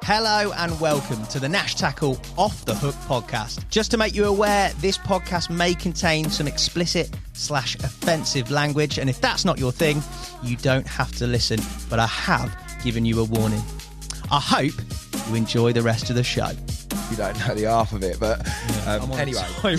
Hello and welcome to the Nash Tackle Off the Hook podcast. Just to make you aware, this podcast may contain some explicit/offensive language, and if that's not your thing, you don't have to listen, but I have given you a warning. I hope you enjoy the rest of the show. You don't know the half of it, but anyway. I'm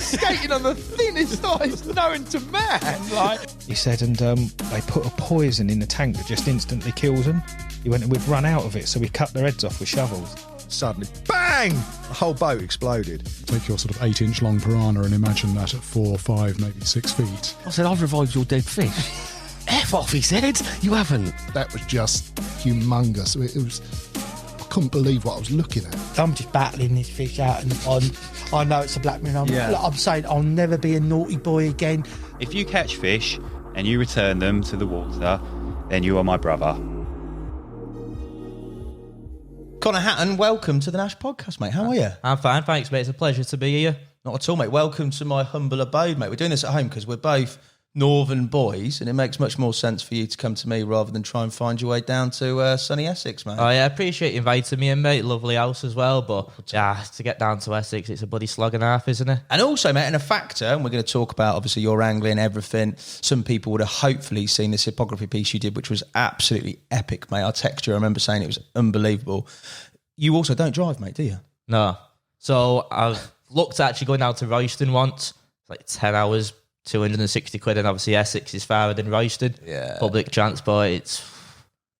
skating on the thinnest ice known to man. He said, and they put a poison in the tank that just instantly kills them. He went and we'd run out of it, so we cut their heads off with shovels. Suddenly, bang! The whole boat exploded. Take your sort of 8-inch long piranha and imagine that at 4, 5, maybe 6 feet. I said, I've revived your dead fish. F off, he said. You haven't. That was just humongous. It was... I couldn't believe what I was looking at. I'm just battling this fish out in the pond. I know it's a black mirror. I'm saying I'll never be a naughty boy again. If you catch fish and you return them to the water, then you are my brother. Connor Hatton, welcome to the Nash podcast, mate. How are you? I'm fine, thanks, mate. It's a pleasure to be here. Not at all, mate. Welcome to my humble abode, mate. We're doing this at home because we're both northern boys, and it makes much more sense for you to come to me rather than try and find your way down to sunny Essex, mate. I appreciate you inviting me in, mate. Lovely house as well, but to get down to Essex, it's a bloody slog and a half, isn't it? And also, mate, and a factor, and we're going to talk about, obviously, your angling, everything. Some people would have hopefully seen this hippography piece you did, which was absolutely epic, mate. Our texture, I remember saying it was unbelievable. You also don't drive, mate, do you? No. So I've looked at actually going down to Royston once. It's like 10 hours, 260 quid, and obviously Essex is farther than Royston. Yeah. Public transport, it's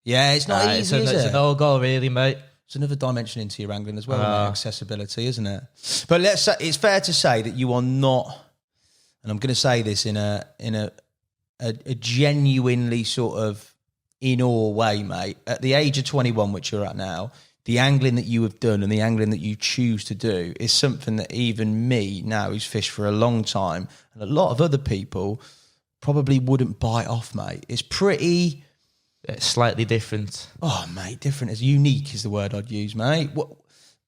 not easy, is it? It's a no-go, really, mate. It's another dimension into your angling as well, accessibility, isn't it? But it's fair to say that you are not, and I'm going to say this in a genuinely sort of in awe way, mate. At the age of 21, which you're at now, the angling that you have done and the angling that you choose to do is something that even me now, who's fished for a long time, and a lot of other people probably wouldn't bite off, mate. It's pretty... It's slightly different. Oh, mate, different. As unique is the word I'd use, mate.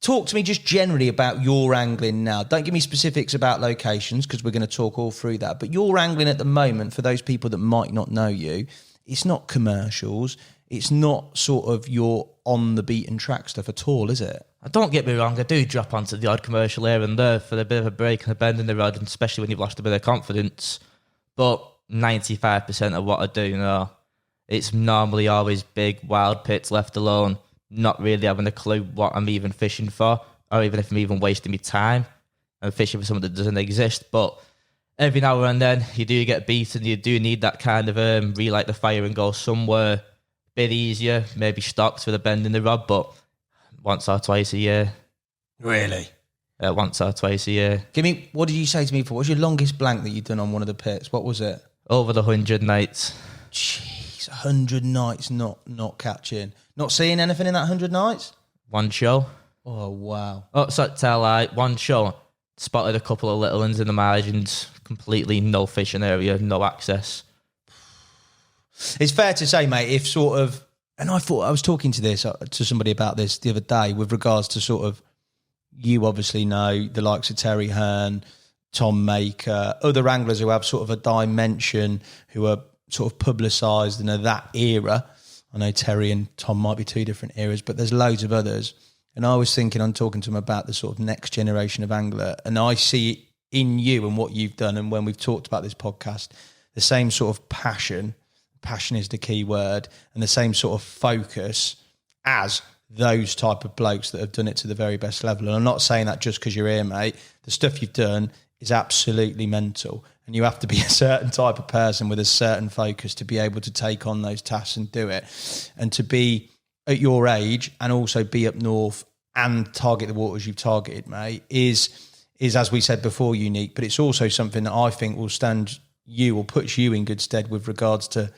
Talk to me just generally about your angling now. Don't give me specifics about locations because we're going to talk all through that. But your angling at the moment, for those people that might not know you, it's not commercials. It's not sort of your on-the-beaten-track stuff at all, is it? Don't get me wrong, I do drop onto the odd commercial here and there for a bit of a break and a bend in the rod, and especially when you've lost a bit of confidence. But 95% of what I do now, it's normally always big, wild pits left alone, not really having a clue what I'm even fishing for, or even if I'm even wasting my time. I'm fishing for something that doesn't exist, but every now and then you do get beaten, you do need that kind of relight the fire and go somewhere bit easier, maybe stocks with a bend in the rod, but once or twice a year. Really? Once or twice a year. What did you say to me for? What was your longest blank that you'd done on one of the pits? What was it? Over the 100 nights. Jeez, 100 nights not catching. Not seeing anything in that 100 nights? One show. Oh, wow. Oh, so one show. Spotted a couple of little ones in the margins, completely no fishing area, no access. It's fair to say, mate, if sort of, and I thought I was talking to somebody about this the other day with regards to sort of, you obviously know the likes of Terry Hearn, Tom Maker, other anglers who have sort of a dimension, who are sort of publicised and are that era. I know Terry and Tom might be two different eras, but there's loads of others. And I was thinking, I'm talking to him about the sort of next generation of angler, and I see in you and what you've done, and when we've talked about this podcast, the same sort of passion is the key word, and the same sort of focus as those type of blokes that have done it to the very best level. And I'm not saying that just because you're here, mate. The stuff you've done is absolutely mental, and you have to be a certain type of person with a certain focus to be able to take on those tasks and do it. And to be at your age and also be up north and target the waters you've targeted, mate, is as we said before, unique, but it's also something that I think will stand you or puts you in good stead with regards to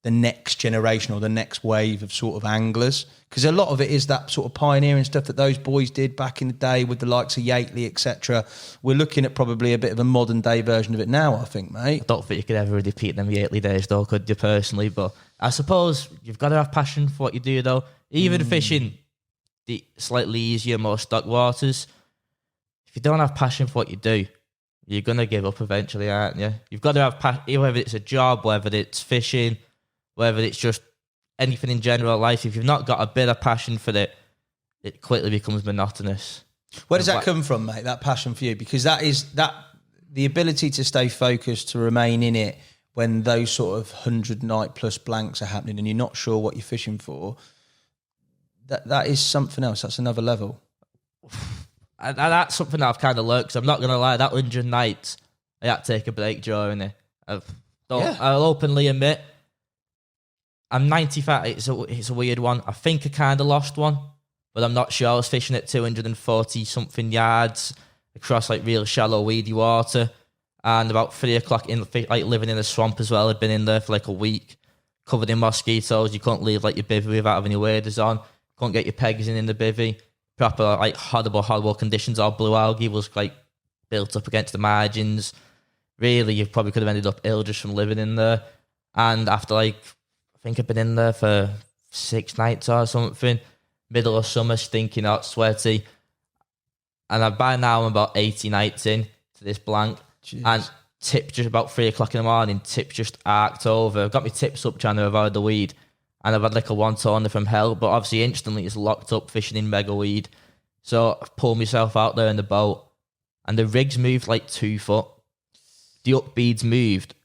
the next generation or the next wave of sort of anglers, because a lot of it is that sort of pioneering stuff that those boys did back in the day with the likes of Yateley, etc. We're looking at probably a bit of a modern day version of it now, I think, mate. I don't think you could ever repeat them Yateley days though, could you, personally? But I suppose you've got to have passion for what you do though. Even fishing the slightly easier, more stock waters, if you don't have passion for what you do, you're going to give up eventually, aren't you? You've got to have passion, whether it's a job, whether it's fishing, whether it's just anything in general life, if you've not got a bit of passion for it, it quickly becomes monotonous. Where does that come from, mate? That passion for you? Because the ability to stay focused, to remain in it when those sort of 100-night plus blanks are happening and you're not sure what you're fishing for, that is something else. That's another level. And that's something that I've kind of learned, because I'm not going to lie, that 100 nights, I had to take a break during it. I'll openly admit, I'm 95. It's a weird one. I think I kind of lost one, but I'm not sure. I was fishing at 240-something yards across like real shallow, weedy water. And about 3 o'clock, living in a swamp as well. I'd been in there for like a week, covered in mosquitoes. You couldn't leave like your bivvy without having your waders on. Couldn't get your pegs in the bivvy. Proper like horrible conditions. All blue algae was like built up against the margins. Really, you probably could have ended up ill just from living in there. And after I think I've been in there for 6 nights or something, middle of summer, stinking hot, sweaty. And by now I'm about 80 nights in to this blank. Jeez. And tip just about 3 o'clock in the morning, tip just arced over. I've got my tips up trying to avoid the weed. And I've had like a 1-toner from hell, but obviously instantly it's locked up fishing in mega weed. So I've pulled myself out there in the boat, and the rig's moved like 2 foot. The upbeads moved,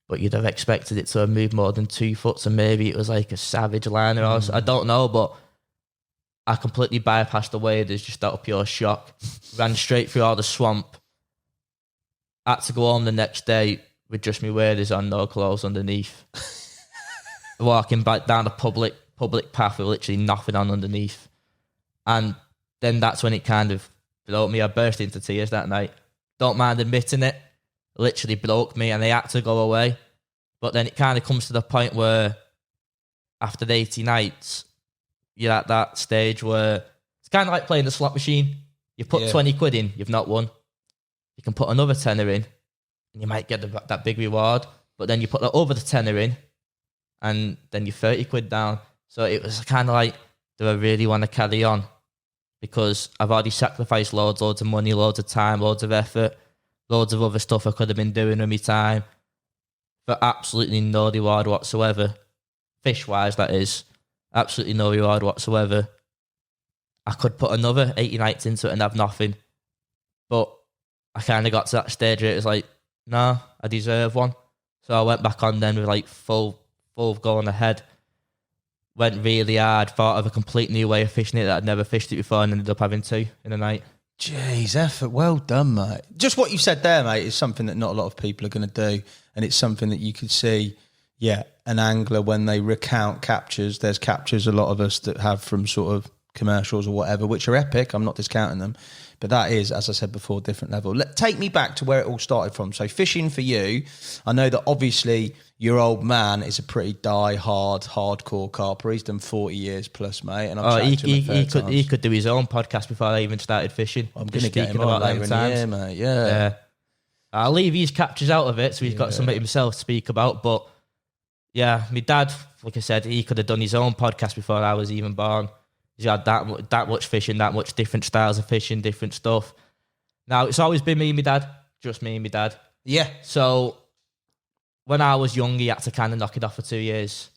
but you'd have expected it to have moved more than 2 foot, so maybe it was like a savage liner or I don't know, but I completely bypassed the waders just out of pure shock. Ran straight through all the swamp. Had to go home the next day with just my waders on, no clothes underneath. Walking back down the public path with literally nothing on underneath. And then that's when it kind of broke me. I burst into tears that night. Don't mind admitting it. Literally broke me, and they had to go away. But then it kind of comes to the point where after the 80 nights, you're at that stage where it's kind of like playing the slot machine. You put 20 quid in, you've not won. You can put another tenner in, and you might get that big reward. But then you put the other tenner in, and then you're 30 quid down. So it was kind of like, do I really want to carry on? Because I've already sacrificed loads of money, loads of time, loads of effort, loads of other stuff I could have been doing with my time for absolutely no reward whatsoever. Fish-wise, that is. Absolutely no reward whatsoever. I could put another 80 nights into it and have nothing. But I kind of got to that stage where it was like, nah, I deserve one. So I went back on then with like full going ahead. Went really hard, thought of a complete new way of fishing it that I'd never fished it before, and ended up having 2 in a night. Jeez, effort. Well done, mate. Just what you said there, mate, is something that not a lot of people are going to do. And it's something that you could see, an angler when they recount captures. There's captures a lot of us that have from sort of commercials or whatever, which are epic. I'm not discounting them. But that is, as I said before, different level. Take me back to where it all started from. So fishing for you, I know that obviously your old man is a pretty hardcore carper. He's done 40 years plus, mate. And he could do his own podcast before I even started fishing. I'm going to get him on later in the year, mate. Yeah. I'll leave his captures out of it, so he's got something himself to speak about. But yeah, my dad, like I said, he could have done his own podcast before I was even born. He's had that much fishing, that much different styles of fishing, different stuff. Now, it's always been me and my dad, just me and my dad. Yeah. So when I was young, he had to kind of knock it off for 2 years.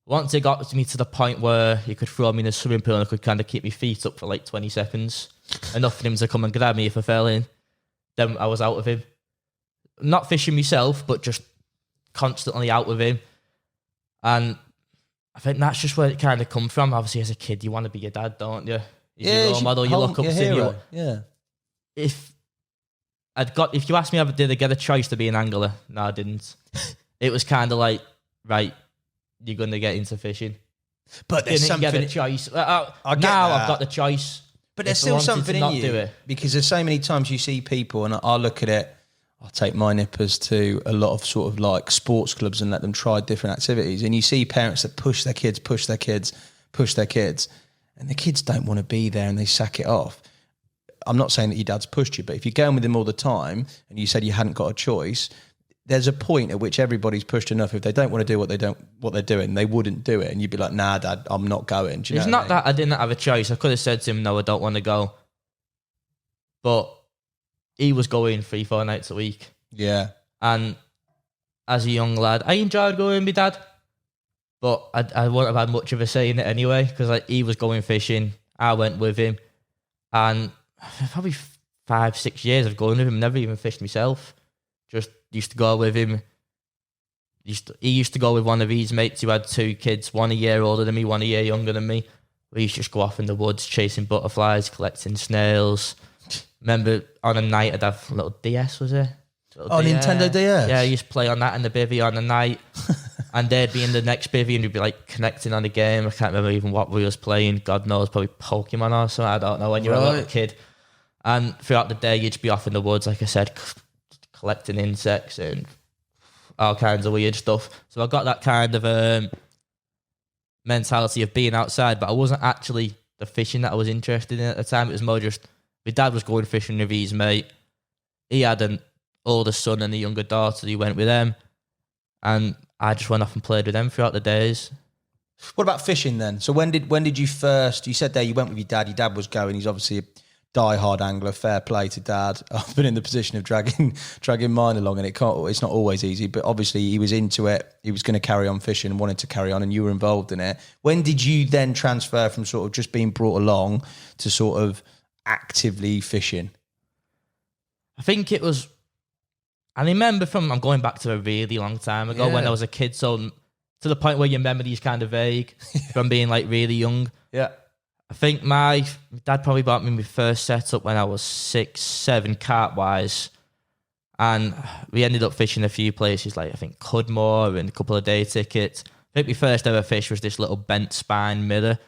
Once it got me to the point where he could throw me in a swimming pool and I could kind of keep my feet up for like 20 seconds, enough for him to come and grab me if I fell in, then I was out of him. Not fishing myself, but just constantly out with him. And I think that's just where it kind of come from. Obviously, as a kid, you want to be your dad, don't you? He's your role model. You look up to him. Yeah. If you asked me, did I get a choice to be an angler? No, I didn't. It was kind of like, right, you're going to get into fishing. But there's something. Get a choice. I've got the choice. But there's still something in you, because there's so many times you see people, and I look at it. I'll take my nippers to a lot of sort of like sports clubs and let them try different activities. And you see parents that push their kids, and the kids don't want to be there and they sack it off. I'm not saying that your dad's pushed you, but if you're going with him all the time and you said you hadn't got a choice, there's a point at which everybody's pushed enough. If they don't want to do what they're doing, they wouldn't do it. And you'd be like, nah, Dad, I'm not going. Do you know it's not that I didn't have a choice. I could have said to him, no, I don't want to go. But he was going 3-4 nights a week. Yeah. And as a young lad, I enjoyed going with my dad. But I wouldn't have had much of a say in it anyway, because like he was going fishing, I went with him, and probably 5-6 years of going with him, never even fished myself. Just used to go with him. He used to go with one of his mates who had 2 kids, one a year older than me, one a year younger than me. We used to just go off in the woods chasing butterflies, collecting snails. Remember on a night I'd have a little DS, was it? Nintendo DS? Yeah, I used to play on that in the bivvy on the night. And they'd be in the next bivvy and we'd be like connecting on the game. I can't remember even what we was playing. God knows, probably Pokemon or something. I don't know, when you're a little kid. And throughout the day, you'd just be off in the woods, like I said, collecting insects and all kinds of weird stuff. So I got that kind of mentality of being outside, but I wasn't actually the fishing that I was interested in at the time. It was more just, my dad was going fishing with his mate. He had an older son and a younger daughter. He went with them. And I just went off and played with them throughout the days. What about fishing then? So when did you first? You said there you went with your dad. Your dad was going. He's obviously a die-hard angler. Fair play to dad. I've been in the position of dragging mine along, and it's not always easy. But obviously he was into it. He was going to carry on fishing and wanted to carry on, and you were involved in it. When did you then transfer from sort of just being brought along to sort of actively fishing? I think it was. I remember I'm going back to a really long time ago when I was a kid, so to the point where your memory is kind of vague from being like really young. Yeah. I think my dad probably bought me my first setup when I was 6, 7, carp-wise. And we ended up fishing a few places, like I think Cudmore and a couple of day tickets. I think my first ever fish was this little bent spine mirror.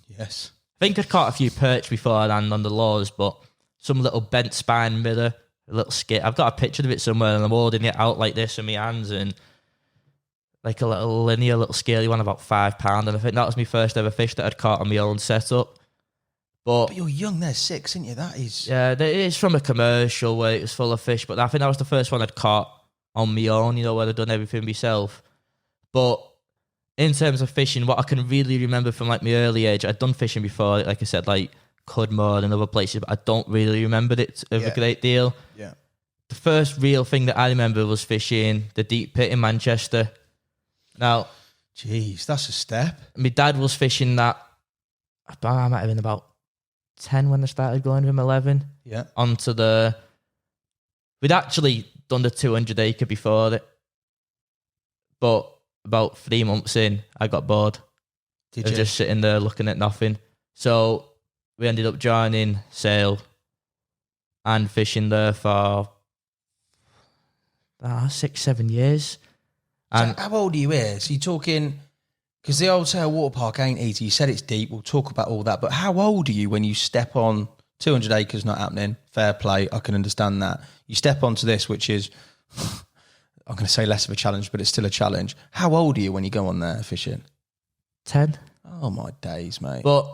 Yes. I think I'd caught a few perch beforehand on the lures, but some little bent spine mirror. A little skit. I've got a picture of it somewhere and I'm holding it out like this in my hands and like a little linear, little scaly one, about £5. And I think that was my first ever fish that I'd caught on my own setup. But you're young there, 6, aren't you? That is... Yeah, it's from a commercial where it was full of fish, but I think that was the first one I'd caught on my own, where I'd done everything myself. But in terms of fishing, what I can really remember from like my early age, I'd done fishing before, like I said, like Cudmore and other places, but I don't really remember it of a great deal. Yeah. The first real thing that I remember was fishing the deep pit in Manchester. Now, jeez, that's a step. My dad was fishing that. I might have been about 10 when I started going with him, 11. Yeah. We'd actually done the 200 acre before it, but about 3 months in, I got bored. Did you? Just sitting there looking at nothing. So we ended up joining sail and fishing there for 6, 7 years. And so how old are you here? So you're talking, because the old sail water park ain't easy. You said it's deep. We'll talk about all that. But how old are you when you step on 200 acres not happening? Fair play. I can understand that. You step onto this, which is, I'm going to say less of a challenge, but it's still a challenge. How old are you when you go on there fishing? 10. Oh, my days, mate. But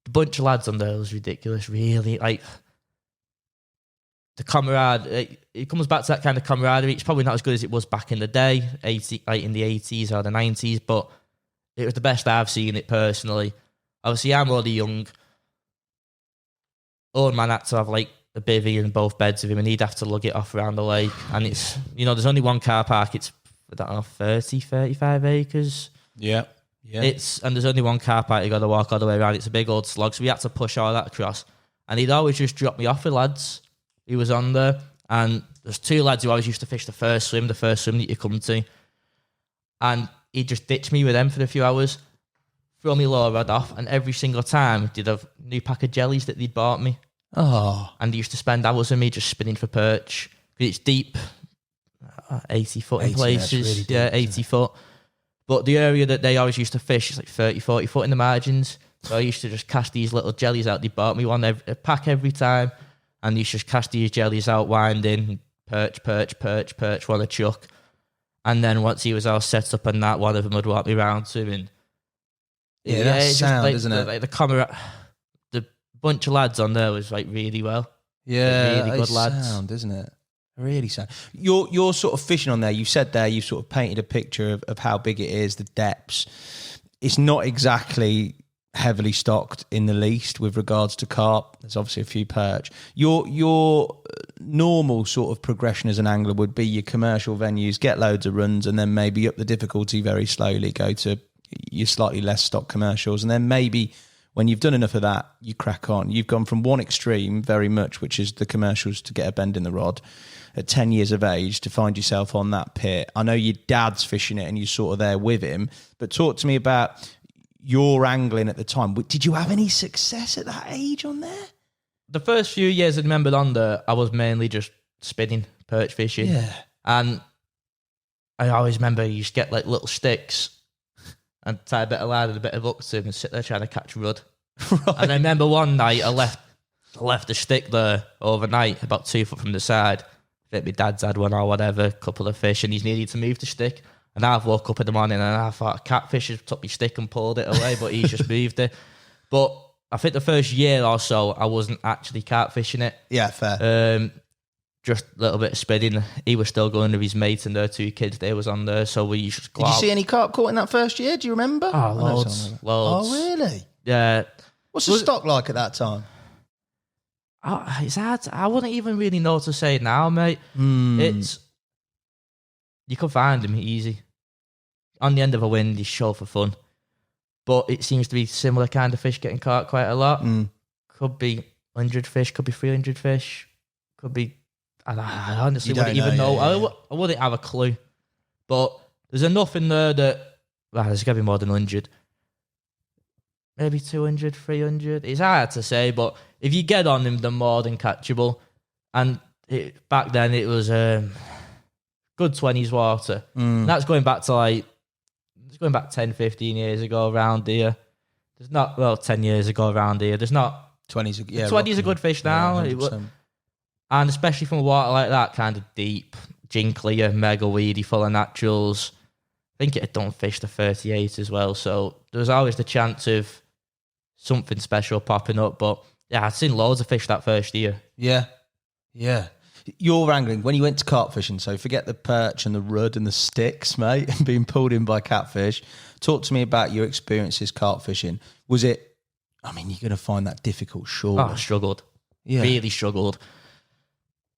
the bunch of lads on there was ridiculous, really. Like, the camaraderie, it comes back to that kind of camaraderie. It's probably not as good as it was back in the day, in the 80s or the 90s, but it was the best I've seen it personally. Obviously, I'm already young. Old man had to have like a bivvy in both beds of him, and he'd have to lug it off around the lake. And it's, there's only one car park. It's, I don't know, 30, 35 acres. Yeah. And there's only one car park. You got to walk all the way around. It's a big old slog, so we had to push all that across. And he'd always just drop me off with lads. He was on there, and there's 2 lads who always used to fish the first swim that you come to. And he'd just ditch me with them for a few hours, throw me lure rod off, and every single time they'd have a new pack of jellies that they'd bought me. Oh. And he used to spend hours with me just spinning for perch. It's deep, 80 foot in places. Really deep, 80 foot. But the area that they always used to fish is like 30, 40 foot in the margins. So I used to just cast these little jellies out. They bought me a pack every time. And you just cast these jellies out, winding, perch, one a chuck. And then once he was all set up and that, one of them would walk me round to him. And that's sound, isn't it? Like the bunch of lads on there was like really well. Yeah, like really good lads. Sound, isn't it? Really sound. You're sort of fishing on there. You said there, you sort of painted a picture of how big it is, the depths. It's not exactly heavily stocked in the least with regards to carp. There's obviously a few perch. Your normal sort of progression as an angler would be your commercial venues, get loads of runs, and then maybe up the difficulty very slowly, go to your slightly less stock commercials, and then maybe when you've done enough of that, you crack on. You've gone from one extreme very much, which is the commercials to get a bend in the rod at 10 years of age, to find yourself on that pit. I know your dad's fishing it and you're sort of there with him, but talk to me about your angling at the time. Did you have any success at that age on there? The first few years I remembered on there, I was mainly just spinning, perch fishing. Yeah. And I always remember you just get like little sticks and tie a bit of line and a bit of hook to them and sit there trying to catch rudd. Right. And I remember one night I left the stick there overnight, about 2 foot from the side. I think my dad's had one or whatever, a couple of fish, and he's needed to move the stick. And I've woke up in the morning and I thought a catfish has took my stick and pulled it away, but he's just moved it. But I think the first year or so, I wasn't actually catfishing it. Yeah, fair. Just a little bit of spinning. He was still going with his mates and their 2 kids. They was on there, so we used to go Did you out. see any carp caught in that first year? Do you remember? Oh, loads. Oh, really? Yeah. What's the stock like at that time? It's hard. I wouldn't even really know what to say now, mate. It's... You can find him easy. On the end of a wind, he's show for fun. But it seems to be similar kind of fish getting caught quite a lot. Could be 100 fish, could be 300 fish, could be... I honestly wouldn't even know. Yeah. I wouldn't have a clue. But there's enough in there that... Well, there's got to be more than 100. Maybe 200, 300. It's hard to say, but if you get on them, they're more than catchable. And back then, it was good 20s water. That's going back to like... It's going back 10, 15 years ago around here. There's not... Well, 10 years ago around here. There's not... 20s, yeah. 20's a good fish now. Yeah, and especially from water like that, kind of deep, gin clear, mega weedy, full of naturals. I think it had done fish to 38 as well. So there was always the chance of something special popping up. But yeah, I'd seen loads of fish that first year. Yeah. Yeah. Your angling, when you went to carp fishing, so forget the perch and the rudd and the sticks, mate, and being pulled in by catfish. Talk to me about your experiences carp fishing. Was it, I mean, you're going to find that difficult, sure. Oh, I struggled. Yeah. Really struggled.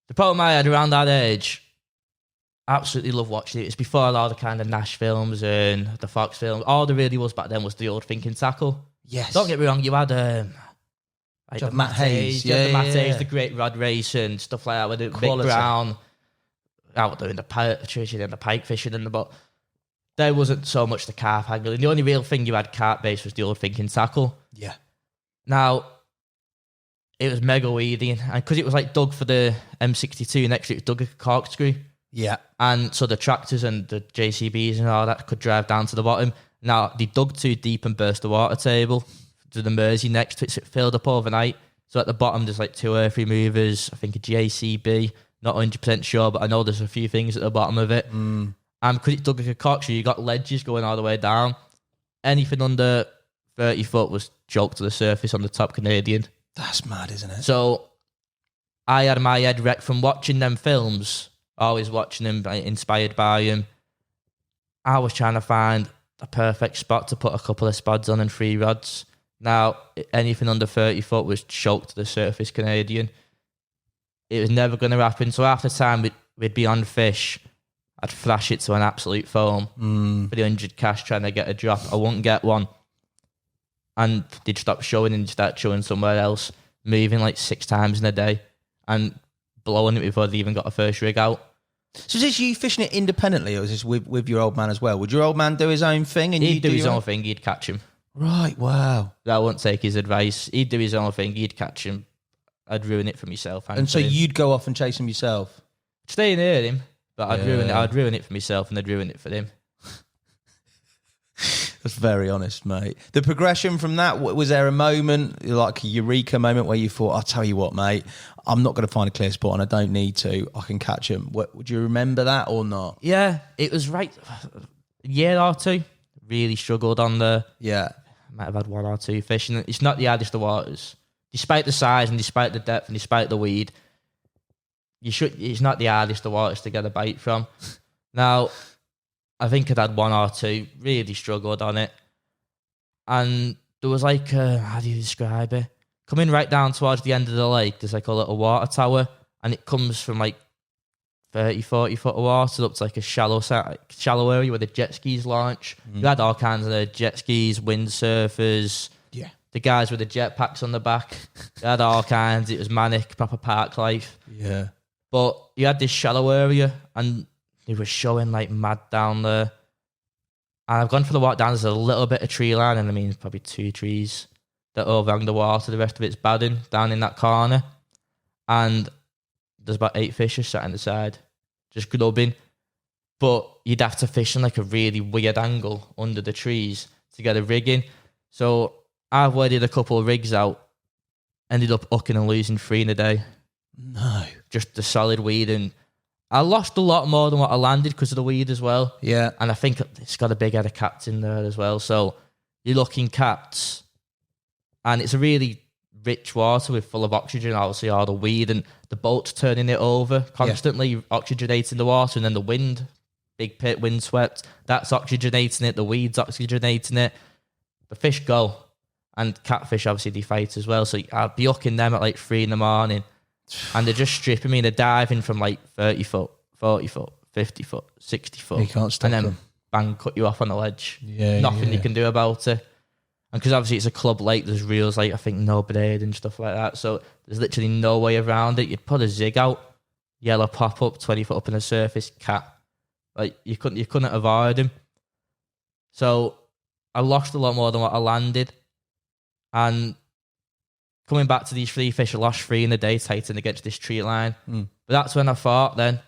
The problem I had around that age, absolutely love watching it. It's before all the kind of Nash films and the Fox films. All there really was back then was the old thinking tackle. Yes. Don't get me wrong, you had like Matt Hayes. The Matt Hayes, the Great Rod Race and stuff like that with the Big Brown out doing the fishing and the pike fishing and but there wasn't so much the carp angling. The only real thing you had carp based was the old thinking tackle. Yeah. Now, it was mega weedy, and because it was like dug for the M62 next to it was dug a corkscrew. Yeah. And so the tractors and the JCBs and all that could drive down to the bottom. Now, they dug too deep and burst the water table to the Mersey next to it, so it filled up overnight. So at the bottom, there's like 2 earth removers, I think a JCB, not 100% sure, but I know there's a few things at the bottom of it. And because it dug like a corkscrew, you got ledges going all the way down. Anything under 30 foot was choked to the surface on the top Canadian. That's mad, isn't it? So I had my head wrecked from watching them films, always watching them, inspired by them. I was trying to find a perfect spot to put a couple of spods on and 3 rods. Now, anything under 30 foot was choked to the surface Canadian. It was never going to happen. So after time, we'd be on fish. I'd flash it to an absolute foam. 300 cash trying to get a drop. I wouldn't get one. And they'd stop showing and start showing somewhere else, moving like 6 times in a day and blowing it before they even got a first rig out. So is this you fishing it independently or is this with your old man as well? Would your old man do his own thing? And he'd do his own thing, he'd catch him. Right, wow. I wouldn't take his advice. He'd do his own thing, he'd catch him. I'd ruin it for myself. And so you'd go off and chase him yourself? Stay near him, but I'd ruin it for myself and I'd ruin it for him. That's very honest, mate. The progression from that, was there a moment, like a Eureka moment, where you thought, I'll tell you what, mate, I'm not going to find a clear spot and I don't need to. I can catch him. Would you remember that or not? Yeah, it was right. A year or 2, really struggled on the... Yeah. Might have had 1 or 2 fish. And it's not the hardest of waters. Despite the size and despite the depth and despite the weed, it's not the hardest of waters to get a bite from. Now... I think I'd had 1 or 2, really struggled on it. And there was like, how do you describe it? Coming right down towards the end of the lake, there's like a little water tower, and it comes from like 30, 40 foot of water up to like a shallow area where the jet skis launch. You had all kinds of jet skis, windsurfers, the guys with the jetpacks on the back. You had all kinds. It was manic, proper park life. Yeah. But you had this shallow area, and they were showing like mad down there. And I've gone for the walk down. There's a little bit of tree line, and I mean probably 2 trees that overhang the water. The rest of it's badding down in that corner. And there's about 8 fishers sat on the side, just grubbing. But you'd have to fish in like a really weird angle under the trees to get a rig in. So I've wedded a couple of rigs out, ended up hooking and losing 3 in a day. No. Just the solid weed. And I lost a lot more than what I landed because of the weed as well. Yeah. And I think it's got a big head of cats in there as well. So you're looking cats, and it's a really rich water with full of oxygen, obviously all the weed, and the boat's turning it over constantly, oxygenating the water, and then the wind, big pit, wind swept, that's oxygenating it, the weed's oxygenating it. The fish go, and catfish obviously they fight as well. So I'll be hooking them at like 3 in the morning, and they're just stripping me. They're diving from like 30 foot, 40 foot, 50 foot, 60 foot. You can't stop and then them. bang, cut you off on the ledge. Yeah, Nothing yeah. you can do about it. And because obviously it's a club lake, there's reels like, I think, no braid and stuff like that. So there's literally no way around it. You'd put a zig out, yellow pop up, 20 foot up in the surface, cat. Like you couldn't avoid him. So I lost a lot more than what I landed. And coming back to these 3 fish, I lost 3 in a day tightened against this tree line. But that's when I thought then,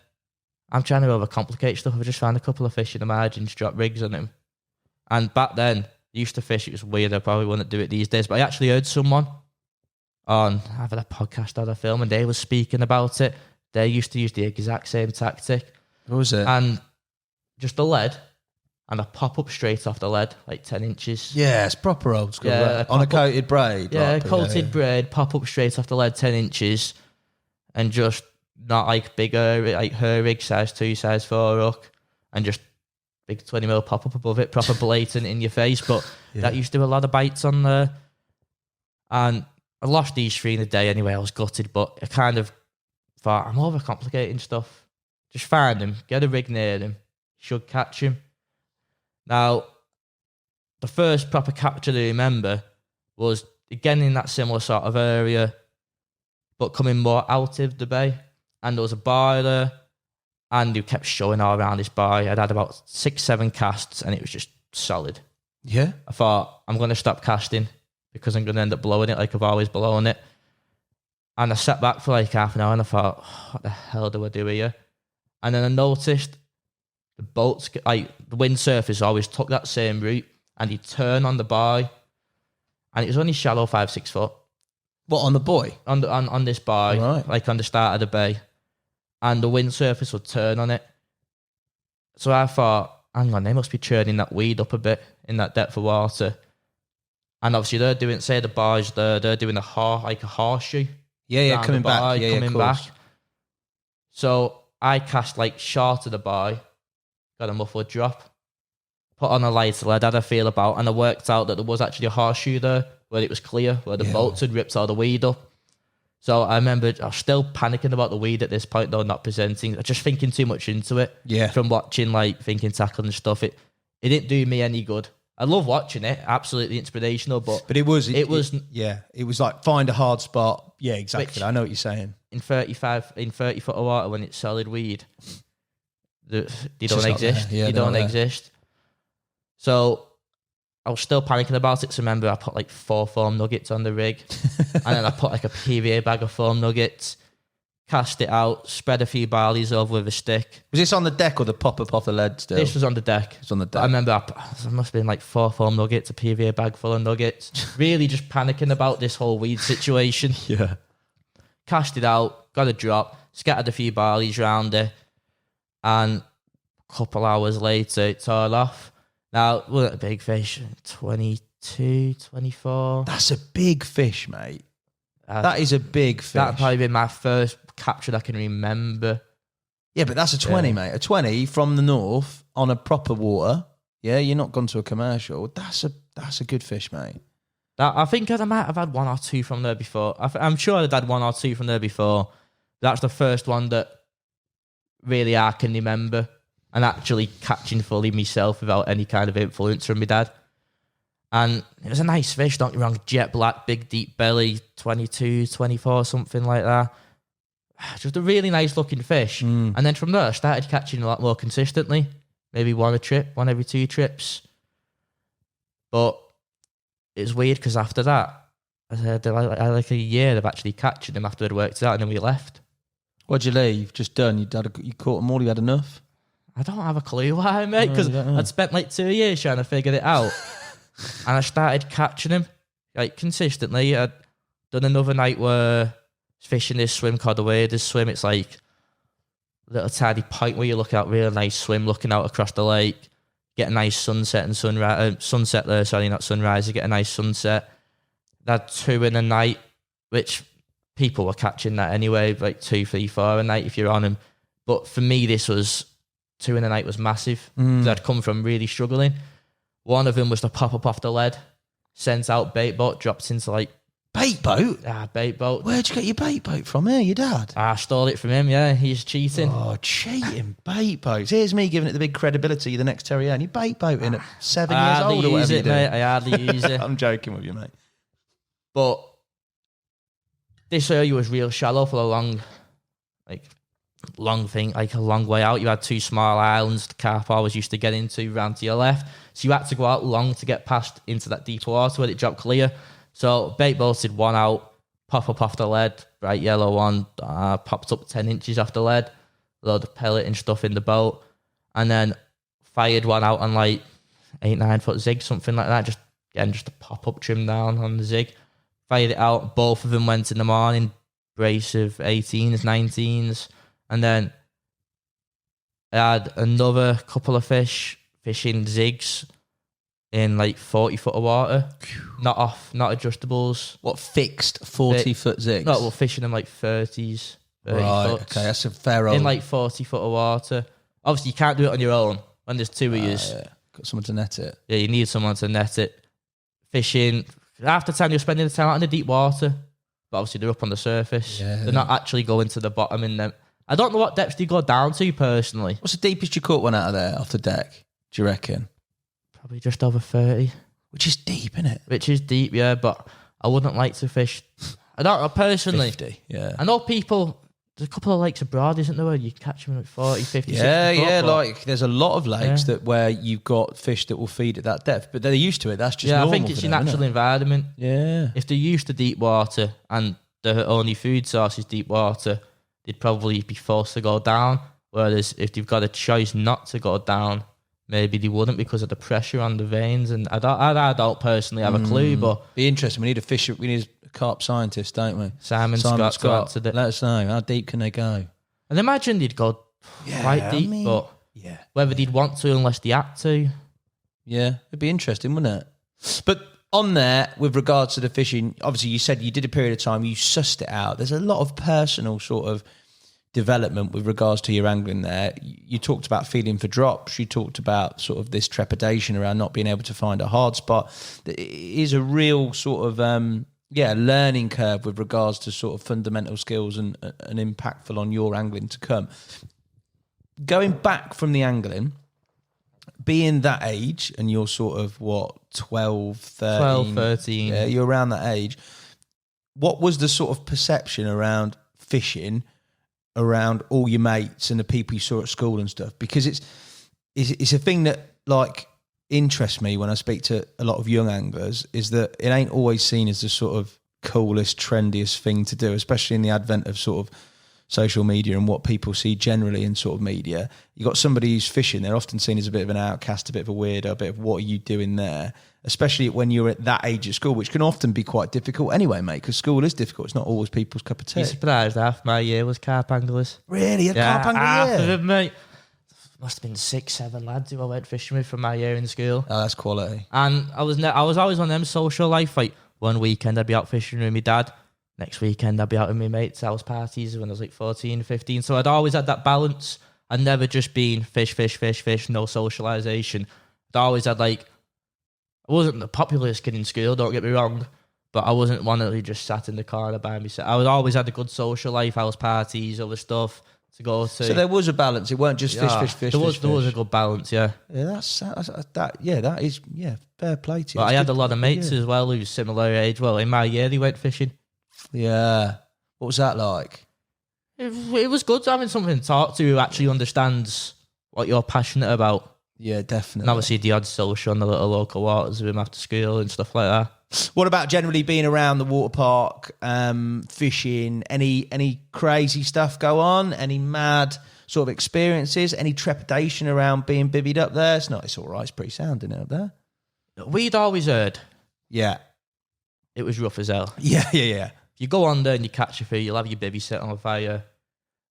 I'm trying to overcomplicate stuff. I just found a couple of fish in the margins, drop rigs on them. And back then, I used to fish. It was weird. I probably wouldn't do it these days. But I actually heard someone on either a podcast or a film, and they were speaking about it. They used to use the exact same tactic. What was it? And just a lead, and a pop up straight off the lead, like 10 inches. Yeah, it's proper old school. Yeah, right? On a coated braid. Yeah, like, coated braid, pop up straight off the lead, 10 inches, and just not like bigger, like her rig, size 2, size 4 hook, and just big 20 mil pop up above it, proper blatant in your face. But that used to do a lot of bites on there. And I lost these 3 in a day anyway. I was gutted, but I kind of thought, I'm overcomplicating stuff. Just find him, get a rig near him, should catch him. Now, the first proper capture I remember was again in that similar sort of area, but coming more out of the bay. And there was a bar there, and you kept showing all around this bar. I'd had about 6-7 casts, and it was just solid. Yeah. I thought, I'm going to stop casting because I'm going to end up blowing it like I've always blown it. And I sat back for like half an hour, and I thought, what the hell do I do here? And then I noticed the boats, like the windsurfers always took that same route, and he'd turn on the bar, and it was only shallow 5-6 foot. What, on the buoy? On this bar, Right. like on the start of the bay. And the windsurfers would turn on it. So I thought, hang on, they must be churning that weed up a bit in that depth of water. And obviously they're doing, say the bar's there, they're doing a horseshoe. Yeah, down coming the bar, back. Yeah, coming of course. back. So I cast like short of the bar, got a muffled drop, put on a lighter lead, had a feel about, and I worked out that there was actually a horseshoe there where it was clear, where the boats had ripped all the weed up. So I remember I was still panicking about the weed at this point, though, not presenting. I was just thinking too much into it. Yeah. From watching, like, thinking tackle and stuff. It didn't do me any good. I love watching it, absolutely inspirational, but it was yeah. It was like find a hard spot. Yeah, exactly. I know what you're saying. In 30 foot of water when it's solid weed, they It's don't just not exist. there. Yeah, they they're don't not there. exist. So I was still panicking about it. So remember, I put like 4 foam nuggets on the rig, and then I put like a PVA bag of foam nuggets, cast it out, spread a few barleys over with a stick. Was this on the deck or the pop up off the lead still? This was on the deck. It's on the But deck. I remember I must have been like 4 foam nuggets, a PVA bag full of nuggets. Really just panicking about this whole weed situation. Yeah. Cast it out, got a drop, scattered a few barleys around it, and a couple hours later it tore off. Now, it wasn't a big fish, 22, 24. That's a big fish, mate. That is a big fish. That'd probably been my first capture that I can remember. Yeah, but that's a 20, mate. A 20 from the north on a proper water. Yeah, you're not gone to a commercial. That's a good fish, mate. I think I might have had one or two from there before. I'm sure I'd had one or two from there before. That's the first one that really I can remember and actually catching fully myself without any kind of influence from my dad. And it was a nice fish, don't get me wrong, jet black, big deep belly, 22, 24, something like that. Just a really nice looking fish. And then from there, I started catching a lot more consistently. Maybe one every 2 trips. But it's weird because after that, I had like a year of actually catching them after I'd worked it out, and then we left. What'd you leave? Just done? You caught them all? You had enough? I don't have a clue why, mate, because I'd spent like 2 years trying to figure it out. And I started catching them like consistently. I'd done another night where I was fishing this swim called the Waders swim. It's like a little tiny point where you look out, real nice swim looking out across the lake. Get a nice sunset and sunrise. Sunset there, sorry, not sunrise. You get a nice sunset. I had 2 in a night, which people were catching that anyway, like 2, 3, 4 a night if you're on them. But for me, this was 2 in a night was massive. I'd come from really struggling. One of them was to pop up off the lead, sent out bait boat, dropped into like bait boat. Bait boat. Where'd you get your bait boat from? Here, your dad. I stole it from him. Yeah, he's cheating. Oh, cheating bait boats. Here's me giving it the big credibility. The next Terry and you bait boating at 7 years old or whatever you do. Mate. I hardly use it. I'm joking with you, mate. But this area was real shallow for a long thing, like a long way out. You had 2 small islands the carp always used to get into round to your left. So you had to go out long to get past into that deeper water where it dropped clear. So bait boated one out, pop up off the lead, bright yellow one, popped up 10 inches off the lead, load of pellet and stuff in the boat, and then fired one out on like 8-9 foot zig, something like that, just a pop-up trim down on the zig. Fired it out, both of them went in the morning, brace of 18s, 19s, and then I had another couple of fish fishing zigs in like 40 foot of water, not adjustables. What, fixed 40 foot zigs? No, we're fishing in like 30s, 30 right, foots. Okay, that's a fair old. In like 40 foot of water. Obviously, you can't do it on your own when there's 2 of yous. Yeah. Got someone to net it. Yeah, you need someone to net it. Fishing, half the time you're spending the time out in the deep water, but obviously they're up on the surface. Yeah, they're not actually going to the bottom in them. I don't know what depths do you go down to, personally. What's the deepest you caught one out of there off the deck, do you reckon? Probably just over 30. Which is deep, isn't it? Which is deep, yeah, but I wouldn't like to fish. I don't know, personally. 50, yeah. I know people, there's a couple of lakes abroad, isn't there, where you catch them at 40, 50, 60 Yeah, foot, like there's a lot of lakes that where you've got fish that will feed at that depth, but they're used to it. That's just normal. I think it's your natural environment. Yeah. If they're used to deep water and their only food source is deep water, they'd probably be forced to go down. Whereas if they've got a choice not to go down, maybe they wouldn't because of the pressure on the veins. And I don't personally have a clue, but be interesting. We need a carp scientist, don't we? Simon Scott to answer that. Let us know, how deep can they go? And imagine they'd go quite deep, but whether they'd want to unless they had to. Yeah, it'd be interesting, wouldn't it? But on there, with regards to the fishing, obviously you said you did a period of time, you sussed it out. There's a lot of personal sort of development with regards to your angling there. You talked about feeling for drops. You talked about sort of this trepidation around not being able to find a hard spot. It is a real sort of learning curve with regards to sort of fundamental skills and impactful on your angling to come. Going back from the angling, being that age, and you're sort of, 12, 13? Yeah, you're around that age. What was the sort of perception around fishing, around all your mates and the people you saw at school and stuff? Because it's a thing that, like, interests me when I speak to a lot of young anglers, is that it ain't always seen as the sort of coolest, trendiest thing to do, especially in the advent of sort of social media and what people see generally in sort of media. You got somebody who's fishing, they're often seen as a bit of an outcast, a bit of a weirdo, a bit of what are you doing there? Especially when you're at that age at school, which can often be quite difficult anyway, mate, because school is difficult. It's not always people's cup of tea. You're surprised half my year was carp anglers. Really? Carp angler half year? of them, mate. Must have been 6-7 lads who I went fishing with from my year in school. Oh, that's quality. And I was always on them social life. Like, one weekend I'd be out fishing with my dad. Next weekend I'd be out with my mates' house parties when I was like 14, 15. So I'd always had that balance. I'd never just been fish, no socialisation. I'd always had like, I wasn't the popularest kid in school, don't get me wrong, but I wasn't one who just sat in the corner by myself. I was always had a good social life, house parties, other stuff to go to. So there was a balance. It weren't just fish. There was a good balance, yeah. Yeah, that is fair play to you. But I had a lot of mates as well who was similar age. Well, in my year, they went fishing. Yeah. What was that like? It was good having something to talk to who actually understands what you're passionate about. Yeah, definitely. And obviously the odd social on the little local waters with him after school and stuff like that. What about generally being around the water park, fishing? Any crazy stuff go on? Any mad sort of experiences? Any trepidation around being bibbied up there? It's all right. It's pretty sound, isn't it, up there? We'd always heard. Yeah. It was rough as hell. Yeah. If you go on there and you catch a fish, you'll have your bibby set on fire.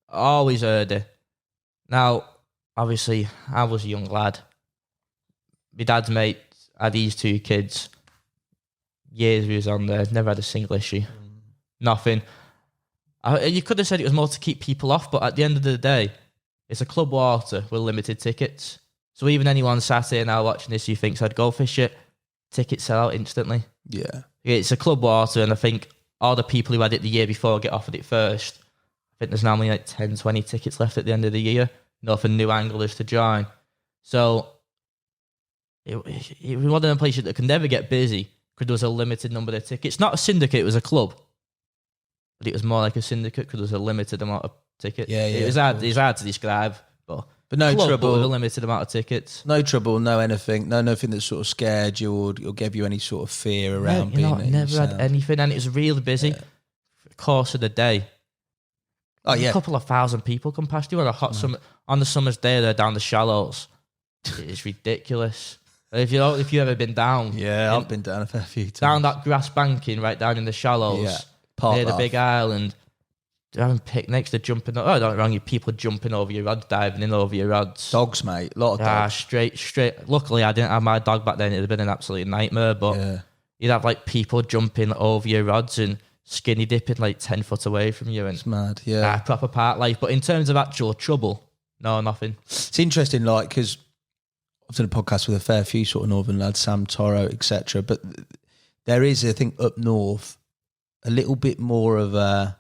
Always heard it. Now, obviously, I was a young lad. My dad's mate had these 2 kids. Years he was on there, never had a single issue. Nothing. You could have said it was more to keep people off, but at the end of the day, it's a club water with limited tickets. So even anyone sat here now watching this who thinks I'd go fish it, tickets sell out instantly. Yeah. It's a club water, and I think all the people who had it the year before get offered it first. I think there's normally like 10, 20 tickets left at the end of the year, for new anglers to join. So it was one of them places that could never get busy because there was a limited number of tickets. Not a syndicate, it was a club. But it was more like a syndicate because there was a limited amount of tickets. Yeah. It was hard to describe, but no club, trouble. But with a limited amount of tickets. No trouble, no anything. No nothing that sort of scared you or gave you any sort of fear around being it. Never had anything, and it was really busy. For the course of the day. Oh, yeah. A couple of thousand people come past you on a hot summer, on the summer's day there down the shallows. It's ridiculous. If you've ever been down. Yeah, I've been down a fair few times. Down that grass banking right down in the shallows. Yeah. Near the big island. They're having picnics, they're jumping. Oh, don't get me wrong, you people jumping over your rods, diving in over your rods. Dogs, mate. A lot of dogs. Straight. Luckily, I didn't have my dog back then. It'd have been an absolute nightmare. But you'd have like people jumping over your rods and skinny dipping like 10 foot away from you. And it's mad, yeah. Proper park life. But in terms of actual trouble, no, nothing. It's interesting, like, because I've done a podcast with a fair few sort of northern lads, Sam Toro, etc. But there is, I think, up north, a little bit more of a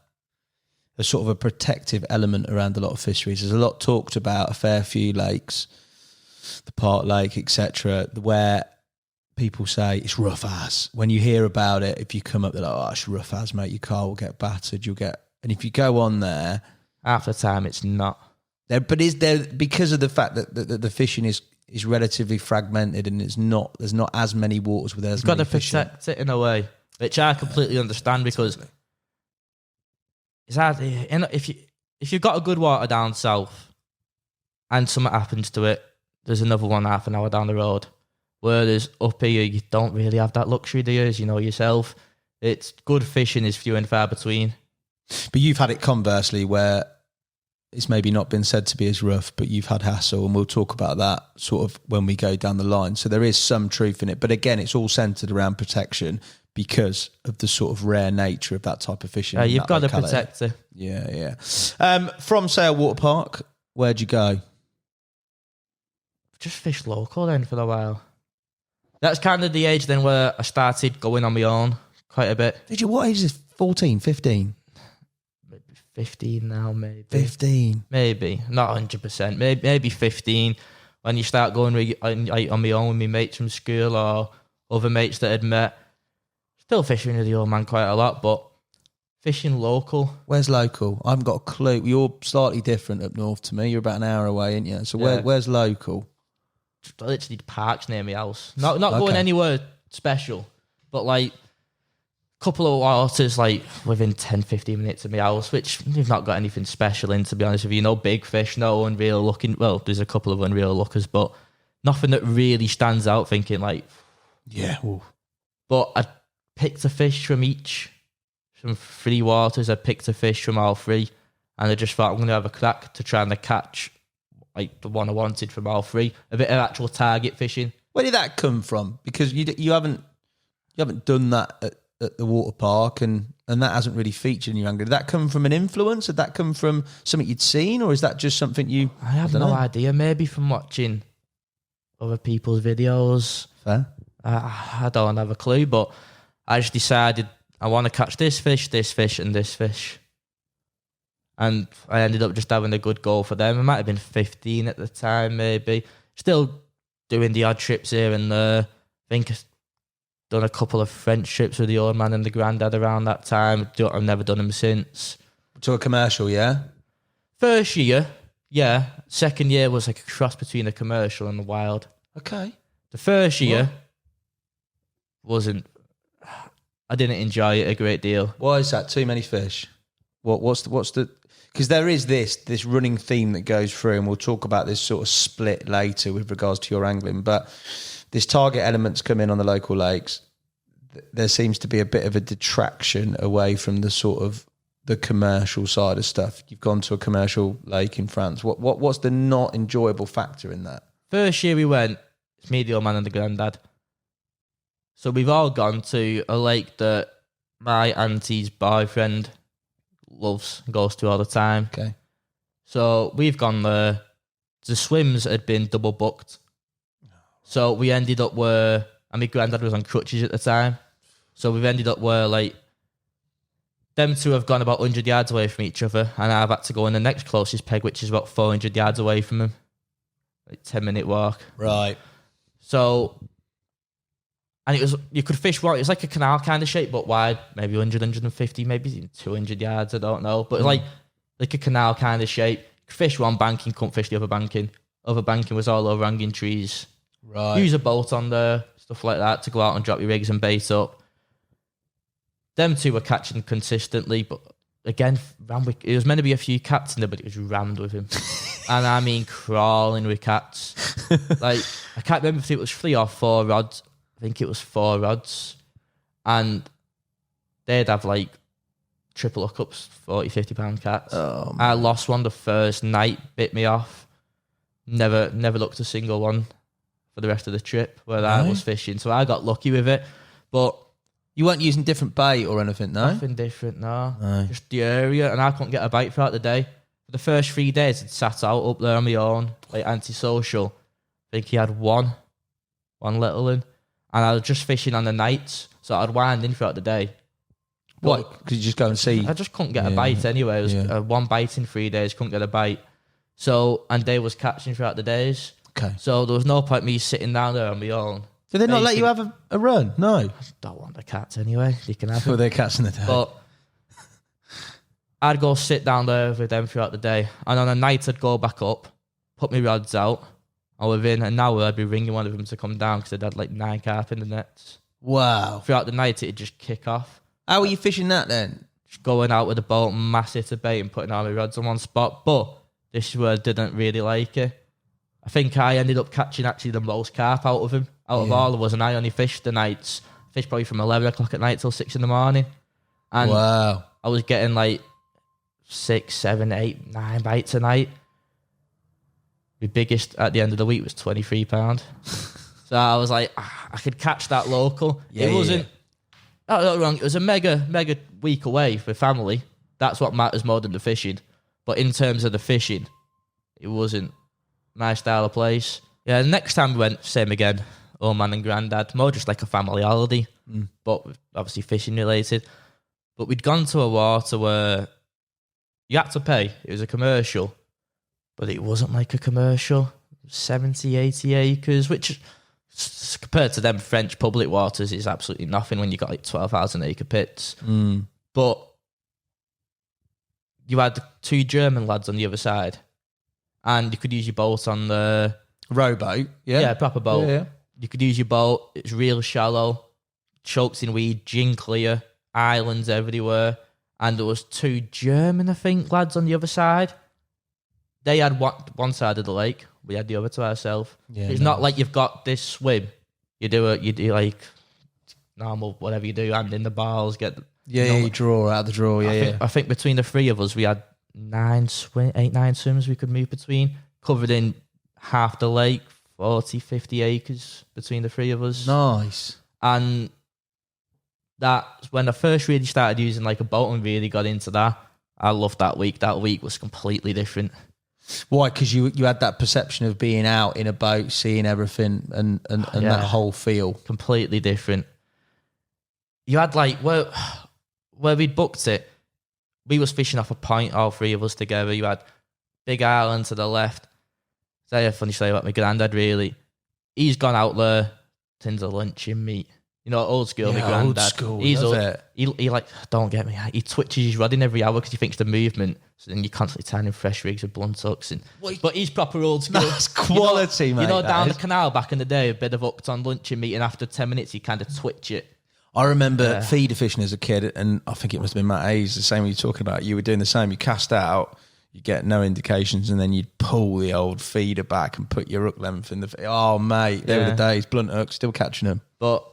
sort of a protective element around a lot of fisheries. There's a lot talked about, a fair few lakes, the Park Lake, etc., where people say it's rough as. When you hear about it, if you come up, they're like, oh, it's rough as, mate. Your car will get battered. And if you go on there, half the time it's not. But is there, because of the fact that the fishing is relatively fragmented and there's not as many waters with as many fish. You've got to protect it in a way, which I completely understand because it's hard. If you've got a good water down south and something happens to it, there's another one half an hour down the road. Whereas up here, you don't really have that luxury, do you? As you know yourself, it's good fishing is few and far between. But you've had it conversely where it's maybe not been said to be as rough, but you've had hassle, and we'll talk about that sort of when we go down the line. So there is some truth in it. But again, it's all centred around protection because of the sort of rare nature of that type of fishing. You've got to protect it. Yeah. From Sale Water Park, where'd you go? Just fished local then for a while. That's kind of the age then where I started going on my own quite a bit. Did you? What age is 14, 15? Maybe 15 now, maybe. 15? Maybe. Not 100%. Maybe 15 when you start going on my own with my mates from school or other mates that I'd met. Still fishing with the old man quite a lot, but fishing local. Where's local? I haven't got a clue. You're slightly different up north to me. You're about an hour away, aren't you? So where's local? Just literally parks near my house. Not going anywhere special, but like a couple of waters like within 10, 15 minutes of my house, which we've not got anything special in, to be honest with you. No big fish, no unreal looking. Well, there's a couple of unreal lookers, but nothing that really stands out thinking like, yeah. Ooh. But I picked a fish from 3 waters. I picked a fish from all 3, and I just thought I'm going to have a crack to try and catch like the one I wanted from all 3. A bit of actual target fishing. Where did that come from? Because you haven't done that at the water park, and that hasn't really featured in your angling. Did that come from an influence? Did that come from something you'd seen, or is that just something you? I have no idea. Maybe from watching other people's videos. Fair. I don't have a clue, but I just decided I want to catch this fish, and this fish. And I ended up just having a good goal for them. I might have been 15 at the time, maybe. Still doing the odd trips here and there. I think I've done a couple of French trips with the old man and the granddad around that time. I've never done them since. To a commercial, yeah? First year, yeah. Second year was like a cross between a commercial and the wild. Okay. The first year wasn't... I didn't enjoy it a great deal. Why is that? Too many fish? What's the... Because there is this running theme that goes through, and we'll talk about this sort of split later with regards to your angling, but this target elements come in on the local lakes. There seems to be a bit of a detraction away from the sort of the commercial side of stuff. You've gone to a commercial lake in France. What's the not enjoyable factor in that? First year we went, it's me, the old man and the granddad. So we've all gone to a lake that my auntie's boyfriend loves and goes to all the time. Okay. So we've gone there. The swims had been double booked. So we ended up where, and my granddad was on crutches at the time. So we've ended up where, like, them two have gone about 100 yards away from each other, and I've had to go in the next closest peg, which is about 400 yards away from them. Like 10-minute walk. Right. So, and it was, you could fish one, it was like a canal kind of shape, but wide, maybe 100, 150, maybe even 200 yards, I don't know. But like a canal kind of shape. You could fish one banking, couldn't fish the other banking. Other banking was all over hanging trees. Right. Use a boat on there, stuff like that, to go out and drop your rigs and bait up. Them two were catching consistently, but again, it was meant to be a few cats in there, but it was rammed with him. And I mean crawling with cats. Like, I can't remember if it was 3 or 4 rods. I think it was 4 rods. And they'd have like triple hookups, 40, 50 pound cats. Oh, I lost one the first night, bit me off. Never looked a single one for the rest of the trip where I was fishing. So I got lucky with it. But you weren't using different bait or anything, no? Nothing different, no. Just the area, and I couldn't get a bite throughout the day. For the first 3 days, I'd sat out up there on my own, like antisocial. I think he had one little one. And I was just fishing on the nights, so I'd wind in throughout the day. What? Could you just go and see? I just couldn't get a bite anyway. It was one bite in 3 days, couldn't get a bite. So, and they was catching throughout the days. Okay. So there was no point me sitting down there on my own. Did they not let you have a run? No. I don't want the cats anyway. They can have them. Well, they're cats in the day. But I'd go sit down there with them throughout the day. And on a night, I'd go back up, put my rods out, and within an hour, I'd be ringing one of them to come down because they'd had like 9 carp in the nets. Wow. Throughout the night, it'd just kick off. How were you fishing that then? Just going out with a boat, mass hit a bait, and putting all my rods on one spot. But this is where I didn't really like it. I think I ended up catching actually the most carp out of him, out of all of us, and I only fished the nights. Fished probably from 11 o'clock at night till 6 in the morning. And wow. I was getting like 6, 7, 8, 9 bites a night. The biggest at the end of the week was 23 pound. So I was like, I could catch that local. It wasn't, not wrong, it was a mega week away for family. That's what matters more than the fishing. But in terms of the fishing, it wasn't my style of place. Yeah, the next time we went, same again, old man and granddad, more just like a family holiday, but obviously fishing related. But we'd gone to a water where you had to pay. It was a commercial, but it wasn't like a commercial. 70, 80 acres, which compared to them French public waters is absolutely nothing when you got like 12,000 acre pits. But you had 2 German lads on the other side, and you could use your boat on the rowboat. Yeah, proper boat. Yeah. You could use your boat. It's real shallow, chokes in weed, gin clear, islands everywhere. And there was 2 German, I think, lads on the other side. They had one side of the lake. We had the other to ourselves. Yeah, it's not like you've got this swim. You do like normal whatever you do, hand in the bars, get you draw out the draw. I think between the 3 of us, we had 9 swims we could move between, covered in half the lake, 40, 50 acres between the 3 of us. Nice. And that's when I first really started using like a boat and really got into that. I loved that week. That week was completely different. Why? Because you had that perception of being out in a boat, seeing everything, and that whole feel. Completely different. You had like where we'd booked it, we was fishing off a point, all three of us together. You had Big Island to the left. Say a funny story about my granddad, really. He's gone out there, tins of lunch and meat. You know, old school, my granddad. Old school, he like, don't get me, he twitches his rod in every hour because he thinks the movement. So then you're constantly tying in fresh rigs with blunt hooks. But he's proper old school. That's quality, mate. You know, down the canal back in the day, a bit of hooked on lunch and meat, and after 10 minutes, he kind of twitch it. I remember feeder fishing as a kid, and I think it must have been Matt Hayes, the same you're talking about. You were doing the same. You cast out, you get no indications, and then you'd pull the old feeder back and put your hook length in the... Oh, mate, they were the days. Blunt hooks, still catching them. But,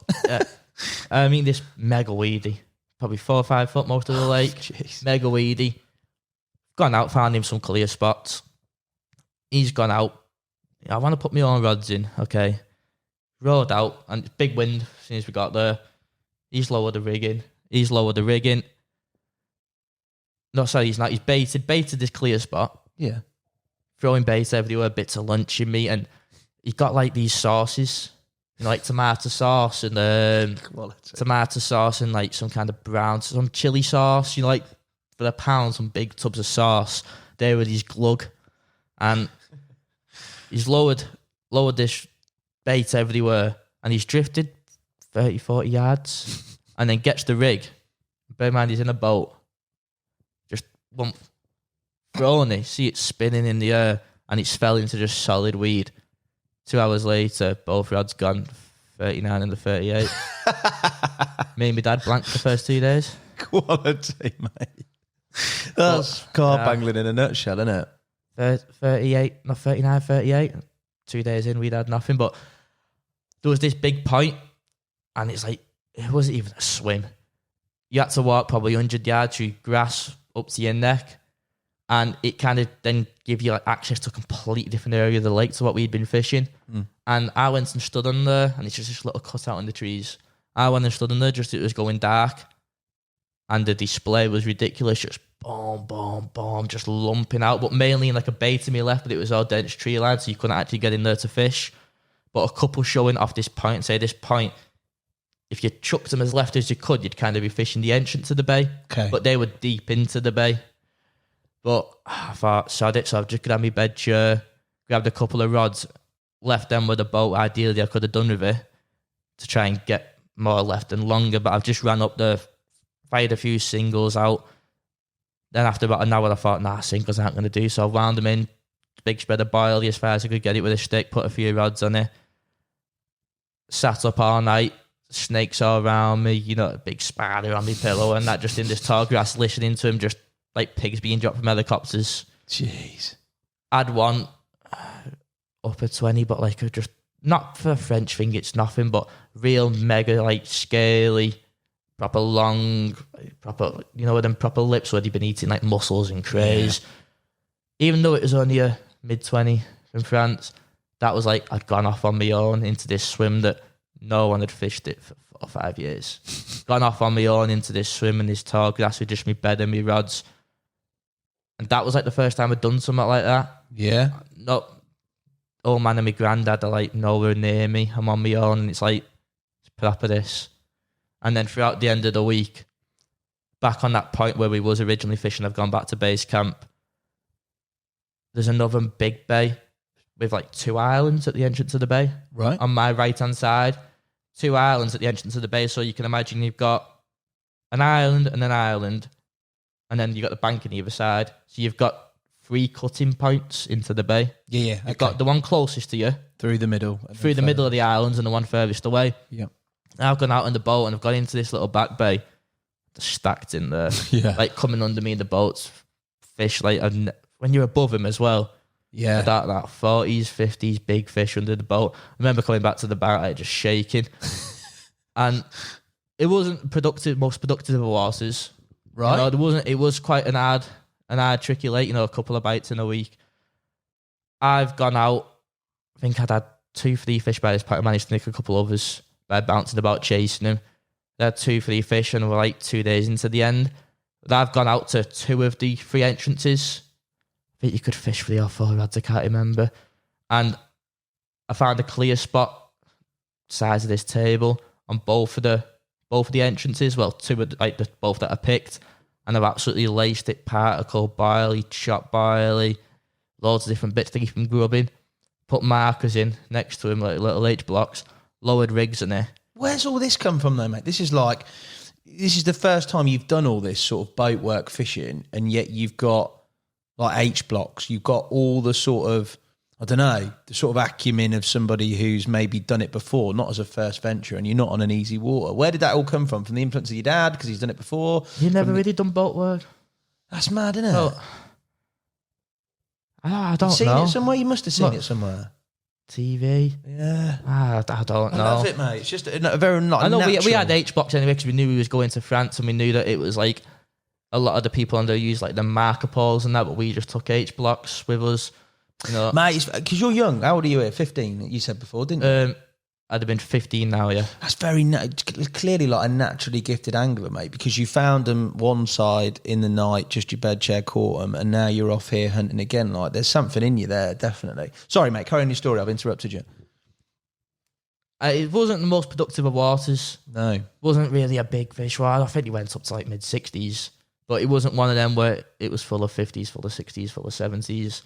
I mean, this mega weedy, probably 4 or 5 foot most of the lake. Mega weedy. Gone out, found him some clear spots. He's gone out. I want to put my own rods in, okay. Rode out, and big wind as soon as we got there. He's lowered the rigging. No, sorry, he's not. He's baited this clear spot. Yeah. Throwing bait everywhere, bits of lunch in me, and he got like these sauces, you know, like tomato sauce and like some kind of brown, some chili sauce, you know, like for £1, some big tubs of sauce. There with his glug, and he's lowered this bait everywhere, and he's drifted 30, 40 yards, and then gets the rig. Bear in mind, he's in a boat. Just thrown it, see it spinning in the air, and it's fell into just solid weed. 2 hours later, both rods gone, 39 and the 38. Me and my dad blanked the first 2 days. Quality, mate. That's carp angling in a nutshell, isn't it? 39, 38. 2 days in, we'd had nothing, but there was this big point, and it's like, it wasn't even a swim. You had to walk probably 100 yards through grass up to your neck, and it kind of then give you like access to a completely different area of the lake to what we'd been fishing. And I went and stood on there, and it's just this little cutout in the trees. I went and stood on there, just it was going dark, and the display was ridiculous, just boom, boom, boom, just lumping out, but mainly in like a bay to me left, but it was all dense tree line, so you couldn't actually get in there to fish. But a couple showing off this point, say this point, if you chucked them as left as you could, you'd kind of be fishing the entrance of the bay. Okay. But they were deep into the bay. But I thought, sod it, so I've just grabbed my bed chair, grabbed a couple of rods, left them with a boat. Ideally, I could have done with it to try and get more left and longer, but I've just ran up there, fired a few singles out. Then after about an hour, I thought, singles aren't going to do, so I wound them in, big spread of boilie as far as I could get it with a stick, put a few rods on it, sat up all night, snakes all around me, you know, a big spider on my pillow, and that just in this tall grass, listening to him just like pigs being dropped from helicopters. Jeez. I'd want upper 20, but like just not for a French thing, it's nothing, but real mega like scaly, proper long, proper, you know, with them proper lips where they've been eating like mussels and crays. Yeah. Even though it was only a mid-20 from France, that was like I'd gone off on my own into this swim that no one had fished it for 4 or 5 years. Gone off on my own into this swim in this tall grass with just my bed and my rods. And that was like the first time I'd done something like that. Yeah. Not old man and my granddad are like nowhere near me. I'm on my own, and it's like, it's proper this. And then throughout the end of the week, back on that point where we was originally fishing, I've gone back to base camp. There's another big bay with like 2 islands at the entrance of the bay. Right. On my right-hand side. 2 islands at the entrance of the bay. So you can imagine you've got an island and an island, and then you've got the bank on either side. So you've got 3 cutting points into the bay. Yeah. You've got the one closest to you. Through the middle. Through the middle of the islands, and the one furthest away. Yeah. I've gone out on the boat, and I've gone into this little back bay. They're stacked in there. Yeah. Like coming under me in the boats. Fish, like, when you're above them as well. Yeah. That 40s, 50s, big fish under the boat. I remember coming back to the bar, like, just shaking. And it wasn't most productive of horses. Right. You know, it was quite an hard, tricky lake, you know, a couple of bites in a week. I've gone out, I think I'd had 2-3 fish by this point. I managed to nick a couple others by bouncing about chasing them. They had 2-3 fish, and we're like 2 days into the end. But I've gone out to 2 of the 3 entrances. I think you could fish 3 or 4 rods, I can't remember. And I found a clear spot, size of this table, on both of the entrances. Well, 2 of both that I picked, and I've absolutely laced it particle, barley, chopped barley, loads of different bits to keep them grubbing. Put markers in next to him, like little H blocks, lowered rigs in there. Where's all this come from though, mate? This is the first time you've done all this sort of boat work fishing, and yet you've got like H blocks. You've got all the sort of, I don't know, the sort of acumen of somebody who's maybe done it before, not as a first venture, and you're not on an easy water. Where did that all come from? From the influence of your dad, because he's done it before? You never really done boat work? That's mad, isn't it? Well, I don't know. Seen it somewhere? You must have seen it somewhere. TV. Yeah. I don't know. I love it, mate. It's just a very not. I know natural. we had H blocks anyway because we knew we was going to France, and we knew that it was like a lot of the people on there use like the marker poles and that, but we just took H blocks with us. You know, mate, because you're young. How old are you here? 15, you said before, didn't you? I'd have been 15 now, yeah. That's very clearly like a naturally gifted angler, mate, because you found them one side in the night, just your bed chair caught them, and now you're off here hunting again. Like, there's something in you there, definitely. Sorry, mate, carry on your story. I've interrupted you. It wasn't the most productive of waters. No. Wasn't really a big fish. Well, I think he went up to like mid-60s, but it wasn't one of them where it was full of 50s, full of 60s, full of 70s.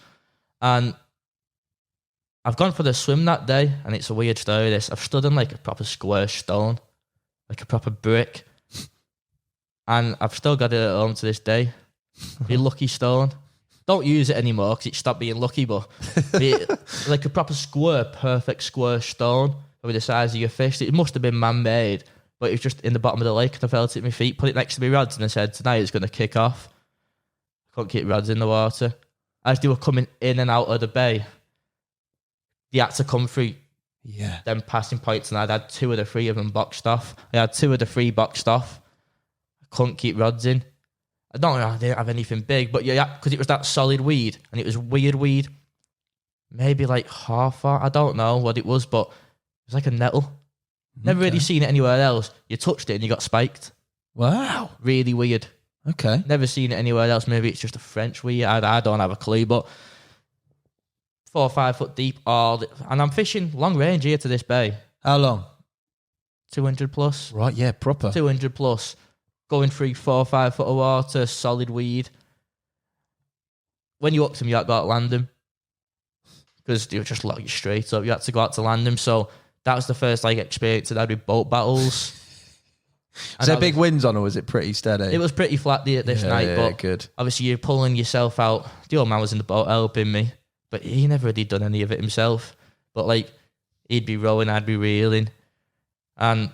And I've gone for the swim that day, and it's a weird story, this. I've stood on like a proper square stone, like a proper brick, and I've still got it at home to this day. A lucky stone. Don't use it anymore because it stopped being lucky, but like a proper square, perfect square stone with the size of your fish. It must have been man-made, but it was just in the bottom of the lake, and I felt it at my feet, put it next to my rods, and I said, tonight it's going to kick off. I couldn't keep rods in the water. As they were coming in and out of the bay, they had to come through them passing points, and I'd had 2 of the 3 of them boxed off. I had 2 of the 3 boxed off. I couldn't keep rods in. I didn't have anything big, but yeah, because it was that solid weed, and it was weird weed. Maybe like half, I don't know what it was, but it was like a nettle. Never really seen it anywhere else. You touched it and you got spiked. Wow. Really weird. Okay. Never seen it anywhere else. Maybe it's just a French weed. I don't have a clue, but 4 or 5 foot deep, and I'm fishing long range here to this bay. How long? 200 plus. Right, yeah, proper. 200 plus. Going through 4 or 5 foot of water, solid weed. When you up them, you had to go out to land them. Because they would just lock you straight up. You had to go out to land them. So that was the first experience that I had with boat battles. Was there big winds on, or was it pretty steady? It was pretty flat this night, but good. Obviously you're pulling yourself out. The old man was in the boat helping me, but he never really done any of it himself. But he'd be rowing, I'd be reeling, and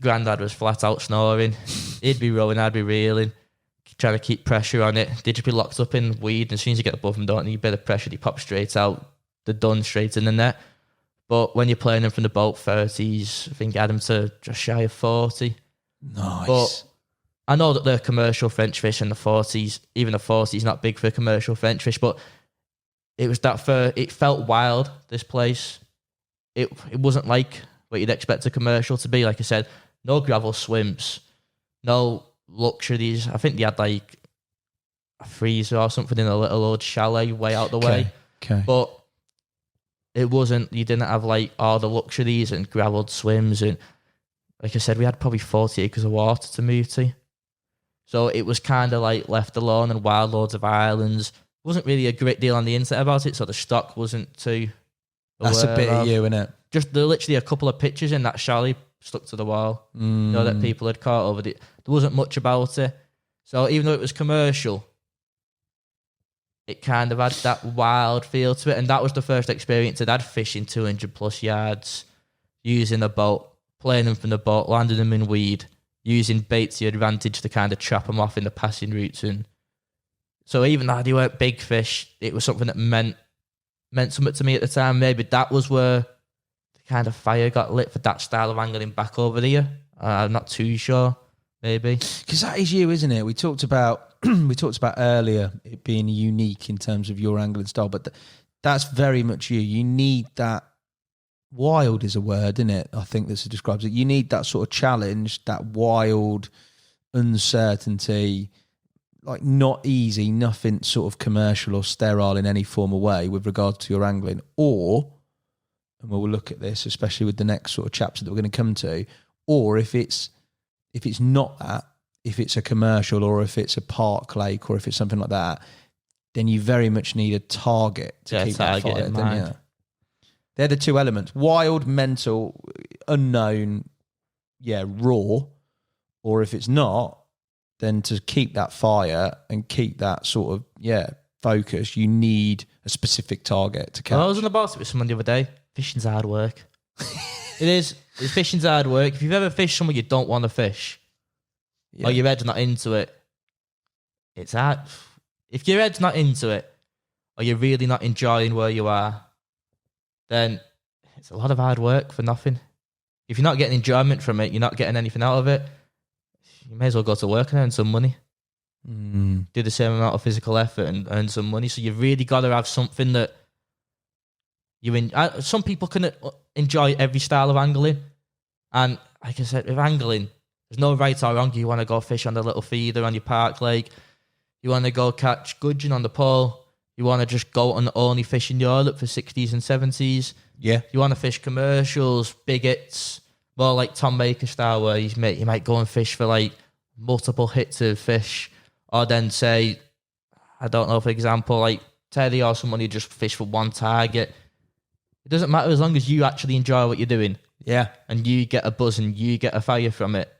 Grandad was flat out snoring. He'd be rowing, I'd be reeling, trying to keep pressure on it. They'd just be locked up in weed, and as soon as you get above them, don't need a bit of pressure, they pop straight out. They're done straight in the net. But when you're playing them from the boat 30s, I think I had them to just shy of 40. Nice. But I know that they're commercial French fish, and the 40s, even the 40s, not big for commercial French fish, but it was it felt wild, this place. It wasn't like what you'd expect a commercial to be. Like I said, no gravel swims, no luxuries. I think they had a freezer or something in a little old chalet way out the way. Okay. But it wasn't, you didn't have all the luxuries and gravelled swims, and like I said, we had probably 40 acres of water to move to. So it was kind of left alone and wild, loads of islands. Wasn't really a great deal on the internet about it, so the stock wasn't too. That's a bit of you, innit? Just literally a couple of pictures in that chalet stuck to the wall, that people had caught over it. There wasn't much about it. So even though it was commercial, it kind of had that wild feel to it. And that was the first experience I'd had fishing 200 plus yards, using a boat, playing them from the boat, landing them in weed, using bait to your advantage to kind of trap them off in the passing routes. And so even though they weren't big fish, it was something that meant something to me at the time. Maybe that was where the kind of fire got lit for that style of angling back over here. I'm not too sure. Maybe because that is you, isn't it? We talked about earlier it being unique in terms of your angling style, but that's very much you. You need that. Wild is a word, isn't it? I think this describes it. You need that sort of challenge, that wild uncertainty, like not easy, nothing sort of commercial or sterile in any form or way with regard to your angling, or, and we'll look at this, especially with the next sort of chapter that we're going to come to, or if it's not that, if it's a commercial or if it's a park lake or if it's something like that, then you very much need a target to keep that fire, don't you? They're the two elements: wild, mental, unknown, raw. Or if it's not, then to keep that fire and keep that sort of focus, you need a specific target to catch. Well, I was on the boat with someone the other day. Fishing's hard work. It is. Fishing's hard work. If you've ever fished somewhere you don't want to fish, or your head's not into it, it's hard. If your head's not into it, or you're really not enjoying where you are, then it's a lot of hard work for nothing. If you're not getting enjoyment from it, you're not getting anything out of it, you may as well go to work and earn some money. Do the same amount of physical effort and earn some money. So you've really got to have something that some people can enjoy every style of angling. And like I said, with angling, there's no right or wrong. You want to go fish on the little feeder on your park lake. You want to go catch gudgeon on the pole. You want to just go and only fish in Europe for 60s and 70s. Yeah. You want to fish commercials, bigots, more like Tom Baker style, where you might go and fish for like multiple hits of fish, or then say, I don't know, for example, like Teddy or someone who just fish for one target. It doesn't matter as long as you actually enjoy what you're doing. Yeah. And you get a buzz and you get a fire from it,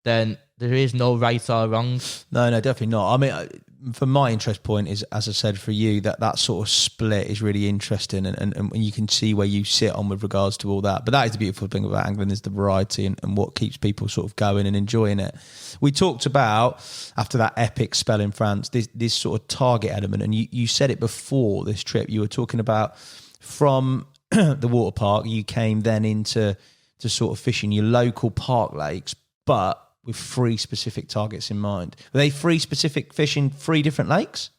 then there is no right or wrong. No, definitely not. I mean, from my interest point is, as I said, for you, that sort of split is really interesting, and you can see where you sit on with regards to all that. But that is the beautiful thing about angling, is the variety and what keeps people sort of going and enjoying it. We talked about, after that epic spell in France, this sort of target element, and you said it before this trip. You were talking about from the water park, you came then into sort of fishing your local park lakes, but with 3 specific targets in mind. Were they 3 specific fish in 3 different lakes?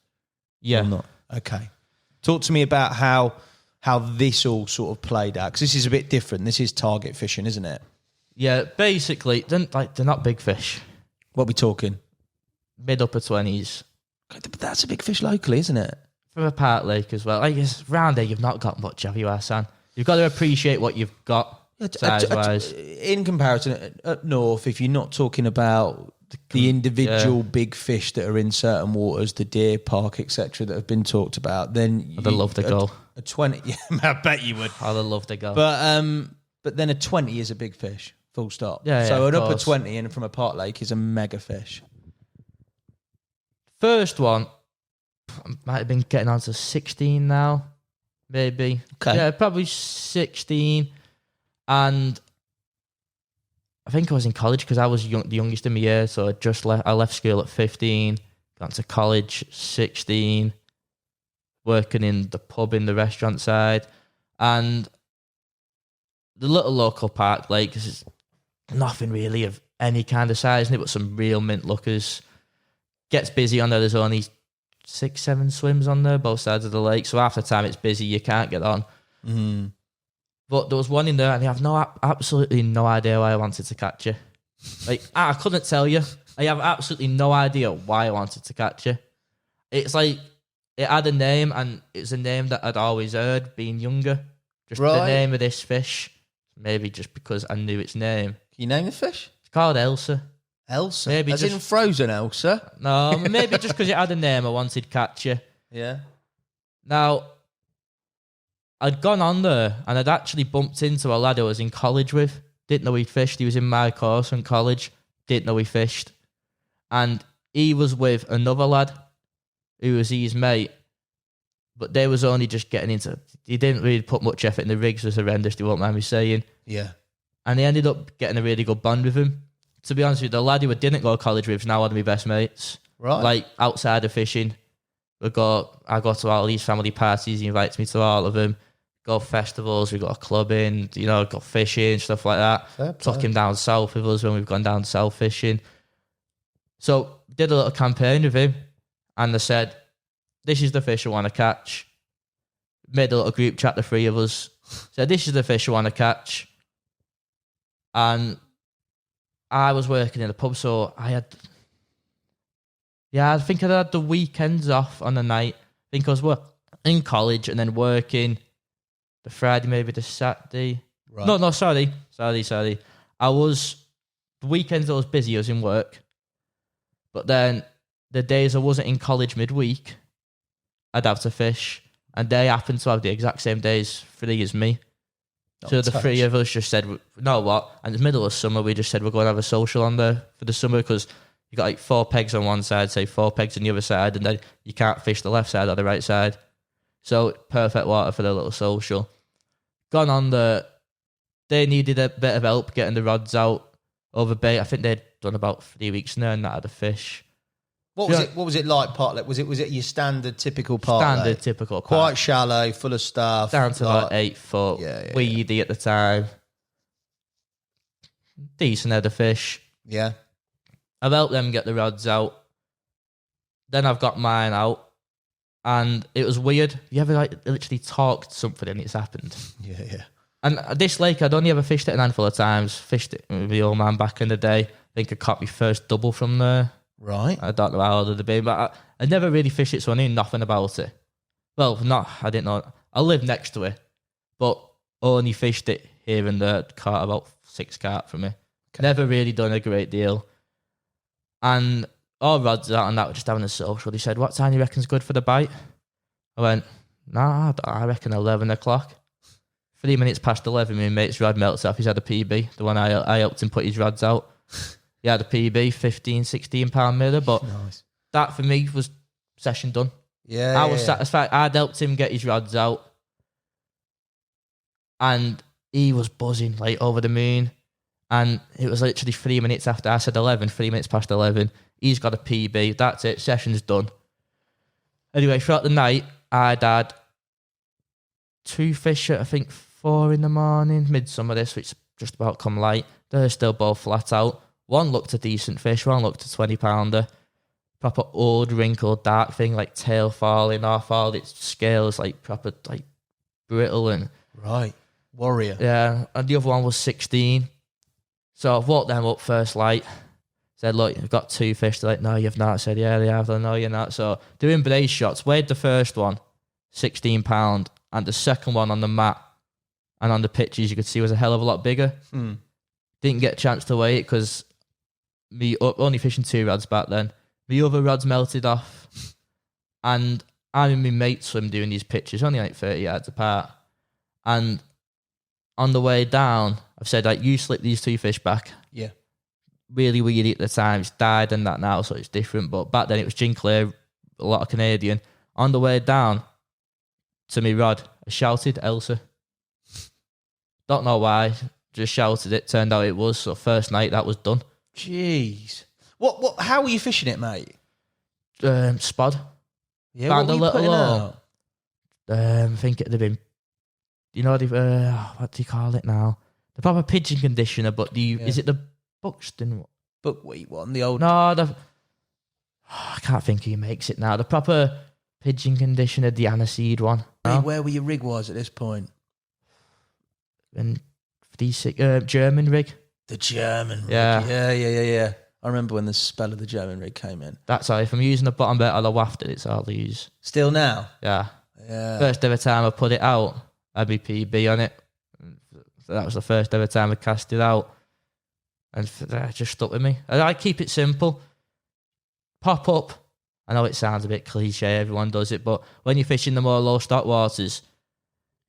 Yeah. Or not? Okay. Talk to me about how this all sort of played out, because this is a bit different. This is target fishing, isn't it? Yeah, basically, they're not big fish. What are we talking? Mid-upper 20s. But that's a big fish locally, isn't it? From a park lake as well. I guess round there you've not got much, have you, Hassan? You've got to appreciate what you've got. Size-wise. In comparison, up north, if you're not talking about the individual big fish that are in certain waters, the deer park, etc., that have been talked about, then I'd love to go. A 20, yeah, I bet you would. I'd love to go. But then a 20 is a big fish, full stop. So an upper 20 and from a park lake is a mega fish. First one might have been getting on to 16 now, maybe. Okay. Yeah, probably 16. And I think I was in college because I was the youngest in my year, so I left school at 15, got to college 16, working in the pub in the restaurant side, and the little local park lake, is nothing really of any kind of size in it, but some real mint lookers. Gets busy on there. There's only 6-7 swims on there, both sides of the lake, so half the time it's busy, you can't get on. Mm. But there was one in there, and I have absolutely no idea why I wanted to catch it. Like, I couldn't tell you. I have absolutely no idea why I wanted to catch it. It's like, it had a name, and it's a name that I'd always heard being younger. Just the name of this fish. Maybe just because I knew its name. Can you name the fish? It's called Elsa. Elsa? Maybe as in frozen Elsa? No, maybe just because it had a name, I wanted to catch it. Yeah. Now, I'd gone on there and I'd actually bumped into a lad I was in college with. Didn't know he fished. He was in my course in college. Didn't know he fished. And he was with another lad who was his mate. But they was only just getting into... He didn't really put much effort in. The rigs was horrendous, they won't mind me saying. Yeah. And he ended up getting a really good bond with him. To be honest with you, the lad who I didn't go to college with is now one of my best mates. Right. Like, outside of fishing. I go to all these family parties. He invites me to all of them. Go festivals, we got a club in, got fishing, stuff like that. Took him down south with us when we've gone down south fishing. So, did a little campaign with him, and they said, this is the fish I want to catch. Made a little group chat, the 3 of us. Said, this is the fish I want to catch. And I was working in a pub, so I had Yeah, I think I had the weekends off on the night. I think I was in college and then working the Friday, maybe the Saturday. Right. No, sorry. I was, the weekends I was busy, I was in work. But then the days I wasn't in college midweek, I'd have to fish. And they happened to have the exact same days free as me. So the three of us just said, you know what? And in the middle of summer, we just said we're going to have a social on there for the summer because you got like 4 pegs on one side, say 4 pegs on the other side, and then you can't fish the left side or the right side. So perfect water for the little social. Gone on they needed a bit of help getting the rods out over bait. I think they'd done about 3 weeks now and not had a fish. What was it like, Partlet? Was it your standard, typical Partlet? Standard, typical. Quite shallow, full of stuff. Down to like 8 foot. Weedy at the time. Decent head of fish. Yeah. I've helped them get the rods out. Then I've got mine out. And it was weird. You ever like literally talked something and it's happened? Yeah. And this lake, I'd only ever fished it a handful of times. Fished it with the old man back in the day. I think I caught my first double from there. Right. I don't know how old it'd been, but I never really fished it, so I knew nothing about it. Well, I didn't know. I lived next to it, but only fished it here and there. Caught about 6 carp from it. Okay. Never really done a great deal. And all rods out and that were just having a social. They said, what time do you reckon's good for the bite? I went, nah, I reckon 11 o'clock. 3 minutes past 11, my mate's rod melts off. He's had a PB, the one I helped him put his rods out. He had a PB, 15, 16 pound mirror, but that for me was session done. Yeah, I was satisfied. I'd helped him get his rods out, and he was buzzing, like over the moon. And it was literally 3 minutes after I said 11, 3 minutes past 11. He's got a PB. That's it. Session's done. Anyway, throughout the night, I'd had 2 fish at I think 4 in the morning, midsummer this, which just about come light. They're still both flat out. One looked a decent fish, one looked a 20 pounder. Proper old, wrinkled, dark thing, like tail falling off, all its scales like proper like brittle and right. Warrior. Yeah, and the other one was 16. So I've walked them up first light. Said, look, you've got 2 fish. They're like, no, you've not. I said, yeah, they have. They're, no, you're not. So doing brace shots, weighed the first one, 16 pound, and the second one on the mat and on the pictures you could see was a hell of a lot bigger. Didn't get a chance to weigh it because me only fishing 2 rods back then. The other rods melted off, and I'm in my mate's swim doing these pictures, only like 30 yards apart. And on the way down, I've said, like, you slip these 2 fish back. Yeah. Really weedy at the time. It's died and that now, so it's different. But back then it was gin clear, a lot of Canadian. On the way down to me rod, I shouted Elsa. Don't know why, just shouted it. Turned out it was. So first night that was done. Jeez. What? How were you fishing it, mate? Spod. Yeah. Found what were you putting out? I think it'd have been, you know, what do you call it now? The proper pigeon conditioner, but is it the Buxton? Buckwheat one, the old. No, I can't think who makes it now. The proper pigeon conditioner, the aniseed one. Hey, where were your rig was at this point? And German rig. The German rig. Yeah. Yeah. I remember when the spell of the German rig came in. That's all. If I'm using the bottom bit of the wafted, it's all I use. Still now? Yeah. Yeah. First ever time I put it out, I had my PB on it. So that was the first ever time I cast it out. And that just stuck with me. I keep it simple. Pop up. I know it sounds a bit cliche, everyone does it, but when you're fishing the more low stock waters,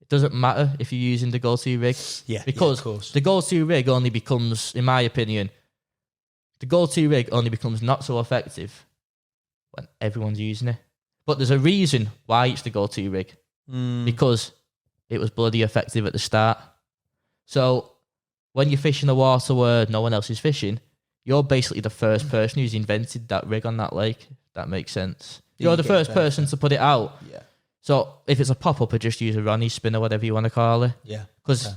it doesn't matter if you're using the go-to rig. Yeah, because of course. The go-to rig only becomes, in my opinion, the go-to rig only becomes not so effective when everyone's using it. But there's a reason why it's the go-to rig. Because it was bloody effective at the start. So when you're fishing a water where no one else is fishing, you're basically the first person who's invented that rig on that lake. If that makes sense. You're the first person to put it out. Yeah. So if it's a pop-up, I just use a Ronnie spinner, whatever you want to call it. Yeah. Because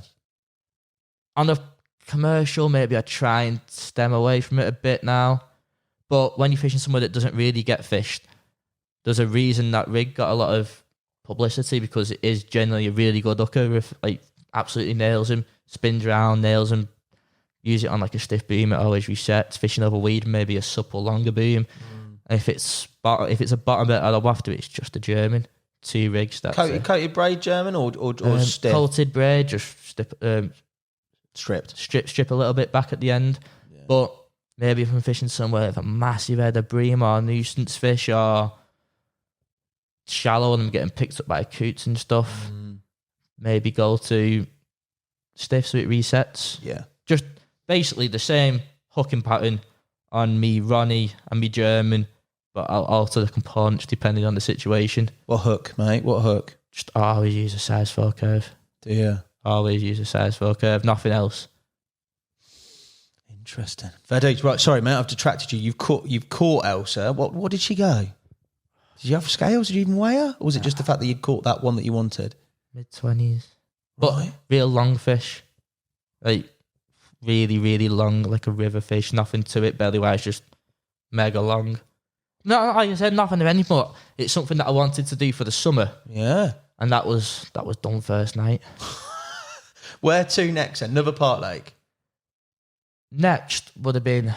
on a commercial, maybe I try and stem away from it a bit now. But when you're fishing somewhere that doesn't really get fished, there's a reason that rig got a lot of publicity, because it is generally a really good hooker. If, like, absolutely nails him, spins around, nails him. Use it on like a stiff beam, it always resets. Fishing over weed, maybe a supple, longer beam. If it's a bottom bit I'll after, it's just a German. 2 rigs. That's coated braid German or stiff? Coated braid, just strip a little bit back at the end. Yeah. But maybe if I'm fishing somewhere with a massive head of bream or nuisance fish or shallow and I'm getting picked up by coots and stuff, maybe go to stiff so it resets. Yeah. Just basically the same hooking pattern on me Ronnie and me German, but I'll alter the components depending on the situation. What hook, mate? What hook? Just always use a size 4 curve. Do you? Always use a size 4 curve, nothing else. Interesting. Right, sorry, mate, I've detracted you. You've caught Elsa. What did she go? Did you have scales? Did you even weigh her? Or was it just the fact that you'd caught that one that you wanted? Mid-20s. But right. Real long fish. Like, really, really long, like a river fish. Nothing to it, belly-wise, just mega long. No, like I said, nothing of anything, but it's something that I wanted to do for the summer. Yeah. And that was done first night. Where to next? Another Park Lake? Next would have been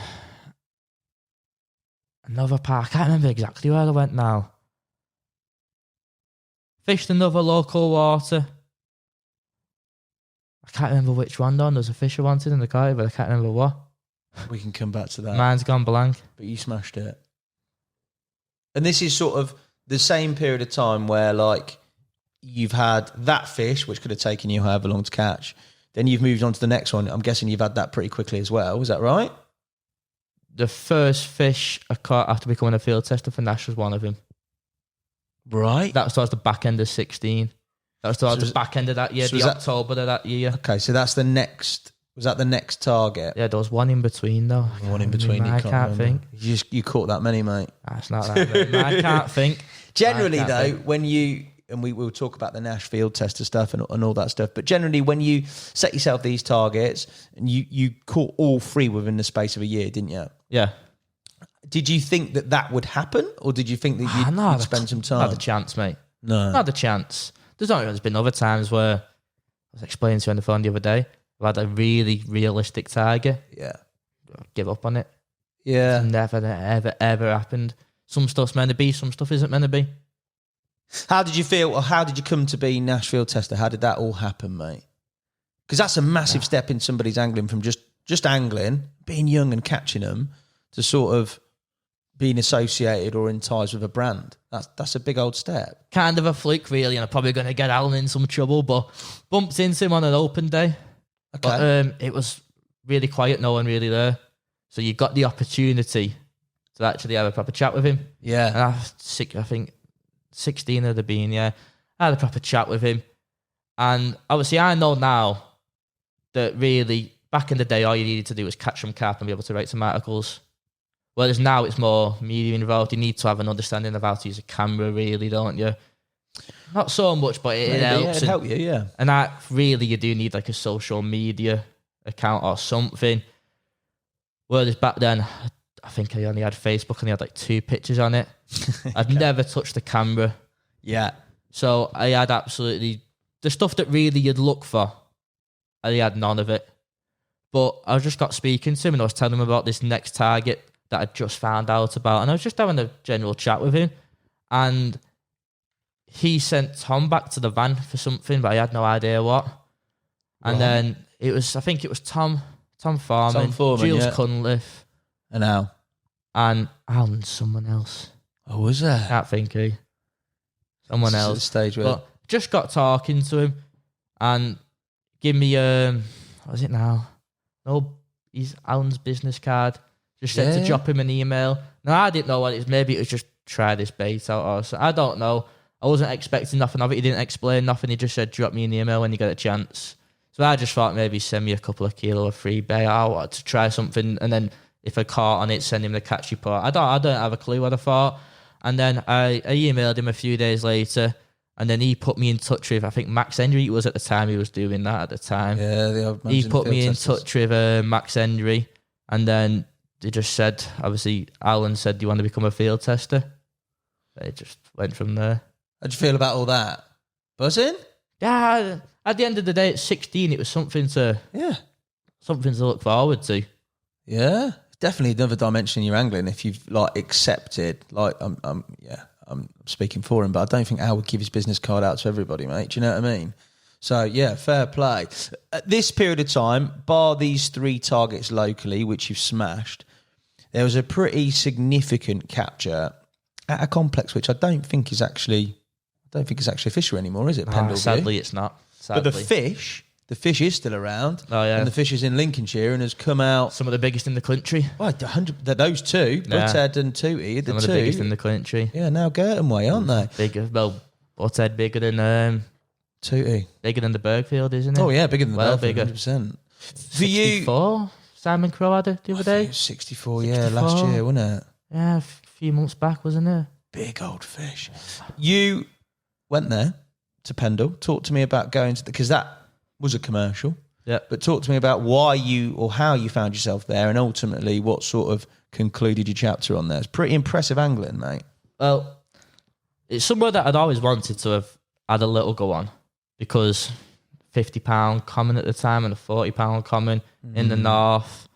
another park. I can't remember exactly where I went now. Fished another local water. I can't remember which one, though. There's a fish I wanted in the car, but I can't remember what. We can come back to that. Mine's gone blank. But you smashed it. And this is sort of the same period of time where, like, you've had that fish, which could have taken you however long to catch. Then you've moved on to the next one. I'm guessing you've had that pretty quickly as well. Is that right? The first fish I caught after becoming a field tester for Nash was one of them. Right. That was towards the back end of 16. That was towards the back end of that year, October of that year. Okay, so that's the next... Was that the next target? Yeah, there was one in between, though. One in between. I can't think. You caught that many, mate. That's not that many. I can't think. Generally, though, when you... And we will talk about the Nash field tester stuff and all that stuff. But generally, when you set yourself these targets, and you caught all 3 within the space of a year, didn't you? Yeah. Did you think that would happen? Or did you think that you'd spend some time? Not a chance, mate. No. Not a chance. There's been other times where I was explaining to you on the phone the other day, I've had a really realistic target. Yeah. Give up on it. Yeah. It's never, ever happened. Some stuff's meant to be, some stuff isn't meant to be. How did you feel, or how did you come to be Nash field tester? How did that all happen, mate? Because that's a massive step in somebody's angling from just angling, being young and catching them, to sort of being associated or in ties with a brand. That's a big old step. Kind of a fluke, really, and I'm probably going to get Alan in some trouble, but bumped into him on an open day. Okay. But it was really quiet, no one really there. So you got the opportunity to actually have a proper chat with him. Yeah. And I think 16 of the being, yeah. I had a proper chat with him. And obviously I know now that really, back in the day, all you needed to do was catch some carp and be able to write some articles. Whereas now it's more media involved. You need to have an understanding of how to use a camera, really, don't you? Not so much, but it helps. Yeah, it'd help you, yeah. And that really, you do need like a social media account or something. Whereas back then, I think I only had Facebook and I had like 2 pictures on it. I'd never touched the camera. Yeah. So I had absolutely... The stuff that really you'd look for, I had none of it. But I just got speaking to him and I was telling him about this next target that I just found out about. And I was just having a general chat with him. And he sent Tom back to the van for something, but I had no idea what. And then I think it was Tom Foreman, Jules Cunliffe. And Al. And Alan, someone else. Oh, was there? Can't think who. Someone else. The stage where... But just got talking to him and give me, what is it now? No, he's Alan's business card. Just said to drop him an email. Now, I didn't know what it is. Maybe it was just try this bait out or so. I don't know. I wasn't expecting nothing of it. He didn't explain nothing. He just said, drop me an email when you get a chance. So I just thought maybe send me a couple of kilo of free bait. I wanted to try something. And then if I caught on it, send him the catch report. I don't have a clue what I thought. And then I emailed him a few days later. And then he put me in touch with, I think Max Hendry was at the time. He was doing that at the time. Yeah, the old He put me in touch with Max Hendry. And then they just said, obviously, Alan said, do you want to become a field tester? They just went from there. How'd you feel about all that? Buzzing? Yeah, at the end of the day, at 16, it was something to look forward to. Yeah, definitely another dimension in your angling if you've like accepted. Like, I'm speaking for him, but I don't think Al would give his business card out to everybody, mate. Do you know what I mean? So yeah, fair play. At this period of time, bar these 3 targets locally, which you've smashed, there was a pretty significant capture at a complex which I don't think is actually a fishery anymore, is it? Pendleview? Sadly, it's not. But the fish is still around. Oh, yeah. And the fish is in Lincolnshire and has come out. Some of the biggest in the country. Right, 100. Those two, Butthead and Tutti, Some of the biggest in the country. Yeah, now Girton way, aren't they? Bigger, well, Butthead bigger than Tutti. Bigger than the Bergfield, isn't it? Oh yeah, bigger than the Bergfield, bigger. 100%. For 64, you, Simon Crow had it the other day. 64, yeah, last year, wasn't it? Yeah, a few months back, wasn't it? Big old fish. You went there to Pendle. Talk to me about going to because that was a commercial. Yeah. But talk to me about why you or how you found yourself there, and ultimately what sort of concluded your chapter on there. It's pretty impressive angling, mate. Well, it's somewhere that I'd always wanted to have had a little go on because £50 common at the time and a £40 common in the north.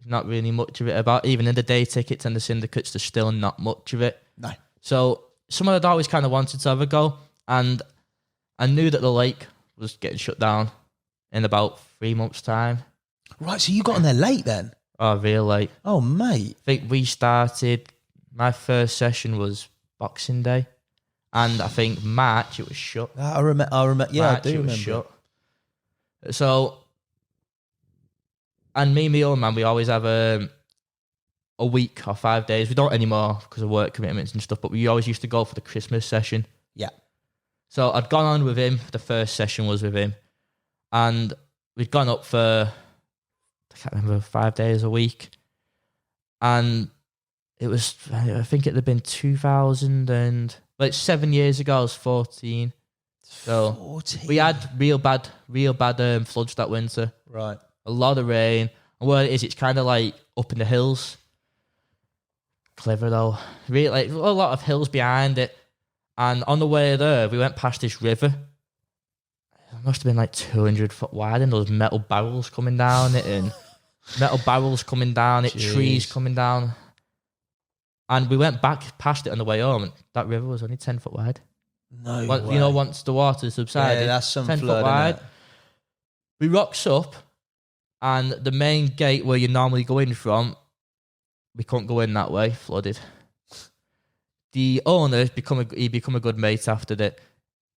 Not really much of it about. Even in the day tickets and the syndicates, there's still not much of it. No. So somewhere I'd always kind of wanted to have a go, and I knew that the lake was getting shut down in about 3 months' time. Right, so you got on there late then? Oh, real late. Oh, mate. I think we started, my first session was Boxing Day, and I think March it was shut. I remember. Yeah, March, I do it was remember. shut. So, and me and my old man, we always have a week or 5 days. We don't anymore because of work commitments and stuff, but we always used to go for the Christmas session. Yeah. So I'd gone on with him. The first session was with him. And we'd gone up for, I can't remember, 5 days a week. And it was, I think it had been 2000 and, like 7 years ago, I was 14. So 14. we had real bad floods that winter. Right. A lot of rain. And where it is, it's kind of like up in the hills. Clever though. Really, like a lot of hills behind it. And on the way there, we went past this river. It must have been like 200 foot wide, and there was metal barrels coming down it, and trees coming down. And we went back past it on the way home, and that river was only 10 foot wide. No way. You know, once the water subsided, yeah, that's some 10 flood, foot wide. innit? We rocks up, and the main gate where you normally go in from, we couldn't go in that way, flooded. The owner, he become a good mate after that.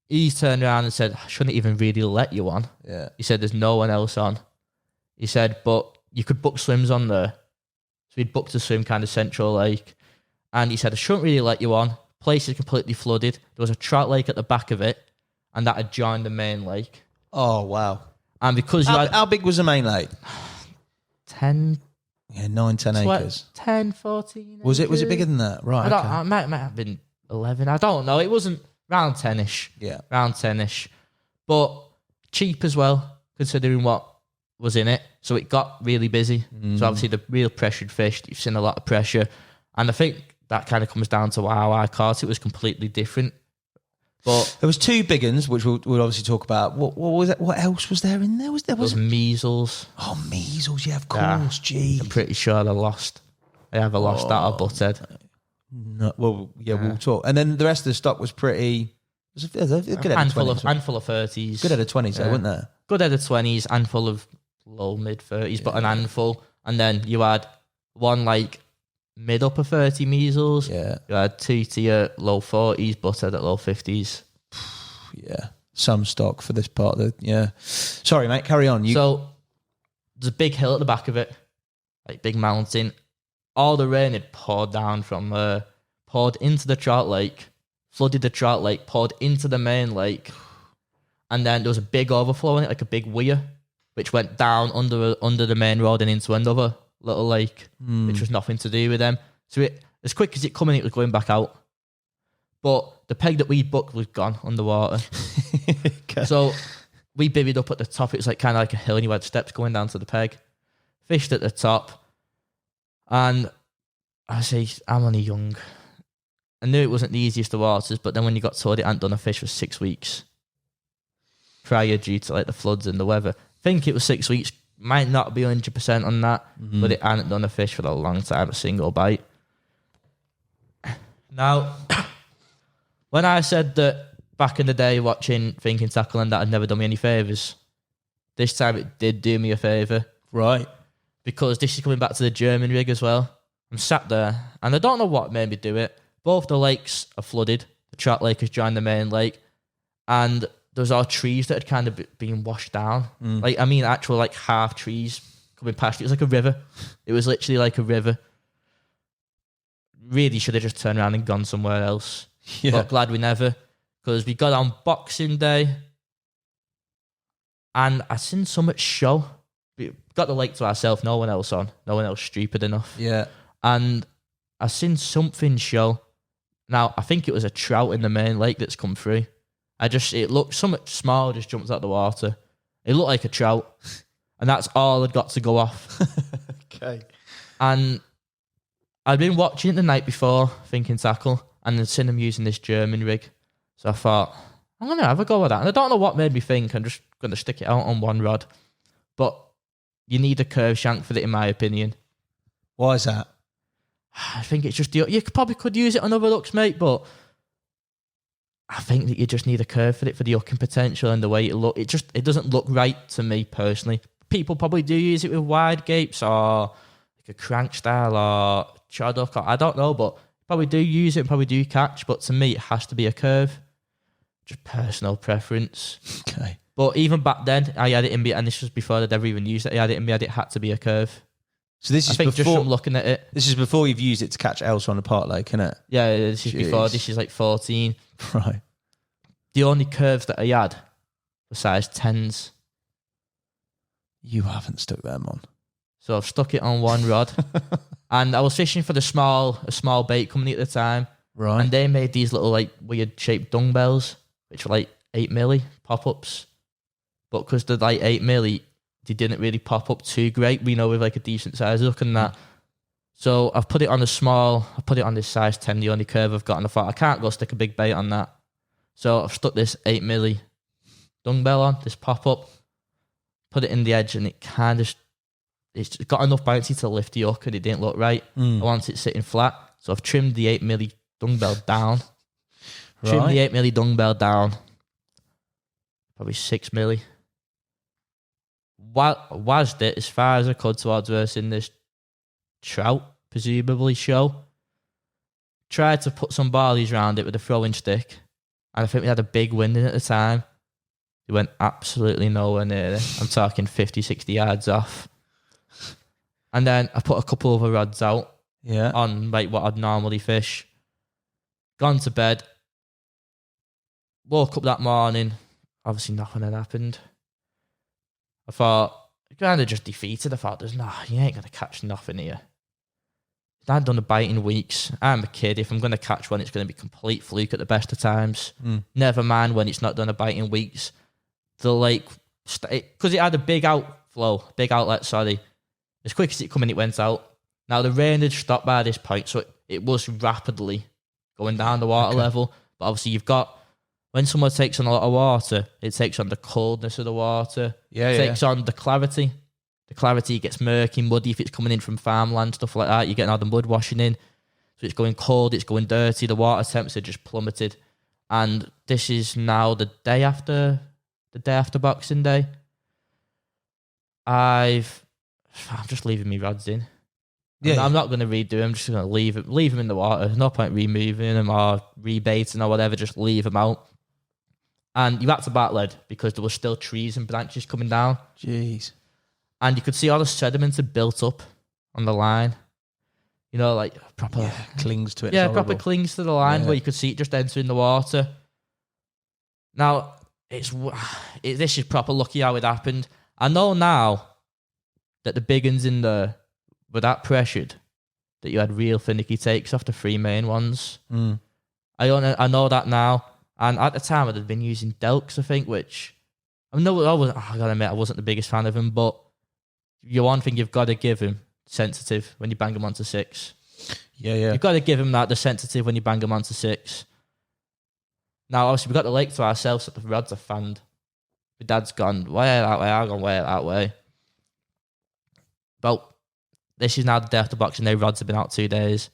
He turned around and said, I shouldn't even really let you on. Yeah. He said, there's no one else on. He said, but you could book swims on there. So he'd booked a swim kind of Central Lake. And he said, I shouldn't really let you on. Place is completely flooded. There was a trout lake at the back of it, and that had joined the main lake. Oh, wow. And because how big was the main lake? 10... Yeah, 9-10 acres. 10, 14 Was acres. it bigger than that? Right. I might have been 11. I don't know. It wasn't round 10-ish. Yeah. Round 10-ish. But cheap as well, considering what was in it. So it got really busy. So obviously the real pressured fish, you've seen a lot of pressure. And I think that kind of comes down to how I caught it was completely different. But there was 2 big uns, which we'll obviously talk about. What was that? What else was there in there? Was measles. Oh, measles! Yeah, of course. Yeah. Gee, I'm pretty sure I lost. I either lost that or butthead. No, well, yeah, we'll talk. And then the rest of the stock was pretty. It was a good handful of 20s. handful of 30s. Good head of 20s, though, wasn't there? Good head of 20s, handful of low mid 30s, but an handful. And then you had one like mid upper 30 measles. Yeah. You had Tutti at low 40s, butthead at low 50s. Yeah. Some stock for this part. Sorry, mate. Carry on. So there's a big hill at the back of it, like big mountain. All the rain had poured down from poured into the trout lake, flooded the trout lake, poured into the main lake, and then there was a big overflow in it, like a big weir, which went down under the main road and into another little lake, which was nothing to do with them. So it, as quick as it come in, it was going back out. But the peg that we booked was gone underwater. Okay. So we bivvied up at the top. It was like kind of like a hill, and you had steps going down to the peg. Fished at the top, and I say I'm only young. I knew it wasn't the easiest of waters, but then when you got told it hadn't done a fish for 6 weeks prior due to like the floods and the weather, I think it was 6 weeks might not be 100% on that, but it hadn't done a fish for a long time, a single bite. Now, when I said that back in the day watching Thinking Tackle and that had never done me any favours, this time it did do me a favour. Right. Because this is coming back to the German rig as well. I'm sat there, and I don't know what made me do it. Both the lakes are flooded. The trout lake has joined the main lake, and there's all trees that had kind of been washed down. Like, I mean, actual like half trees coming past. It was like a river. It was literally like a river. Really should have just turned around and gone somewhere else. Yeah. But glad we never, because we got on Boxing Day, and I seen so much show. We got the lake to ourselves, no one else on, no one else stupid enough. Yeah. And I seen something show. Now, I think it was a trout in the main lake that's come through. It looked so much small, just jumped out of the water. It looked like a trout, and that's all I'd got to go off. Okay. And I'd been watching it the night before, Thinking Tackle, and I'd seen them using this German rig. So I thought, I'm going to have a go with that. And I don't know what made me think I'm just going to stick it out on one rod. But you need a curve shank for it, in my opinion. Why is that? I think it's just, you probably could use it on other hooks, mate, but I think that you just need a curve for it for the hooking potential and the way it look. It doesn't look right to me personally. People probably do use it with wide gapes or like a crank style or chod hook, or I don't know, but probably do use it and probably do catch. But to me, it has to be a curve. Just personal preference. Okay. But even back then, I had it in me, and this was before I'd ever even used it. I had it in me, it had to be a curve. So this is just before from looking at it. This is before you've used it to catch elsewhere on the park lake, isn't it? Yeah, this is Jeez. before. This is like 14. Right. The only curves that I had were size 10s. You haven't stuck them on. So I've stuck it on one rod. And I was fishing for a small bait company at the time. Right. And they made these little like weird shaped dumbbells, which were like 8 milli pop-ups. But because they're like 8 milli, they didn't really pop up too great, we know, with like a decent size hook and that. So I've put it on I put it on this size 10, the only curve I've got, and I thought I can't go stick a big bait on that. So I've stuck this 8 milli dumbbell on, this pop-up, put it in the edge, and it kind of, it's got enough bouncy to lift the hook, and it didn't look right. I want it sitting flat, so I've trimmed the 8 milli dumbbell down. Trimmed the 8 milli dumbbell down, probably 6 milli. Wazzed it as far as I could towards where I seen this trout, presumably show. Tried to put some barleys around it with a throwing stick, and I think we had a big wind in at the time. It went absolutely nowhere near it. I'm talking 50, 60 yards off. And then I put a couple of rods out on like what I'd normally fish. Gone to bed. Woke up that morning. Obviously nothing had happened. I thought, kind of just defeated. I thought, you ain't going to catch nothing here. I hadn't done a bite in weeks. I'm a kid. If I'm going to catch one, it's going to be complete fluke at the best of times. Never mind when it's not done a bite in weeks. The lake, because it had a big outlet, sorry. As quick as it come in, it went out. Now, the rain had stopped by this point, so it was rapidly going down the water level. But obviously, you've got, when someone takes on a lot of water, it takes on the coldness of the water. It takes on the clarity. The clarity gets murky, muddy if it's coming in from farmland, stuff like that. You're getting all the mud washing in. So it's going cold, it's going dirty. The water temps are just plummeted. And this is now the day after Boxing Day. I'm just leaving me rods in. I'm not going to redo them. I'm just going to leave them in the water. There's no point removing them or rebaiting or whatever. Just leave them out. And you had to bat lead because there were still trees and branches coming down. Jeez. And you could see all the sediment had built up on the line. You know, like proper... clings to it. Yeah, proper clings to the line where you could see it just entering the water. Now, this is proper lucky how it happened. I know now that the big uns in there were that pressured that you had real finicky takes off the 3 main ones. I know that now. And at the time, I'd been using Delks, I think, which... I gotta admit, I wasn't the biggest fan of him, but one thing you've got to give him, sensitive, when you bang him onto 6. Yeah. You've got to give him that, the sensitive, when you bang him onto 6. Now, obviously, we've got the lake to ourselves, so the rods are fanned. My dad's gone way that way, I've gone way that way. Well, this is now the day after boxing day. Rods have been out 2 days.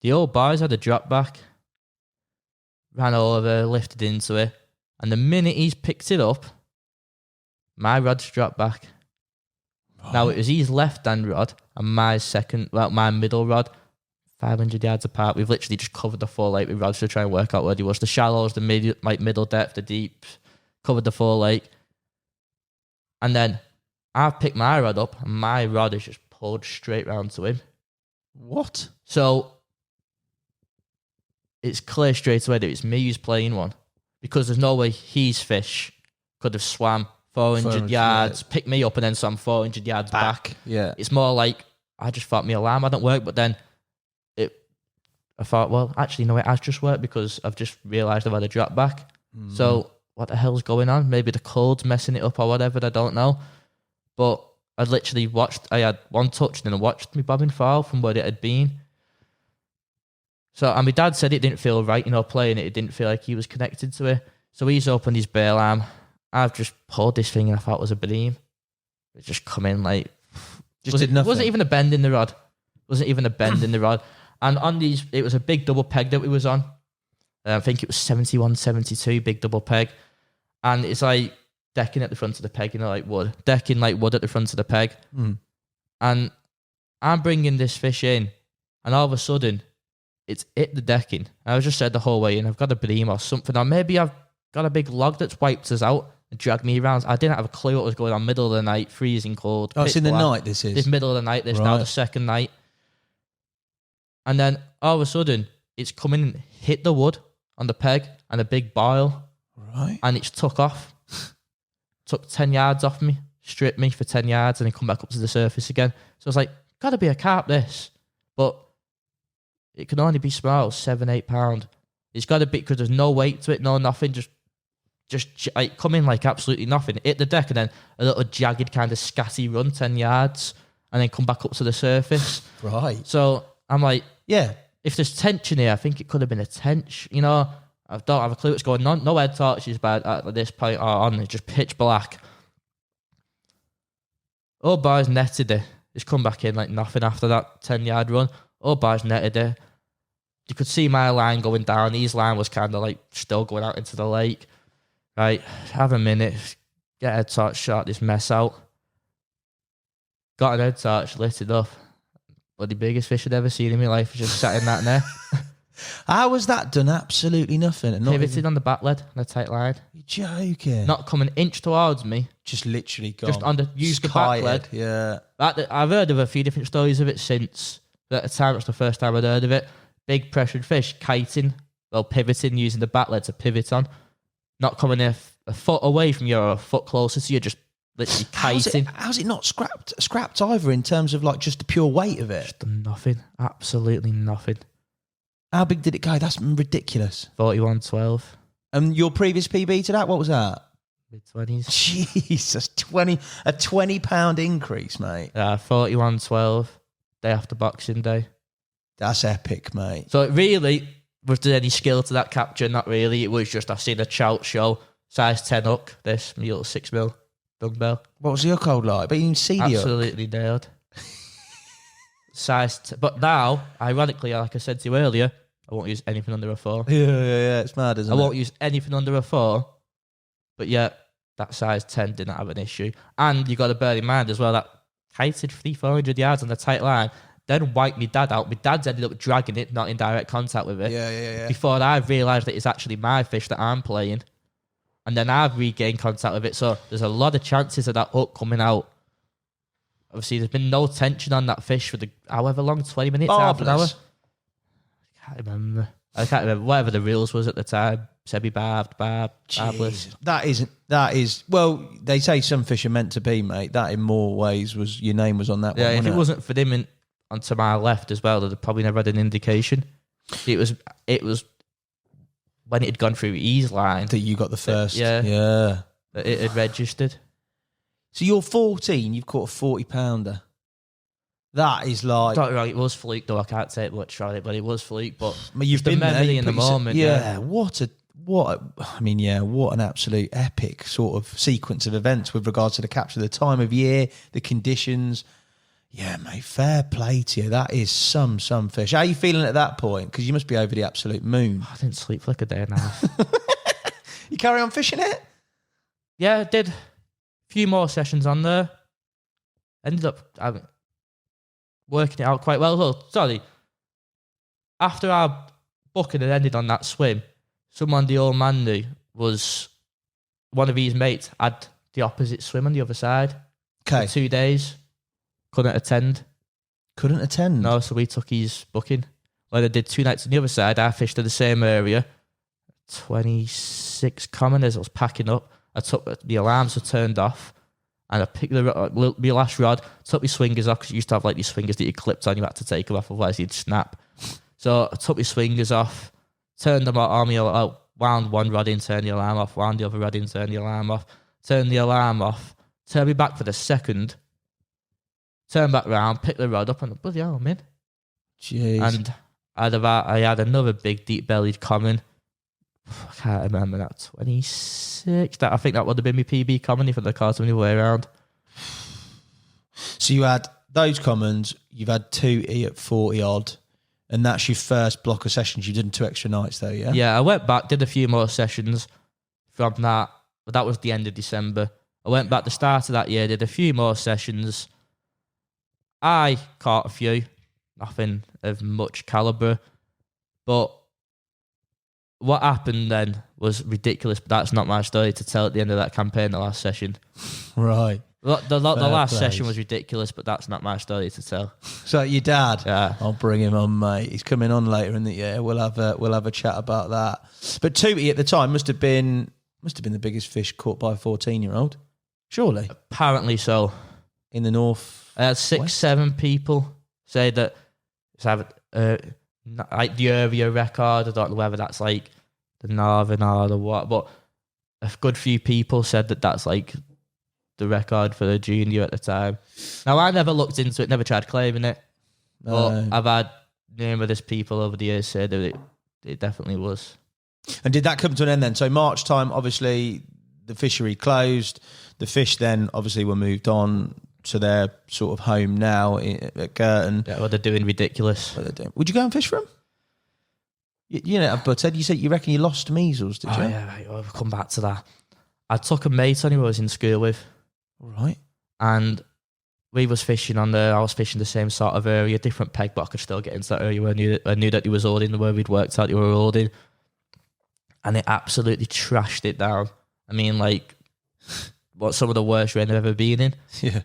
The old boys had a drop back, ran over, lifted into it, and the minute he's picked it up, my rod's dropped back. Right. Now, it was his left-hand rod and my middle rod, 500 yards apart. We've literally just covered the full lake with rods to try and work out where he was. The shallows, the middle depth, the deep, covered the full lake. And then I've picked my rod up, and my rod is just pulled straight round to him. What? So it's clear straight away that it's me who's playing one, because there's no way his fish could have swam 400 yards, picked me up, and then swam 400 yards back. Yeah. It's more like, I just thought my alarm hadn't worked, but then I thought, well, actually, no, it has just worked because I've just realised I've had a drop back. So what the hell's going on? Maybe the cold's messing it up or whatever, I don't know. But I'd literally I had one touch and then I watched me bobbing fall from where it had been. So, and my dad said it didn't feel right, playing it. It didn't feel like he was connected to it. So he's opened his bail arm. I've just pulled this thing and I thought it was a beam. It just come in like... Wasn't even a bend in the rod. And on these, it was a big double peg that we was on. I think it was 71, 72, big double peg. And it's like decking at the front of the peg, like wood. Decking like wood at the front of the peg. And I'm bringing this fish in, and all of a sudden, it's hit the decking. I was just said the whole way in, I've got a beam or something. Or maybe I've got a big log that's wiped us out and dragged me around. I didn't have a clue what was going on. Middle of the night, freezing cold. Oh, it's in the night, this is? This middle of the night, now the second night. And then all of a sudden, it's coming and hit the wood on the peg and a big boil. Right. And it's took off. Took 10 yards off me, stripped me for 10 yards, and then come back up to the surface again. So I was like, gotta be a carp, this. But it can only be small, 7-8 pound. It's gotta be, because there's no weight to it, no nothing, just like come in like absolutely nothing. Hit the deck and then a little jagged kind of scatty run, 10 yards, and then come back up to the surface. Right. So I'm like, yeah, if there's tension here, I think it could have been a tench. I don't have a clue what's going on. No head torches at this point are on. It's just pitch black. Old boys netted it. It's come back in like nothing after that 10-yard run. Old boys netted it. You could see my line going down. His line was kind of like still going out into the lake. Right, have a minute. Get a head torch, shot this mess out. Got an head torch, lit it up. But the biggest fish I'd ever seen in my life was just sat in that net. How was that done? Absolutely nothing. And pivoted on the back lead on a tight line. You're joking. Not coming an inch towards me. Just literally gone. Just used the back lead. Yeah. I've heard of a few different stories of it since. But at the time, it's the first time I'd heard of it. Big pressured fish, kiting, pivoting, using the back lead to pivot on. Not coming a foot away from you or a foot closer to you, just literally kiting. How's it not scrapped either in terms of like just the pure weight of it? Just nothing. Absolutely nothing. How big did it go? That's ridiculous. 41.12. And your previous PB to that, what was that? Mid-20s. Jesus, a 20-pound increase, mate. 41.12. Day after Boxing Day. That's epic, mate. So it really, was there any skill to that capture? Not really. It was just, I've seen a trout show, size 10 hook, this, my little 6mm dumbbell. What was the hook hold like? But you can see the hook. Absolutely nailed. But now, ironically, like I said to you earlier, I won't use anything under a 4. Yeah, it's mad, isn't it? I won't use anything under a 4, but yet that size 10 didn't have an issue. And you got to bear in mind as well that kited 300-400 yards on the tight line, then wiped my dad out. My dad's ended up dragging it, not in direct contact with it. Yeah. Before I realised that it's actually my fish that I'm playing. And then I've regained contact with it. So there's a lot of chances of that hook coming out. Obviously, there's been no tension on that fish for however long, 20 minutes, half an hour. I can't remember. Whatever the rules was at the time. Semi-barbed, barbless. That is, well, they say some fish are meant to be, mate. That in more ways was, your name was on that one. Yeah, if it wasn't for them onto my left as well, they'd probably never had an indication. It was when it had gone through his line. That you got the first. Yeah. It had registered. So you're 14, you've caught a 40-pounder. That is like... Don't get me wrong, it was fluke, though. I can't say much on it, but it was fluke. But you've been memory in the moment. Yeah, what an absolute epic sort of sequence of events with regards to the capture, the time of year, the conditions. Yeah, mate, fair play to you. That is some fish. How are you feeling at that point? Because you must be over the absolute moon. I didn't sleep for like a day and a half. You carry on fishing it? Yeah, I did a few more sessions on there. Ended up working it out quite well. Well, sorry. After our booking had ended on that swim, someone the old man knew was one of his mates had the opposite swim on the other side. Okay. For 2 days. Couldn't attend. Couldn't attend? No, so we took his booking. When I did 2 nights on the other side, I fished in the same area. 26 common as I was packing up. I took the alarms were turned off, and I picked my last rod, took my swingers off, because you used to have like these swingers that you clipped on, you had to take them off, otherwise you'd snap. So I took my swingers off, turned them on me, wound one rod in, turned the alarm off, wound the other rod in, turned the alarm off, turned the alarm off, turned me back for the second, turned back round, picked the rod up, and bloody hell, I'm in. Jeez. And I had another big deep-bellied common. I can't remember that. 26. I think that would have been my PB common if I'd caught them the way around. So you had those commons, you've had 2E at 40 odd, and that's your first block of sessions. You did 2 extra nights though, yeah? Yeah, I went back, did a few more sessions from that, but that was the end of December. I went back the start of that year, did a few more sessions. I caught a few, nothing of much calibre, but what happened then was ridiculous, but that's not my story to tell at the end of that campaign, the last session. Right. The last session was ridiculous, but that's not my story to tell. So your dad? Yeah. I'll bring him on, mate. He's coming on later in the year. We'll have a chat about that. But Tutti at the time must have been the biggest fish caught by a 14-year-old. Surely. Apparently so. In the north. I had 6-7 people say that it's either like the area record. I don't know whether that's like the northern or the what, but a good few people said that that's like the record for the junior at the time. Now, I never looked into it, never tried claiming it, but I've had numerous people over the years say that it definitely was. And did that come to an end then? So March time, obviously, the fishery closed. The fish then obviously were moved on to their sort of home now at Girton. Yeah, well, they're doing ridiculous. What they're doing. Would you go and fish for them? You know, but Ted, you said you reckon you lost measles, did you? Oh, yeah, right. Well, we'll come back to that. I took a mate on who I was in school with. Right. And we was fishing on there. I was fishing the same sort of area, different peg, but I could still get into that area where I knew that he was holding, where we'd worked out he were holding. And it absolutely trashed it down. I mean, like, what's some of the worst rain I've ever been in? Yeah.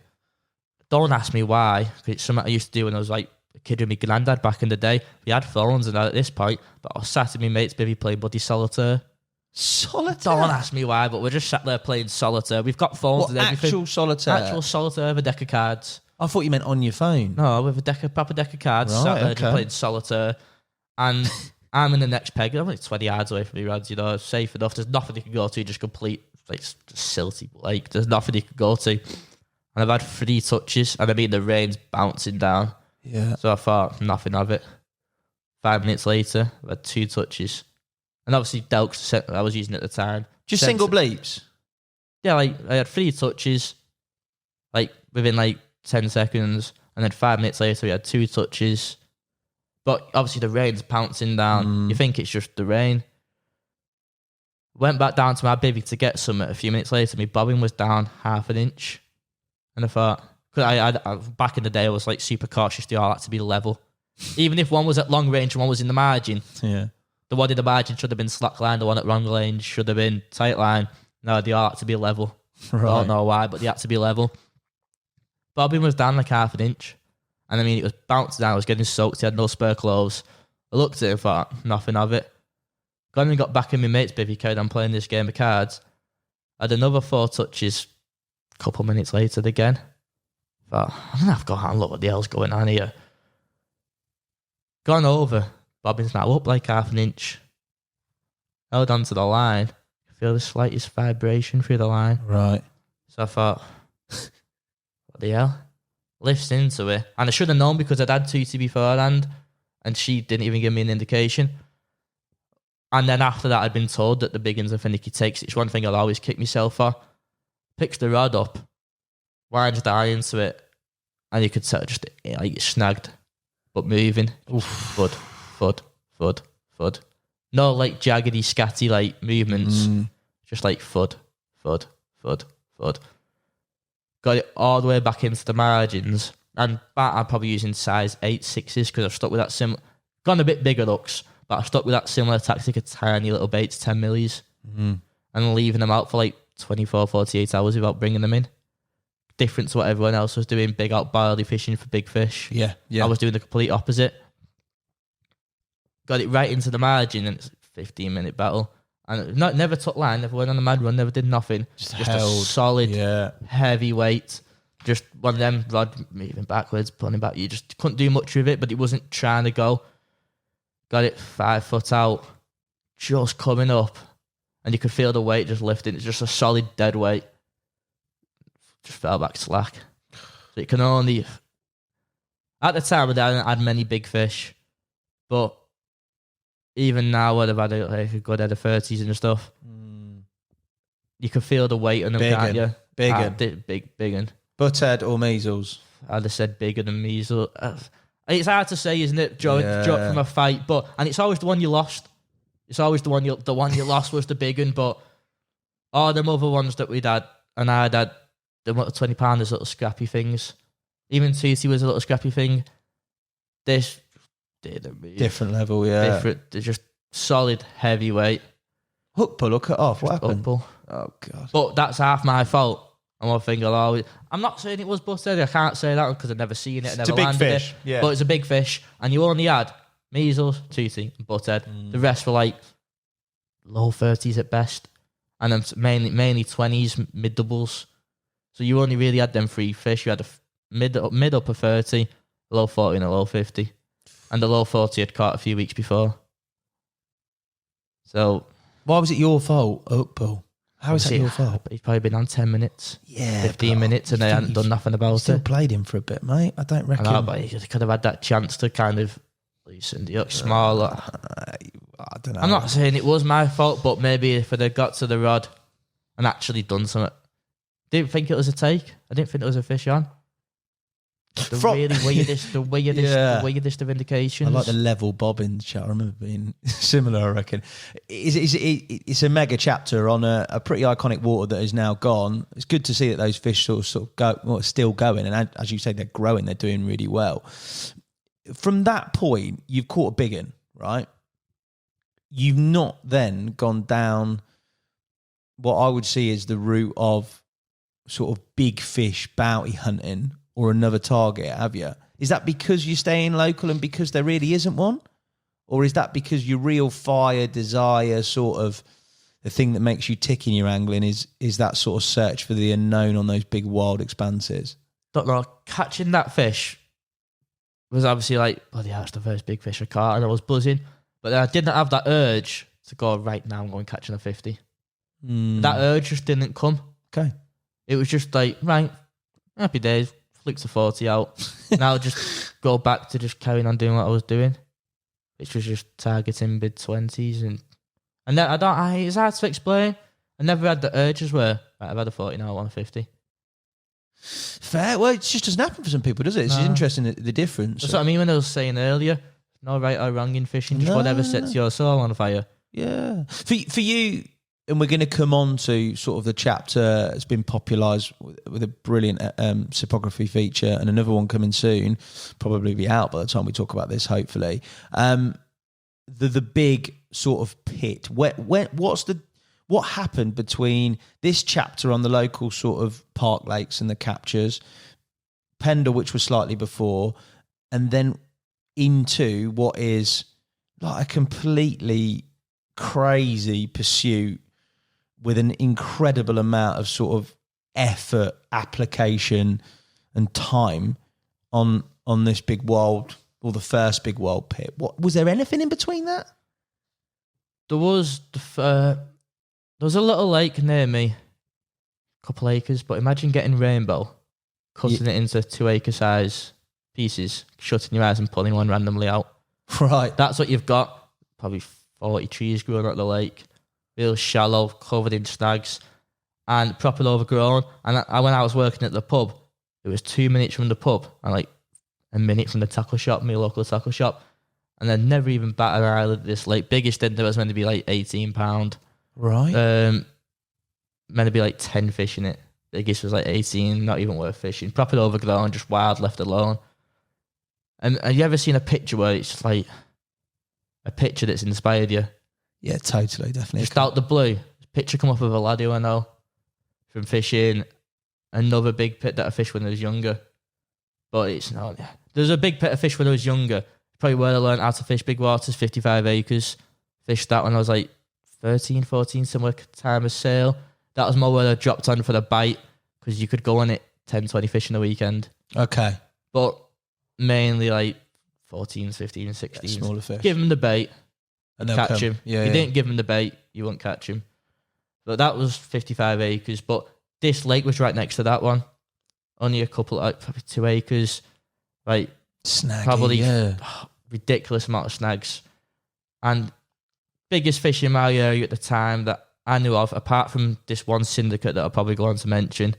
Don't ask me why. It's something I used to do when I was like a kid with my granddad back in the day. We had phones and that at this point, but I was sat in my mate's baby playing bloody solitaire. Solitaire? Don't ask me why, but we're just sat there playing solitaire. We've got phones and everything. Actual solitaire? Actual solitaire with a deck of cards. I thought you meant on your phone. No, with a proper deck of cards. Right, sat there okay. just playing solitaire. And I'm in the next peg. I'm like 20 yards away from me, rods, you know, safe enough. There's nothing you can go to, just complete, like, just silty. Like, there's nothing you can go to. And I've had 3 touches, and I mean, the rain's bouncing down. Yeah. So I thought, nothing of it. 5 minutes later, I've had 2 touches. And obviously, Delks I was using at the time. Just single bleeps? Yeah, like, I had 3 touches, like, within, like, 10 seconds. And then 5 minutes later, we had 2 touches. But obviously, the rain's pouncing down. You think it's just the rain. Went back down to my bivvy to get some. A few minutes later, my bobbin was down 1/2 inch. And I thought, because I back in the day, I was like super cautious. They all had to be level. Even if one was at long range and one was in the margin. Yeah. The one in the margin should have been slack line. The one at long range should have been tight line. No, they all had to be level. Right. I don't know why, but they had to be level. Bobbin was down like 1/2 inch. And I mean, it was bouncing down. I was getting soaked. He had no spare clothes. I looked at it and thought, nothing of it. Gone and got back in my mate's bivvy, carried on playing this game of cards. Had another 4 touches a couple minutes later again. Thought, I'm going to have to go out and look what the hell's going on here. Gone over. Bobbin's now up like 1/2 inch. Held onto the line. I feel the slightest vibration through the line. Right. So I thought, what the hell? Lifts into it. And I should have known because I'd had Tutti beforehand and she didn't even give me an indication. And then after that, I'd been told that the big ones are finicky takes. It's one thing I'll always kick myself for. Picks the rod up, winds down into it, and you could set just like snagged, but moving. Fud, fud, fud, fud. No like jaggedy, scatty like movements. Just like fud, fud, fud, fud. Got it all the way back into the margins, and I'm probably using size 8/6s because I've stuck with that similar. Gone a bit bigger looks, but I've stuck with that similar tactic of tiny little baits, 10 millis, and leaving them out for like 24, 48 hours without bringing them in. Different to what everyone else was doing, big out barley fishing for big fish. Yeah. I was doing the complete opposite. Got it right into the margin, and it's a 15-minute battle. And never took line, never went on a mad run, never did nothing. Just held, a solid, heavy weight. Just one of them rod moving backwards, pulling back. You just couldn't do much with it, but it wasn't trying to go. Got it 5 foot out, just coming up, and you could feel the weight just lifting. It's just a solid dead weight. Just fell back slack. So it can only... At the time, I hadn't had many big fish, but even now, I'd have had a good head of 30s and stuff. You can feel the weight on them, can't you? Big. Butthead or measles? I'd have said bigger than measles. It's hard to say, isn't it? Dropped from a fight, and it's always the one you lost. It's always the one you lost was the big one. But all them other ones that we'd had, and I'd had the 20-pounders, little scrappy things. Even Tutti was a little scrappy thing. This didn't move. Different level, yeah. They're just solid heavyweight. Hook pull or cut off? What happened? Hook pull. Oh god! But that's half my fault. And one thing I'm not saying it was butthead. I can't say that because I've never seen it. I never it's a big landed fish, it. yeah. But it's a big fish, and you only had measles, Tutti, and butthead. The rest were like low 30s at best, and then mainly 20s, mid doubles. So you only really had them 3 fish. You had a mid upper 30, low 40, and a low 50, and the low 40 had caught a few weeks before. So why was it your fault? Hook pull. How is that your fault? He's probably been on 10 minutes, 15 minutes, and they hadn't done nothing about still it. Played him for a bit, mate. I don't reckon. I know, but he could have had that chance to kind of loosen the hook smaller. I don't know. I'm not saying it was my fault, but maybe if I'd have got to the rod and actually done something. Didn't think it was a take. I didn't think it was a fish on. The weirdest of indications. I like the level bobbing chat. I remember being similar, I reckon. It's a mega chapter on a pretty iconic water that is now gone. It's good to see that those fish sort of go, well, still going. And as you say, they're growing. They're doing really well. From that point, you've caught a big one, right? You've not then gone down what I would see as the route of sort of big fish bounty hunting or another target, have you? Is that because you're staying local and because there really isn't one? Or is that because your real fire, desire, sort of the thing that makes you tick in your angling is that sort of search for the unknown on those big wild expanses? Don't know, catching that fish was obviously like, bloody hell, it's the first big fish I caught, and I was buzzing. But then I didn't have that urge to go, right now I'm going catching a 50. That urge just didn't come. Okay. It was just like, right, happy days, flicked the 40 out. Now just go back to just carrying on doing what I was doing, which was just targeting mid-20s. And then it's hard to explain. I never had the urges where, right, I've had a 40 now, I want a 50. Fair. Well, it just doesn't happen for some people, does it? It's interesting, the difference. That's what I mean when I was saying earlier. No right or wrong in fishing, just whatever sets your soul on fire. Yeah. For you, and we're going to come on to sort of the chapter that's been popularised with a brilliant typography feature and another one coming soon, probably be out by the time we talk about this, hopefully. The big sort of pit. What happened between this chapter on the local sort of park lakes and the captures, Pendle, which was slightly before, and then into what is like a completely crazy pursuit with an incredible amount of sort of effort, application and time on this big wild, or the first big wild pit? What was there anything in between that? There was a little lake near me, a couple acres, but imagine getting rainbow, cutting it into 2 acre size pieces, shutting your eyes and pulling one randomly out. Right. That's what you've got. Probably 40 trees growing out the lake, real shallow, covered in snags, and properly overgrown. And when I was working at the pub, It was 2 minutes from the pub and like a minute from the tackle shop, my local tackle shop. And I'd never even batted an eyelid at this lake. Biggest end there was meant to be like 18 pound. Right. Meant to be like 10 fish in it. Biggest was like 18, not even worth fishing. Proper overgrown, just wild, left alone. And have you ever seen a picture where it's just like a picture that's inspired you? Yeah, totally, definitely. Just out the blue, picture come up of a lad who I know from fishing another big pit that I fished when I was younger. But it's not. There's a big pit of fish when I was younger. Probably where I learned how to fish big waters, 55 acres. Fished that when I was like 13, 14, similar time as sail. That was more where I dropped on for the bite because you could go on it 10, 20 fish in a weekend. Okay. But mainly like 14s, 15s, 16s. Smaller fish. Give them the bait And and they'll catch come. him. Yeah, You yeah. didn't give him the bait, you won't catch him. But that was 55 acres. But this lake was right next to that one. Only a couple, like probably 2 acres. Like Snaggy, probably yeah. ridiculous amount of snags. And biggest fish in my area at the time that I knew of, apart from this one syndicate that I'll probably go on to mention,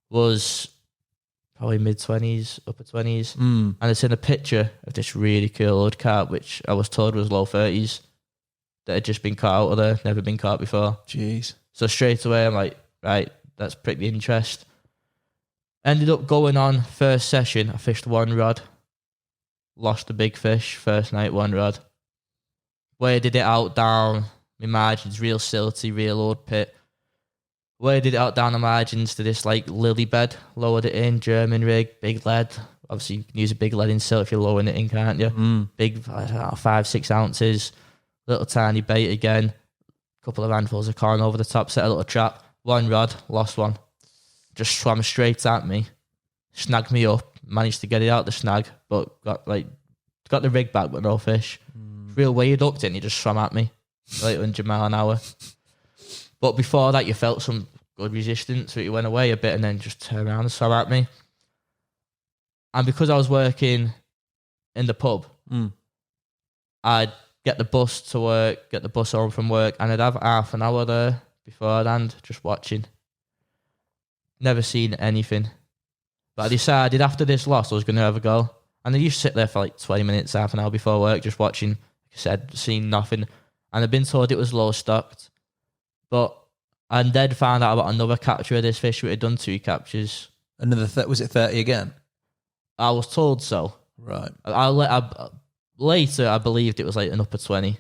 was probably mid-20s, upper 20s. And it's in a picture of this really cool old carp, which I was told was low 30s, that had just been caught out of there, never been caught before. Jeez. So straight away, I'm like, right, that's pricked the interest. Ended up going on first session. I fished one rod. Lost a big fish. First night, one rod. Waded it out down my margins, real silty, real old pit. Waded it out down the margins to this like lily bed. Lowered it in, German rig, big lead. Obviously, you can use a big lead in silt if you're lowering it in, can't you? Big, I don't know, 5-6 ounces. Little tiny bait again. Couple of handfuls of corn over the top. Set a little trap. One rod, lost one. Just swam straight at me, snagged me up, managed to get it out the snag, but got the rig back, but no fish. Real weird hooked it, and he just swam at me, like 100 mile an hour. But before that, you felt some good resistance, so it went away a bit, and then just turned around and swam at me. And because I was working in the pub, I'd get the bus to work, get the bus home from work, and I'd have half an hour there beforehand, just watching. Never seen anything. But I decided after this loss I was going to have a go. And I used to sit there for like 20 minutes, half an hour before work, just watching. Like I said, seen nothing. And I've been told it was low stocked. But I then found out about another capture of this fish. We had done 2 captures. Another, was it 30 again? I was told so. Right. Later, I believed it was like an upper 20.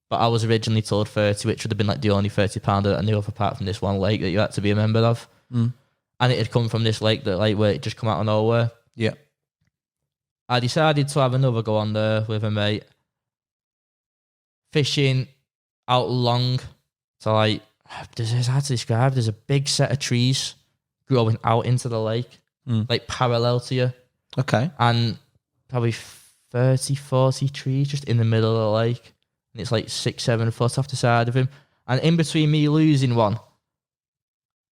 But I was originally told 30, which would have been like the only 30 pounder that I knew of apart from this one lake that you had to be a member of. And it had come from this lake, that like where it just come out of nowhere. Yeah. I decided to have another go on there with a mate. Fishing out long. So like, it's hard to describe. There's a big set of trees growing out into the lake, like parallel to you. Okay. And probably 30, 40 trees just in the middle of the lake. And it's like 6-7 foot off the side of him. And in between me losing one,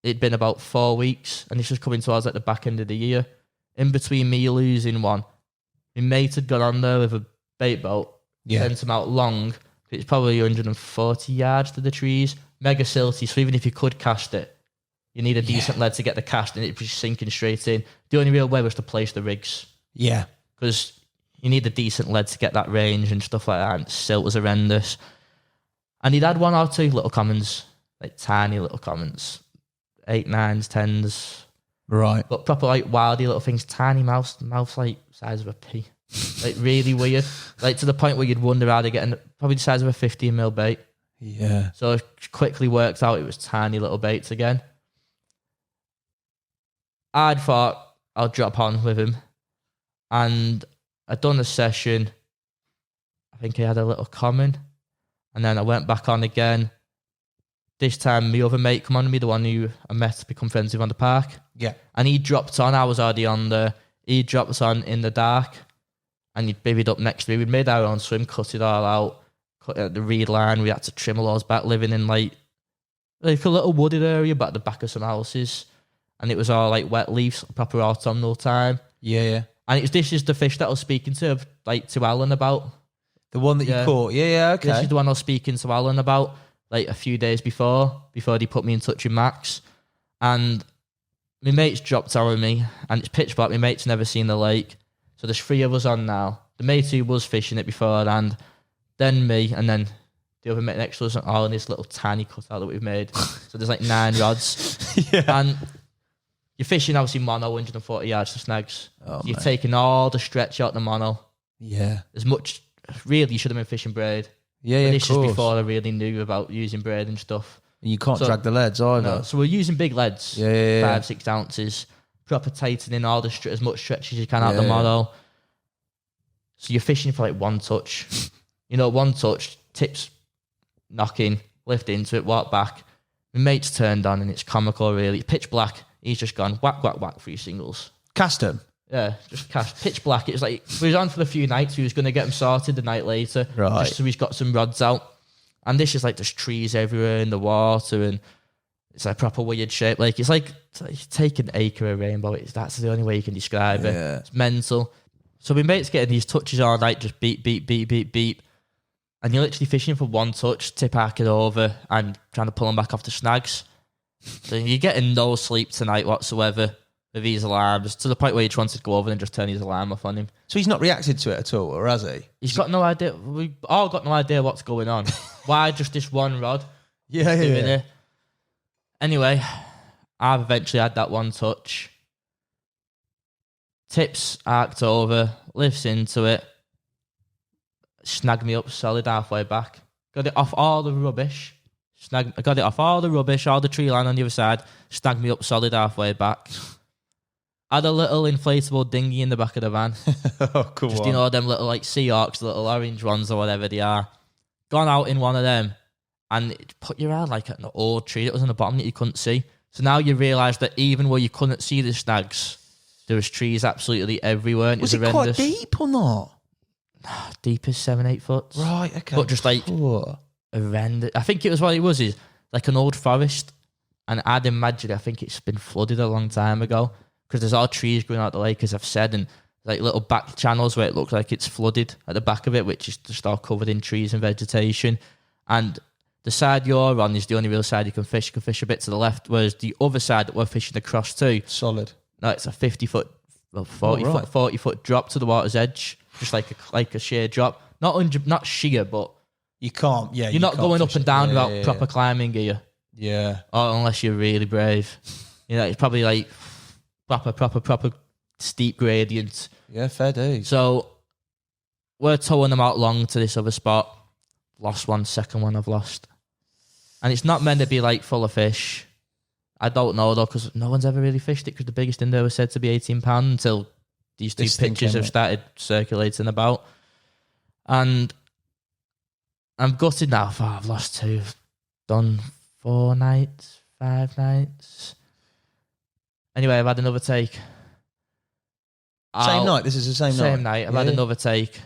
it'd been about 4 weeks, and this was coming towards like the back end of the year. In between me losing one, my mate had gone on there with a bait boat, sent him out long. It's probably 140 yards to the trees, mega silty. So even if you could cast it, you need a decent lead to get the cast, and it'd be sinking straight in. The only real way was to place the rigs. Yeah. Because you need a decent lead to get that range and stuff like that, and silt was horrendous. And he'd had 1 or 2 little commons, like tiny little commons. 8, 9s, 10s. Right. But proper like wildy little things, tiny mouth like size of a pea. Like really weird. Like to the point where you'd wonder how they get probably the size of a 15mm bait. Yeah. So it quickly worked out it was tiny little baits again. I'd thought I'll drop on with him. And I'd done a session. I think he had a little common. And then I went back on again. This time, my other mate come on to me, the one who I met to become friends with on the park. Yeah. And he dropped on. I was already on there. He dropped on in the dark. And he bivvied up next to me. We'd made our own swim, cut it all out. Cut out the reed line. We had to trim all those back, living in like a little wooded area, but at the back of some houses. And it was all like wet leaves, proper autumnal time. Yeah, yeah. And this is the fish that I was speaking to Alan about. The one that you caught? Yeah, okay. This is the one I was speaking to Alan about. Like a few days before they put me in touch with Max. And my mate's dropped out with me, and it's pitch black. My mate's never seen the lake. So there's 3 of us on now. The mate who was fishing it beforehand, then me, and then the other mate next to us, all in this little tiny cutout that we've made. So there's like 9 rods. And you're fishing obviously mono, 140 yards to snags. You've taken all the stretch out the mono. Yeah. As much, really, you should have been fishing braid. Yeah, but this is before I really knew about using braid and stuff. You can't drag the leads either. No, so we're using big leads, 5-6 ounces, proper tightening all the as much stretch as you can out the mono. So you're fishing for like 1 touch. One touch, tips, knocking, lift into it, walk back. My mate's turned on and it's comical, really. Pitch black. He's just gone whack, whack, whack, 3 singles. Cast him? Yeah, just cast. Pitch black. It was like, we was on for a few nights. We was going to get him sorted the night later. Right. Just so he's got some rods out. And this is like, there's trees everywhere in the water and it's like proper weird shape. Like, it's like take an acre of rainbow. That's the only way you can describe it. It's mental. So my mate's getting these touches all night, just beep, beep, beep, beep, beep. And you're literally fishing for 1 touch, tip arc it over and trying to pull them back off the snags. So you're getting no sleep tonight whatsoever with these alarms, to the point where you just wanted to go over and just turn his alarm off on him. So he's not reacted to it at all, or has he? He's got no idea. We've all got no idea what's going on. Why just this one rod? Yeah. It? Anyway, I've eventually had that 1 touch. Tips arced over, lifts into it, snagged me up solid halfway back. Got it off all the rubbish. I got it off all the rubbish, all the tree line on the other side, snagged me up solid halfway back. Had a little inflatable dinghy in the back of the van. Cool. Just, them little like Seahawks, little orange ones or whatever they are. Gone out in one of them and it put your hand like at an old tree that was on the bottom that you couldn't see. So now you realise that even where you couldn't see the snags, there was trees absolutely everywhere. And was it quite deep or not? Deep as 7-8 foot. Right, okay. But just like horrendous. I think it was what it was, is like an old forest. And I'd imagine, I think it's been flooded a long time ago because there's all trees growing out the lake, as I've said, and like little back channels where it looks like it's flooded at the back of it, which is just all covered in trees and vegetation. And the side you're on is the only real side you can fish. You can fish a bit to the left, whereas the other side that we're fishing across to, solid. No, it's a 50-foot, 40-foot drop to the water's edge, just like a sheer drop. Not sheer, but you can't. Yeah, you're not going up and down without proper climbing gear. Yeah, or unless you're really brave. It's probably like proper steep gradient. Yeah, fair dues. So we're towing them out long to this other spot. Lost one, second one I've lost, and it's not meant to be like full of fish. I don't know though, because no one's ever really fished it, because the biggest in there was said to be £18 until these 2 pictures have started circulating about. And I'm gutted now. I've lost 2. Done 4 nights, 5 nights. Anyway, I've had another take. Same night? This is the same night? Same night. I've had another take.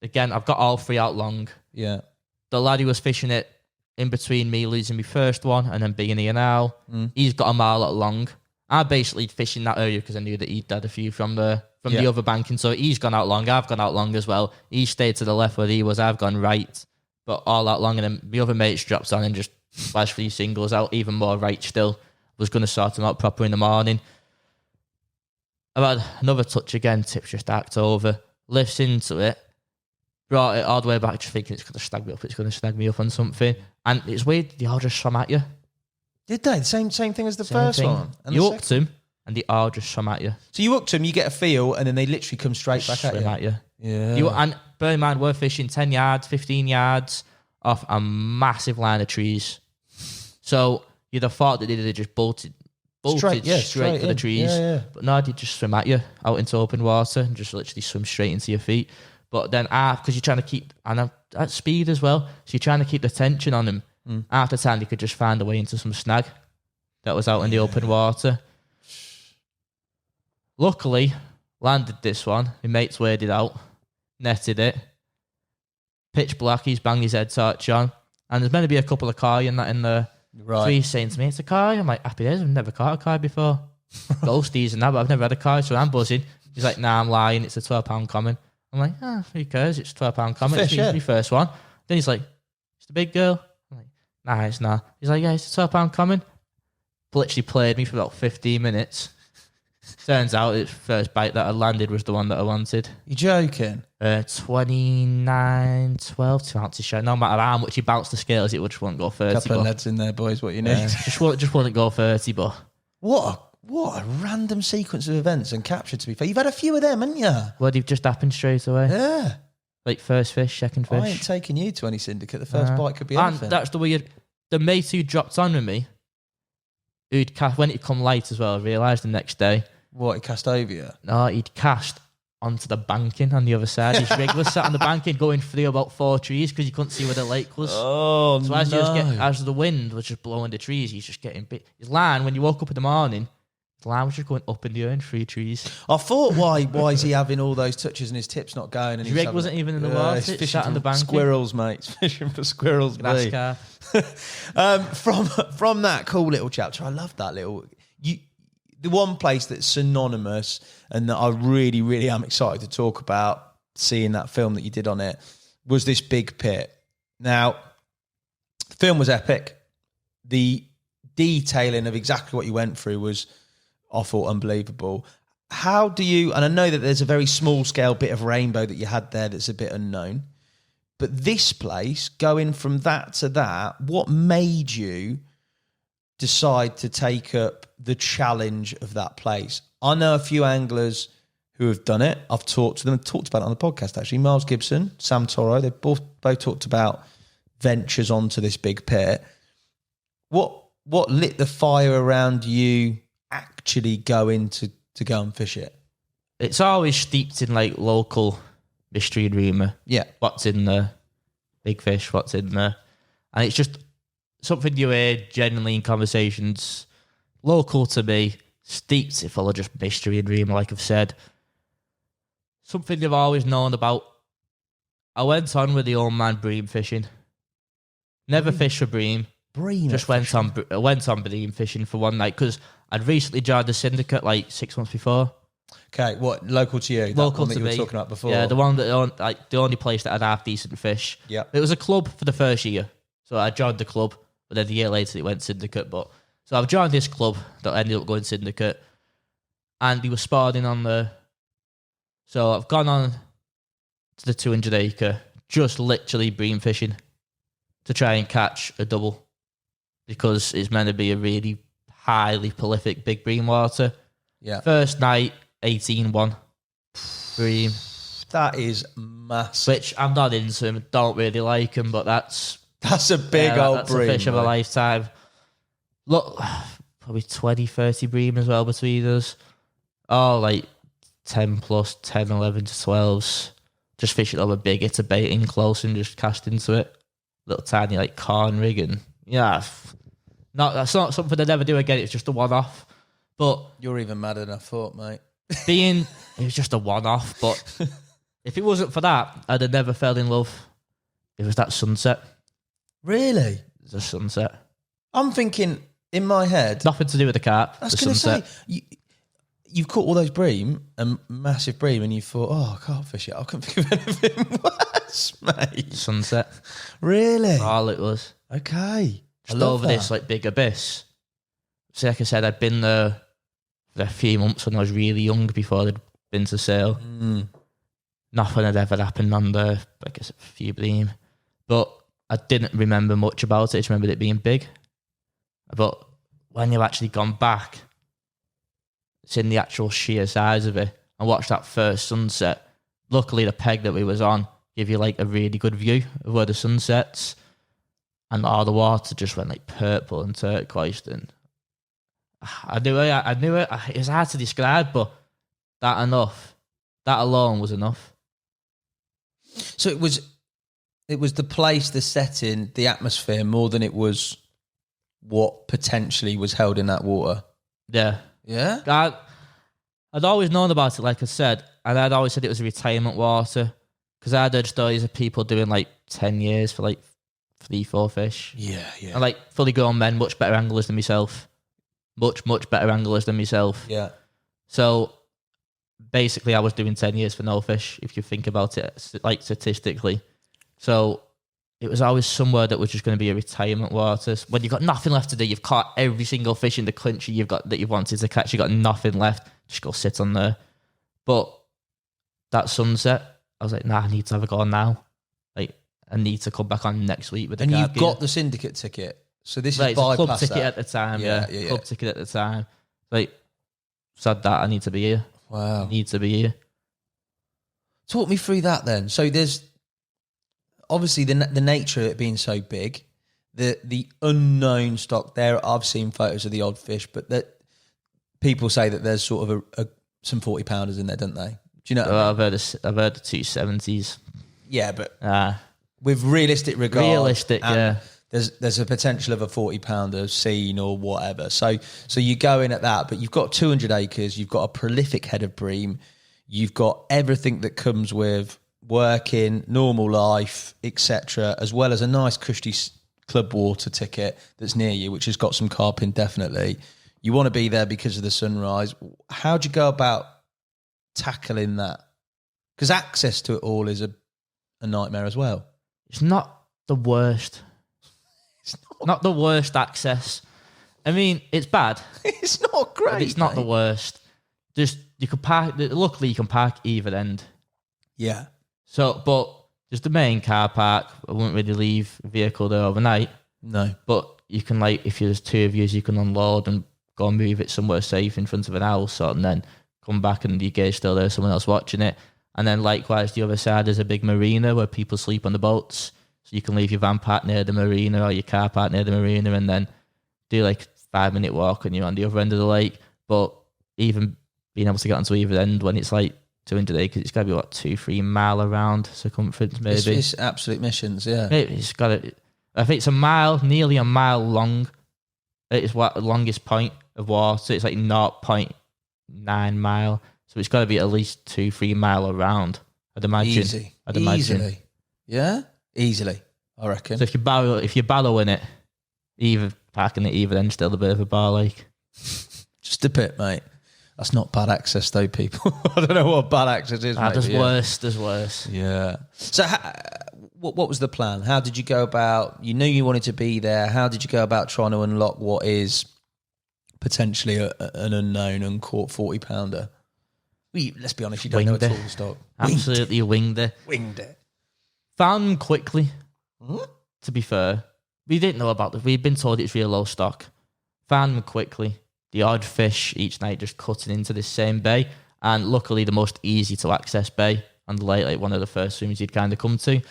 Again, I've got all 3 out long. Yeah. The lad who was fishing it in between me losing my first one and then being here now, he's got a mile out long. I'm basically fishing that area because I knew that he'd had a few from the other banking. So he's gone out long. I've gone out long as well. He stayed to the left where he was. I've gone right, but all out long. And then the other mate's drops on and just flashed 3 singles out, even more right still. Was going to sort them out proper in the morning. I've had another touch again. Tips just arced over. Lifts into it. Brought it all the way back, just thinking it's going to snag me up. It's going to snag me up on something. And it's weird. They all just swam at you. Did they? Same thing as the first one? And you hooked them and they all just swam at you. So you hooked them, you get a feel, and then they literally come straight back at you. Yeah. And bear in mind, we're fishing 10 yards, 15 yards off a massive line of trees. So you'd have thought that they'd just bolted straight for the trees. Yeah. But no, they just swim at you out into open water and just literally swim straight into your feet. But then because you're trying to keep, and at speed as well, so you're trying to keep the tension on them. After time, you could just find a way into some snag that was out in the open water. Luckily, landed this one. My mate's waded out, netted it. Pitch black, he's banged his head torch on. And there's meant to be a couple of koi in there. Right. So he's saying to me, it's a koi. I'm like, happy days, I've never caught a koi before. Ghosties and that, but I've never had a koi, so I'm buzzing. He's like, nah, I'm lying, it's a £12 common. I'm like, who cares? It's £12 common. It's my first one. Then he's like, it's the big girl. I'm like, nah, it's not. He's like, yeah, it's a £12 common. literally played me for about 15 minutes. Turns out its first bite that I landed was the one that I wanted. You joking? 29.12, 2 ounces shy. No matter how much you bounce the scales, it would just won't go 30. Couple of leads in there, boys. What you need? Just wouldn't go 30, but What a random sequence of events and capture. To be fair, you've had a few of them, haven't you? well, they've just happened straight away. Yeah. Like first fish, second fish. I ain't taking you to any syndicate. The first bite could be anything. And that's the weird. The mate who dropped on with me, who'd cast when it come light as well. I realised the next day. What, he cast over you? No, he'd cast onto the banking on the other side. His rig was sat on the banking going through about 4 trees because you couldn't see where the lake was. Oh, so as the wind was just blowing the trees, he's just getting bit. His line, when you woke up in the morning, the line was just going up in the air in 3 trees. I thought, why is he having all those touches and his tip's not going? And His rig wasn't even in the water. He's It fishing sat on the for banking. squirrels, mate. He's fishing for squirrels, mate. Grass From that cool little chapter, I love that little. The one place that's synonymous and that I really, really am excited to talk about, seeing that film that you did on it, was this big pit. Now, the film was epic. The detailing of exactly what you went through was, I thought, unbelievable. How do you, and I know that there's a very small scale bit of rainbow that you had there that's a bit unknown, but this place, going from that to that, what made you decide to take up the challenge of that place? I know a few anglers who have done it. I've talked to them, talked about it on the podcast actually. Miles Gibson, Sam Toro, they've both talked about ventures onto this big pit. What lit the fire around you actually going to go and fish it? It's always steeped in like local mystery and rumour. Yeah. What's in there? Big fish, what's in there? And it's just something you hear generally in conversations, local to me, steeped in full of just mystery and rumour, like I've said. Something you've always known about. I went on with the old man bream fishing. Never fished for bream. Just went on bream fishing for one night because I'd recently joined the syndicate like 6 months before. Okay, what, local to you? Local that to you were me. talking about before? Yeah, the one that the only place that had half decent fish. Yeah. It was a club for the first year. So I joined the club, but then a year later it went syndicate. So I've joined this club that ended up going syndicate, and he was sparding on the. So I've gone on to the 200 acre, just literally bream fishing to try and catch a double because it's meant to be a really highly prolific big bream water. Yeah. First night, 18-1 bream. That is massive. Which I'm not into him, don't really like him, but that's a big old that's bream. a fish of a lifetime. Look, probably 20, 30 bream as well between us. Oh, like 10 plus, 10, 11 to 12s. Just fish it over big, it's a baiting close and just cast into it. Little tiny like corn rigging. Yeah. That's not something I'd ever do again, it's just a one-off. But you're even madder than I thought, mate. it was just a one-off, but if it wasn't for that, I'd have never fell in love. It was that sunset. Really? The sunset. I'm thinking in my head. Nothing to do with the carp. I was going to say, you've caught all those bream, and massive bream, and you thought, oh, I can't fish it. I couldn't think of anything worse, mate. Sunset. Really? All it was. Okay. Just over this like big abyss. So like I said, I'd been there for a few months when I was really young before I'd been to sail. Nothing had ever happened on there. I guess a few bream. But I didn't remember much about it. I just remembered it being big. But when you've actually gone back, seen the actual sheer size of it, and watched that first sunset, luckily the peg that we was on gave you like a really good view of where the sun sets, and all the water just went like purple and turquoise. And I knew it. It was hard to describe, but that alone was enough. So it was the place, the setting, the atmosphere more than it was what potentially was held in that water. Yeah. Yeah? I'd always known about it, like I said, and I'd always said it was a retirement water because I'd heard stories of people doing like 10 years for like 3-4 fish. Yeah. And like fully grown men, much better anglers than myself. Much better anglers than myself. Yeah. So basically I was doing 10 years for no fish, if you think about it like statistically. So it was always somewhere that was just going to be a retirement waters. When you've got nothing left to do, you've caught every single fish in the country that you've wanted to catch, you've got nothing left, just go sit on there. But that sunset, I was like, nah, I need to have a go now. Like, I need to come back on next week with the And carp you've got gear. the syndicate ticket. So this Right, is it's a bypass club ticket that. at the time, Yeah. Club ticket at the time. Like, said that, I need to be here. Wow. I need to be here. Talk me through that then. So there's obviously the nature of it being so big, the unknown stock there. I've seen photos of the odd fish, but that people say that there's sort of some 40 pounders in there, don't they? Do you know? I've heard the 270s. Yeah, but with realistic regard, there's a potential of a 40 pounder seen or whatever. So you go in at that, but you've got 200 acres, you've got a prolific head of bream, you've got everything that comes with working, normal life, etc., as well as a nice cushy club water ticket that's near you, which has got some carping definitely. You want to be there because of the sunrise. How do you go about tackling that? Because access to it all is a nightmare as well. It's not the worst. It's not the worst access. I mean, it's bad. It's not great. But it's not the worst. Just you can park. Luckily, you can park either end. Yeah. So, but just the main car park. I wouldn't really leave a vehicle there overnight. No. But you can, like, if there's two of you, you can unload and go and move it somewhere safe in front of an house, and then come back and your gear's still there, someone else watching it. And then likewise, the other side is a big marina where people sleep on the boats. So you can leave your van park near the marina or your car park near the marina and then do like a 5-minute walk and you're on the other end of the lake. But even being able to get onto either end when it's like 200 acres, it's got to be, 2-3 mile around circumference maybe. It's absolute missions, yeah. It's got to, I think it's nearly a mile long. It's the longest point of water. It's like 0.9 mile. So it's got to be at least 2-3 mile around, I'd imagine. Easily. Yeah? Easily, I reckon. So if you're ballowing it, parking it either end, still a bit of a bar lake. Just a bit, mate. That's not bad access though, people. I don't know what bad access is, mate. There's worse. Yeah. So what was the plan? How did you go about, you knew you wanted to be there, how did you go about trying to unlock what is potentially an unknown, uncaught 40 pounder? Let's be honest, you don't know at all the stock. Absolutely winged it. Winged it. Found them quickly, to be fair. We didn't know about this. We'd been told it's real low stock. Found them quickly. The odd fish each night just cutting into this same bay. And luckily the most easy to access bay on the lake, like one of the first swims you'd kind of come to.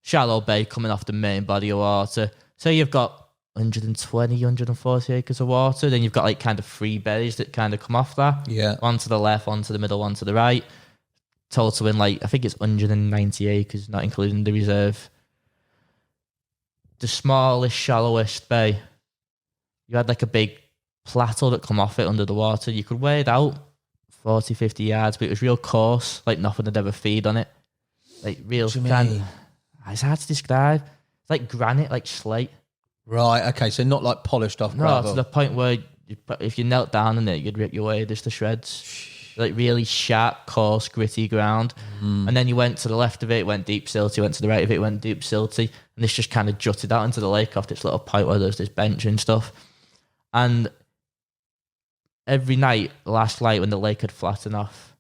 Shallow bay coming off the main body of water. So you've got 120, 140 acres of water. Then you've got like kind of 3 bays that kind of come off that. Yeah. One to the left, one to the middle, one to the right. Total in I think it's 190 acres, not including the reserve. The smallest, shallowest bay, you had like a big plateau that come off it under the water. You could wade out 40, 50 yards, but it was real coarse, like nothing had ever feed on it. Like real kind of, it's hard to describe. It's like granite, like slate. Right, okay, so not like polished off gravel. No, to the point where if you knelt down in it, you'd rip your way just to shreds. Like really sharp, coarse, gritty ground. And then you went to the left of it, went deep silty, went to the right of it, went deep silty. And this just kind of jutted out into the lake off this little point where there's this bench and stuff. And every night, last night when the lake had flattened off,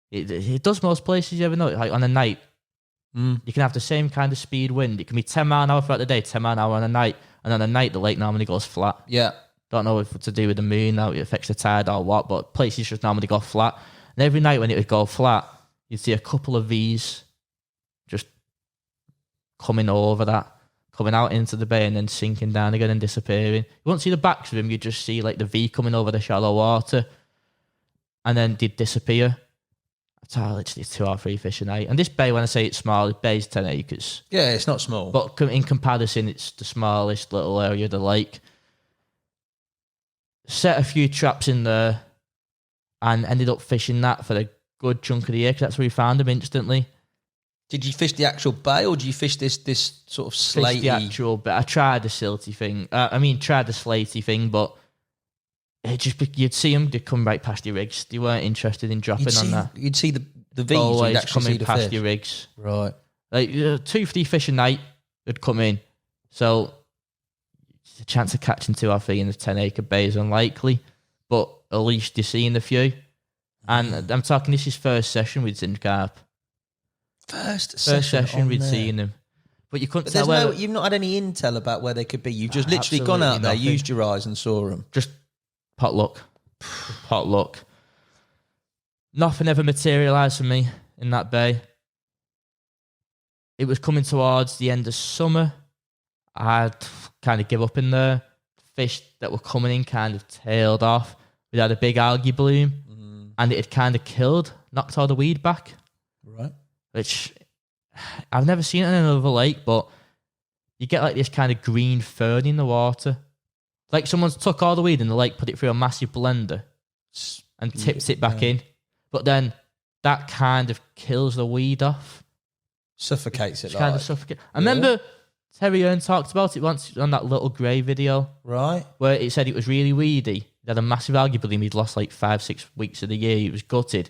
it does most places, you ever know. Like on a night, you can have the same kind of speed wind. It can be 10 mile an hour throughout the day, 10 mile an hour on a night. And on a night, the lake normally goes flat. Yeah. Don't know if it's to do with the moon, how it affects the tide or what, but places just normally go flat. And every night when it would go flat, you'd see a couple of V's just coming over that, coming out into the bay and then sinking down again and disappearing. You won't see the backs of them, you'd just see like the V coming over the shallow water and then they'd disappear. That's how literally 2 or 3 fish a night. And this bay, when I say it's small, the bay's 10 acres. Yeah, it's not small. But in comparison, it's the smallest little area of the lake. Set a few traps in there and ended up fishing that for a good chunk of the year because that's where we found them instantly. Did you fish the actual bay or did you fish this sort of slatey? Fish the actual bay. I tried the silty thing. Tried the slaty thing, but it just you'd see them, they'd come right past your rigs. They weren't interested in dropping on that. You'd see the V's. Always you'd actually coming see the past fish. your rigs. Right. Like 2-3 fish a night had come in. So the chance of catching 2 or 3 in the 10-acre bay is unlikely, but at least you're seeing a few. And I'm talking, this is first session we'd seen carp. First session we'd seen them. But you couldn't tell where... You've not had any intel about where they could be. You've just literally gone out there, used your eyes and saw them. Just pot luck. Pot luck. Nothing ever materialised for me in that bay. It was coming towards the end of summer. I'd kind of give up in there. Fish that were coming in kind of tailed off. We had a big algae bloom, and it had kind of knocked all the weed back. Right. Which I've never seen it in another lake, but you get like this kind of green fern in the water. Like someone's took all the weed in the lake, put it through a massive blender, and tipped it back in. But then that kind of kills the weed off. Suffocates it. Kind of suffocates. I remember Terry Earn talked about it once on that Little Grey video. Right. Where it said it was really weedy. He had a massive algae bloom. He'd lost like 5-6 weeks of the year. He was gutted.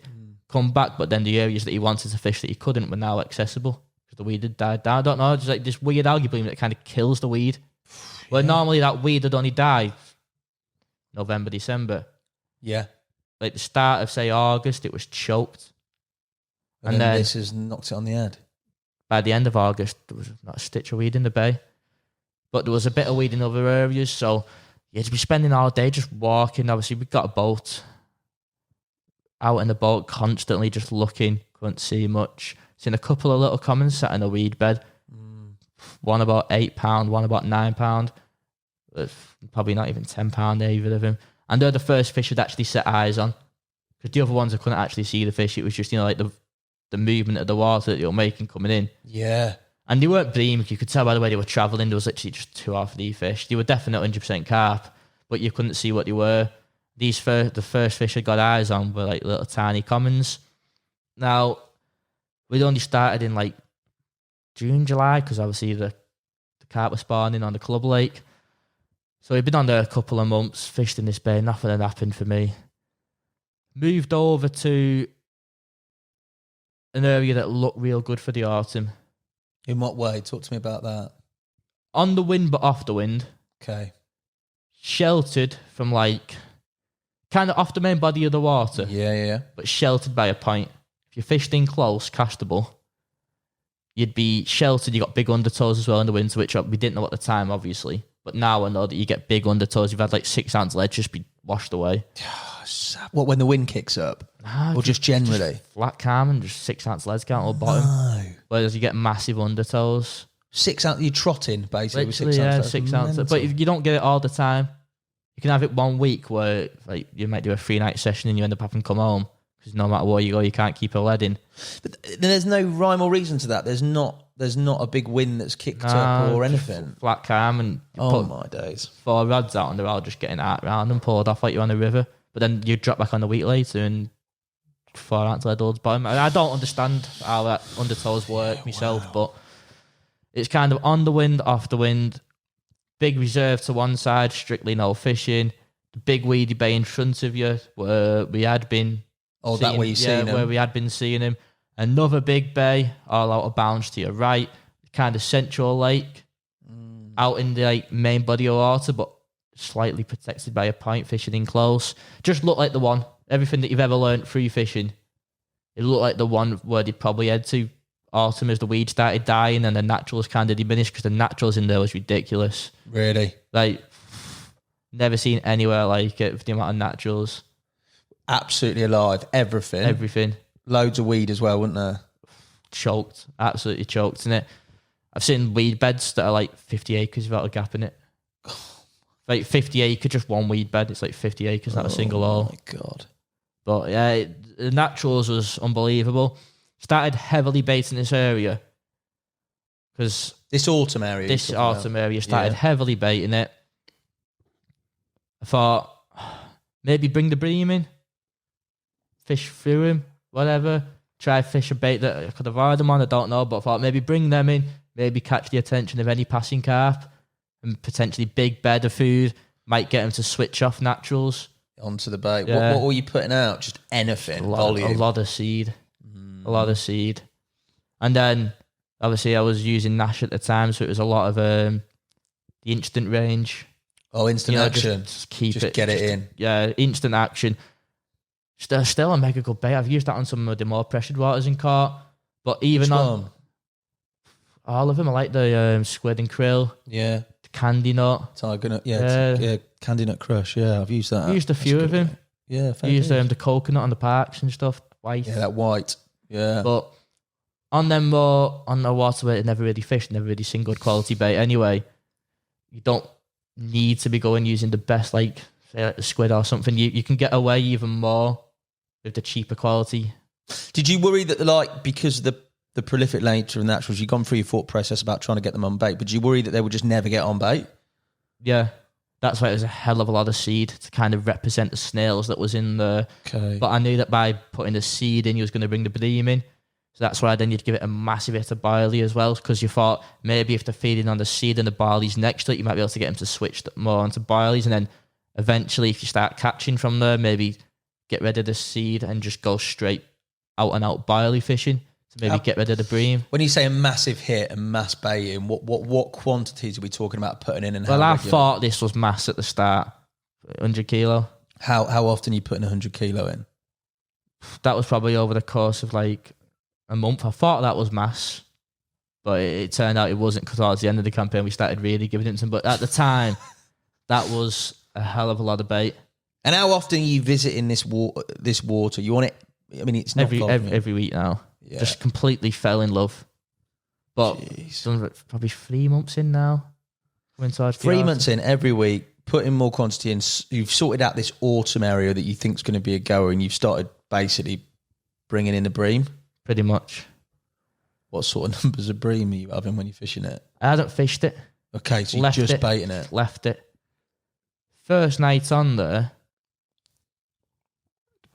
Come back, but then the areas that he wanted to fish that he couldn't were now accessible because the weed had died down. I don't know, just like this weird algae bloom that kind of kills the weed. Where normally that weed would only die November, December. Yeah. Like the start of, say, August, it was choked. And then this has knocked it on the head. By the end of August, there was not a stitch of weed in the bay. But there was a bit of weed in other areas, so you had to be spending all day just walking. Obviously, we got a boat. Out in the boat constantly just looking, couldn't see much. Seen a couple of little commons sat in a weed bed. One about £8, one about £9. Probably not even £10 either of them. And they're the first fish I'd actually set eyes on. Because the other ones I couldn't actually see the fish. It was just, like the movement of the water that they were making coming in. Yeah. And they weren't bream. You could tell by the way they were travelling. There was literally just 2 or 3 fish. They were definitely 100% carp, but you couldn't see what they were. The first fish I got eyes on were like little tiny commons. Now, we'd only started in like June, July, because obviously the carp were spawning on the club lake. So we'd been on there a couple of months, fished in this bay, nothing had happened for me. Moved over to an area that looked real good for the autumn. In what way? Talk to me about that. On the wind, but off the wind. Okay. Sheltered from like... kind of off the main body of the water. Yeah. But sheltered by a point. If you fished in close, castable, you'd be sheltered. You got big undertows as well in the winter, which we didn't know at the time, obviously. But now I know that you get big undertows. You've had like 6-ounce lead just be washed away. What, when the wind kicks up? Nah, or just generally? Just flat calm and just 6-ounce leads down to the bottom. No. Whereas you get massive undertows. 6 ounce, you're trotting basically with 6 ounce. Yeah, 6 ounce. But you don't get it all the time. You can have it one week where like you might do a 3-night session and you end up having to come home because no matter where you go, you can't keep a lead in. But there's no rhyme or reason to that. There's not a big wind that's kicked up or anything. Flat calm and my days. 4 rods out and they're all just getting out around and pulled off like you're on the river. But then you drop back on the week later and 4-ounce lead holds bottom. I don't understand how that undertows work myself, but it's kind of on the wind, off the wind. Big reserve to one side, strictly no fishing. The big weedy bay in front of you, where we had been. Oh, that way you see him. Where we had been seeing him. Another big bay, all out of bounds to your right. Kind of central lake, out in the main body of water, but slightly protected by a point, fishing in close. Just looked like the one. Everything that you've ever learned through fishing, it looked like the one where they'd probably head to autumn as the weed started dying and the naturals kind of diminished because the naturals in there was ridiculous. Really? Like, never seen anywhere like it for the amount of naturals. Absolutely alive. Everything. Loads of weed as well, wasn't there? Choked. Absolutely choked in it. I've seen weed beds that are like 50 acres without a gap in it. Like 50 acres, just one weed bed. It's like 50 acres, not a single hole. Oh my God. But yeah, the naturals was unbelievable. Started heavily baiting this area because this autumn area started heavily baiting it. I thought maybe bring the bream in, fish through him, whatever. Try fish a bait that I could have hired them on. I don't know, but I thought maybe bring them in, maybe catch the attention of any passing carp, and potentially big bed of food might get them to switch off naturals onto the bait. Yeah. What were you putting out? Just anything. A lot of seed. A lot of seed. And then Obviously, I was using Nash at the time, so it was a lot of the instant range. Oh, instant action. Just keep just it. Get it in. Yeah, instant action. Still a mega good bait. I've used that on some of the more pressured waters in carp. But even on all of them, I like the squid and krill. Yeah. The candy nut. Tiger nut. Yeah, candy nut crush. Yeah, I've used that. I used a few of them. Yeah, I used the coconut on the parks and stuff. White. Yeah, that white. Yeah. But on them more, on the water where it never really fished, never really seen good quality bait anyway, you don't need to be going using the best, like, say, like the squid or something. You can get away even more with the cheaper quality. Did you worry that, like, because of the prolific nature of naturals, you've gone through your thought process about trying to get them on bait, but did you worry that they would just never get on bait? Yeah. That's why it was a hell of a lot of seed to kind of represent the snails that was in there. Okay. But I knew that by putting the seed in, you was going to bring the bream in. So that's why then you'd give it a massive hit of barley as well, because you thought maybe if they're feeding on the seed and the barley's next to it, you might be able to get them to switch more onto barleys. And then eventually, if you start catching from there, maybe get rid of the seed and just go straight out and out barley fishing to maybe get rid of the bream. When you say a massive hit and mass baiting, what quantities are we talking about putting in? And well, how I thought this was mass at the start, 100 kilo. How often are you putting 100 kilo in? That was probably over the course of like a month. I thought that was mass, but it turned out it wasn't, because towards the end of the campaign we started really giving it to them. But at the time, that was a hell of a lot of bait. And how often are you visiting this water? You want it? I mean, it's not every week now. Yeah. Just completely fell in love. But done probably 3 months in now. 3 months in every week, putting more quantity in. You've sorted out this autumn area that you think is going to be a goer, and you've started basically bringing in the bream. Pretty much. What sort of numbers of bream are you having when you're fishing it? I hadn't fished it. Okay, so you're just baiting it. Left it. First night on there,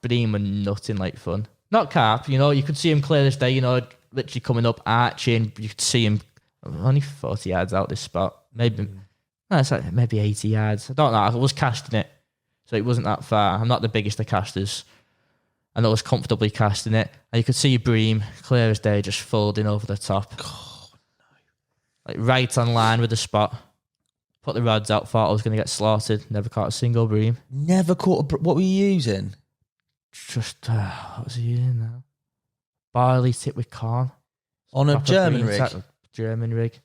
bream were nothing like fun. Not carp, you could see him clear this day, literally coming up, arching. You could see him only 40 yards out this spot. Maybe, it's like maybe 80 yards. I don't know. I was casting it, so it wasn't that far. I'm not the biggest of casters. And I was comfortably casting it. And you could see bream, clear as day, just folding over the top. God, no. Like right on line with the spot. Put the rods out, thought I was going to get slaughtered. Never caught a single bream. Never caught what were you using? Just, what was he using now? Barley tip with corn. On a German rig? German rig.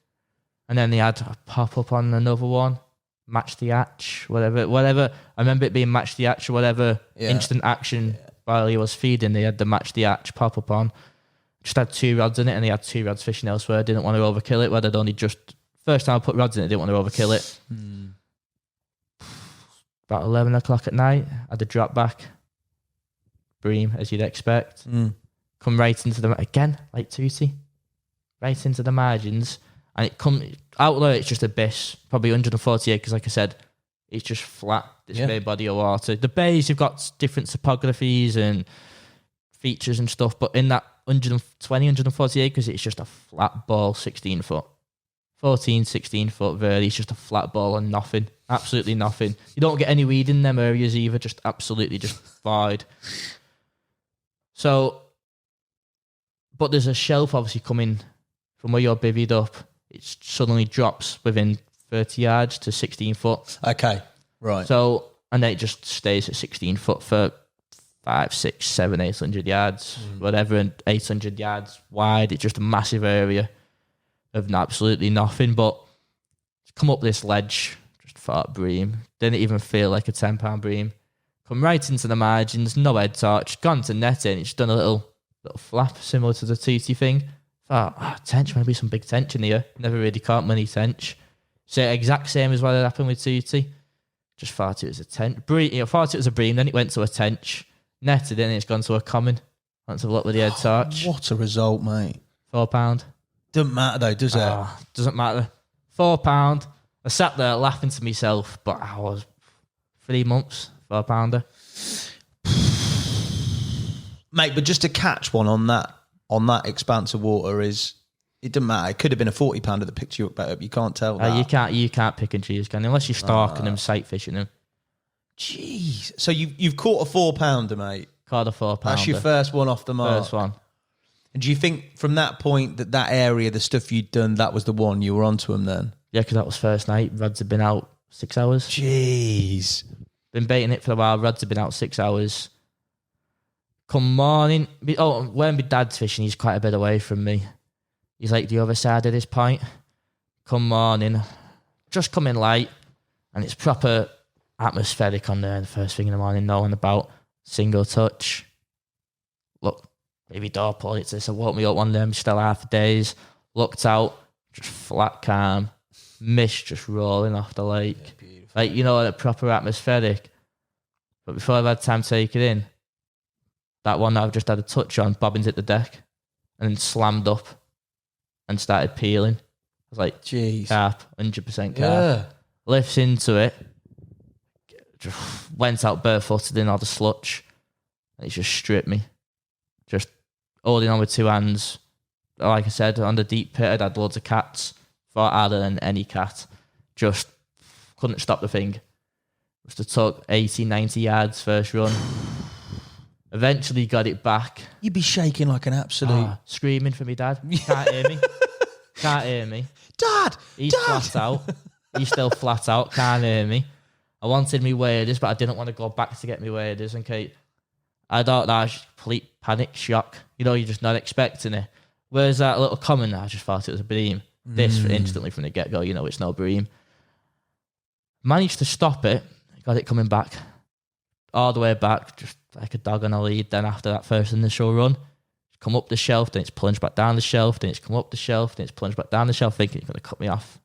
And then they had a pop up on another one. Match the hatch, whatever. I remember it being match the hatch or whatever instant action barley was feeding. They had the match the hatch pop up on. Just had 2 rods in it, and they had 2 rods fishing elsewhere. Didn't want to overkill it, where they'd only just... First time I put rods in it, didn't want to overkill it. About 11 o'clock at night, I had a drop back. Bream, as you'd expect. Come right into the... Again, like Tutti. Right into the margins. And it come out there, it's just abyss. Probably 140 acres, like I said. It's just flat, this big body of water. The bays, you've got different topographies and features and stuff, but in that 140 acres, it's just a flat ball, 16 foot. 14, 16 foot really. It's just a flat ball and nothing. Absolutely nothing. You don't get any weed in them areas either, just absolutely just void. So, but there's a shelf obviously coming from where you're bivvied up. It suddenly drops within 30 yards to 16 foot. Okay, right. So, and then it just stays at 16 foot for 5, 6, 7, 800 yards, whatever, and 800 yards wide. It's just a massive area of absolutely nothing. But come up this ledge, just thought bream. Didn't even feel like a 10-pound bream. Come right into the margins, no head torch, gone to netting. It's done a little flap similar to the Tutti thing. Thought, tench, maybe some big tench in here. Never really caught many tench. So exact same as what had happened with Tutti. Just thought it was a tench. Thought it was a bream, then it went to a tench. Netted in, it's gone to a common. Let's have a look with the head torch. What a result, mate. £4. Doesn't matter though, does it? Doesn't matter. £4. I sat there laughing to myself, but I was 3 months, £4. Mate, but just to catch one on that expanse of water it doesn't matter. It could have been a 40-pounder that picked you up. You can't tell that. You can't pick and choose, can you? Unless you're stalking them, sight fishing them. Jeez. So you've caught a 4-pounder, mate. Caught a 4-pounder. That's your first one off the mark. First one. And do you think from that point that area, the stuff you'd done, that was the one you were onto them then? Yeah, because that was first night. Rods had been out 6 hours. Jeez. Been baiting it for a while. Rods had been out 6 hours. Come morning. When my dad's fishing, he's quite a bit away from me. He's like the other side of this point. Come morning. Just come in light. And it's proper atmospheric on there the first thing in the morning. No one about. Single touch. Look, maybe door pull. It's this. I woke me up one day. I'm still half a days. Looked out. Just flat calm. Mist just rolling off the lake. Yeah, like, you know, a proper atmospheric. But before I've had time to take it in, that one that I've just had a touch on, bobbins hit the deck and then slammed up and started peeling. I was like, jeez. Carp, 100% carp. Yeah. Lifts into it, just went out barefooted in all the sludge, and it just stripped me. Just holding on with two hands. Like I said, on the deep pit, I'd had loads of cats. Fought harder than any cat. Just couldn't stop the thing. Just took 80, 90 yards first run. Eventually got it back. You'd be shaking like an absolute... Screaming for me dad. Can't hear me. Can't hear me. Dad! He's Dad! flat out. He's still flat out. Can't hear me. I wanted me waders, but I didn't want to go back to get me waders. And Kate, I thought that was complete panic shock. You know, you're just not expecting it. Whereas that little comment, I just thought it was a bream. This instantly from the get-go, you know, it's no bream. Managed to stop it. Got it coming back. All the way back, just like a dog on a lead. Then after that first initial run, come up the shelf, then it's plunged back down the shelf, then it's come up the shelf, then it's plunged back down the shelf, thinking it's going to cut me off.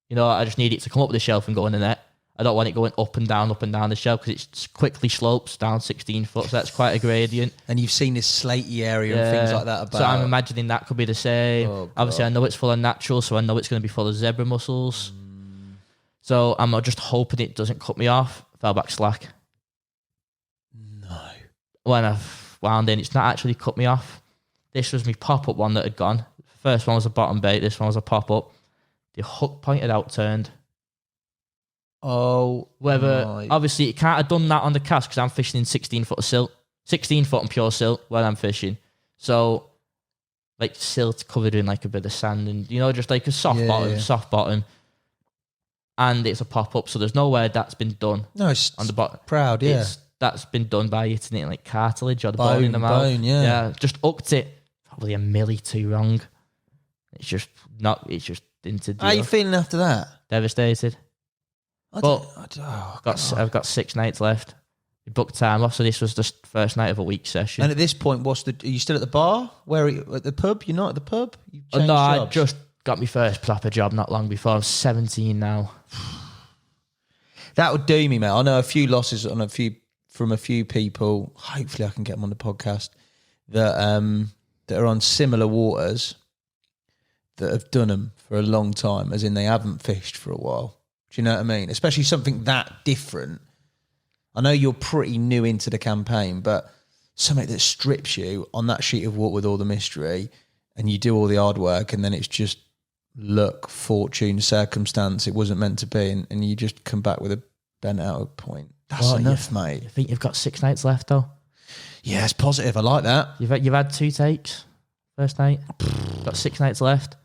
You know, I just need it to come up the shelf and go in the net. I don't want it going up and down the shelf because it quickly slopes down 16 foot, so that's quite a gradient. And you've seen this slatey area and things like that about. So I'm imagining that could be the same. Oh, obviously, I know it's full of natural, so I know it's going to be full of zebra mussels. So I'm just hoping it doesn't cut me off. Fell back slack. No. When I've wound in, it's not actually cut me off. This was my pop-up one that had gone. The first one was a bottom bait, this one was a pop-up. The hook point had outturned. Oh, obviously it can't have done that on the cast because I'm fishing in 16 foot of silt, 16 foot and pure silt where I'm fishing. So, like silt covered in like a bit of sand and, you know, just like a soft bottom. And it's a pop up, so there's no way that's been done. No, it's on the bottom. Proud, yeah. That's been done by hitting it in like cartilage or the bone in the mouth. Bone, yeah. Just hooked it probably a milli too wrong. It's just into. How are you feeling after that? Devastated. I've got 6 nights left. We booked time off, so this was the first night of a week session. And at this point, are you still at the bar? Where are you? At the pub? You're not at the pub? No, I just got my first proper job not long before. I'm 17 now. That would do me, mate. I know a few losses from a few people. Hopefully, I can get them on the podcast that are on similar waters that have done them for a long time, as in they haven't fished for a while. Do you know what I mean? Especially something that different. I know you're pretty new into the campaign, but something that strips you on that sheet of water with all the mystery, and you do all the hard work, and then it's just luck, fortune, circumstance. It wasn't meant to be, and you just come back with a bent out point. That's enough, mate. I think you've got 6 nights left, though. Yeah, it's positive. I like that. You've had 2 takes first night. Got 6 nights left.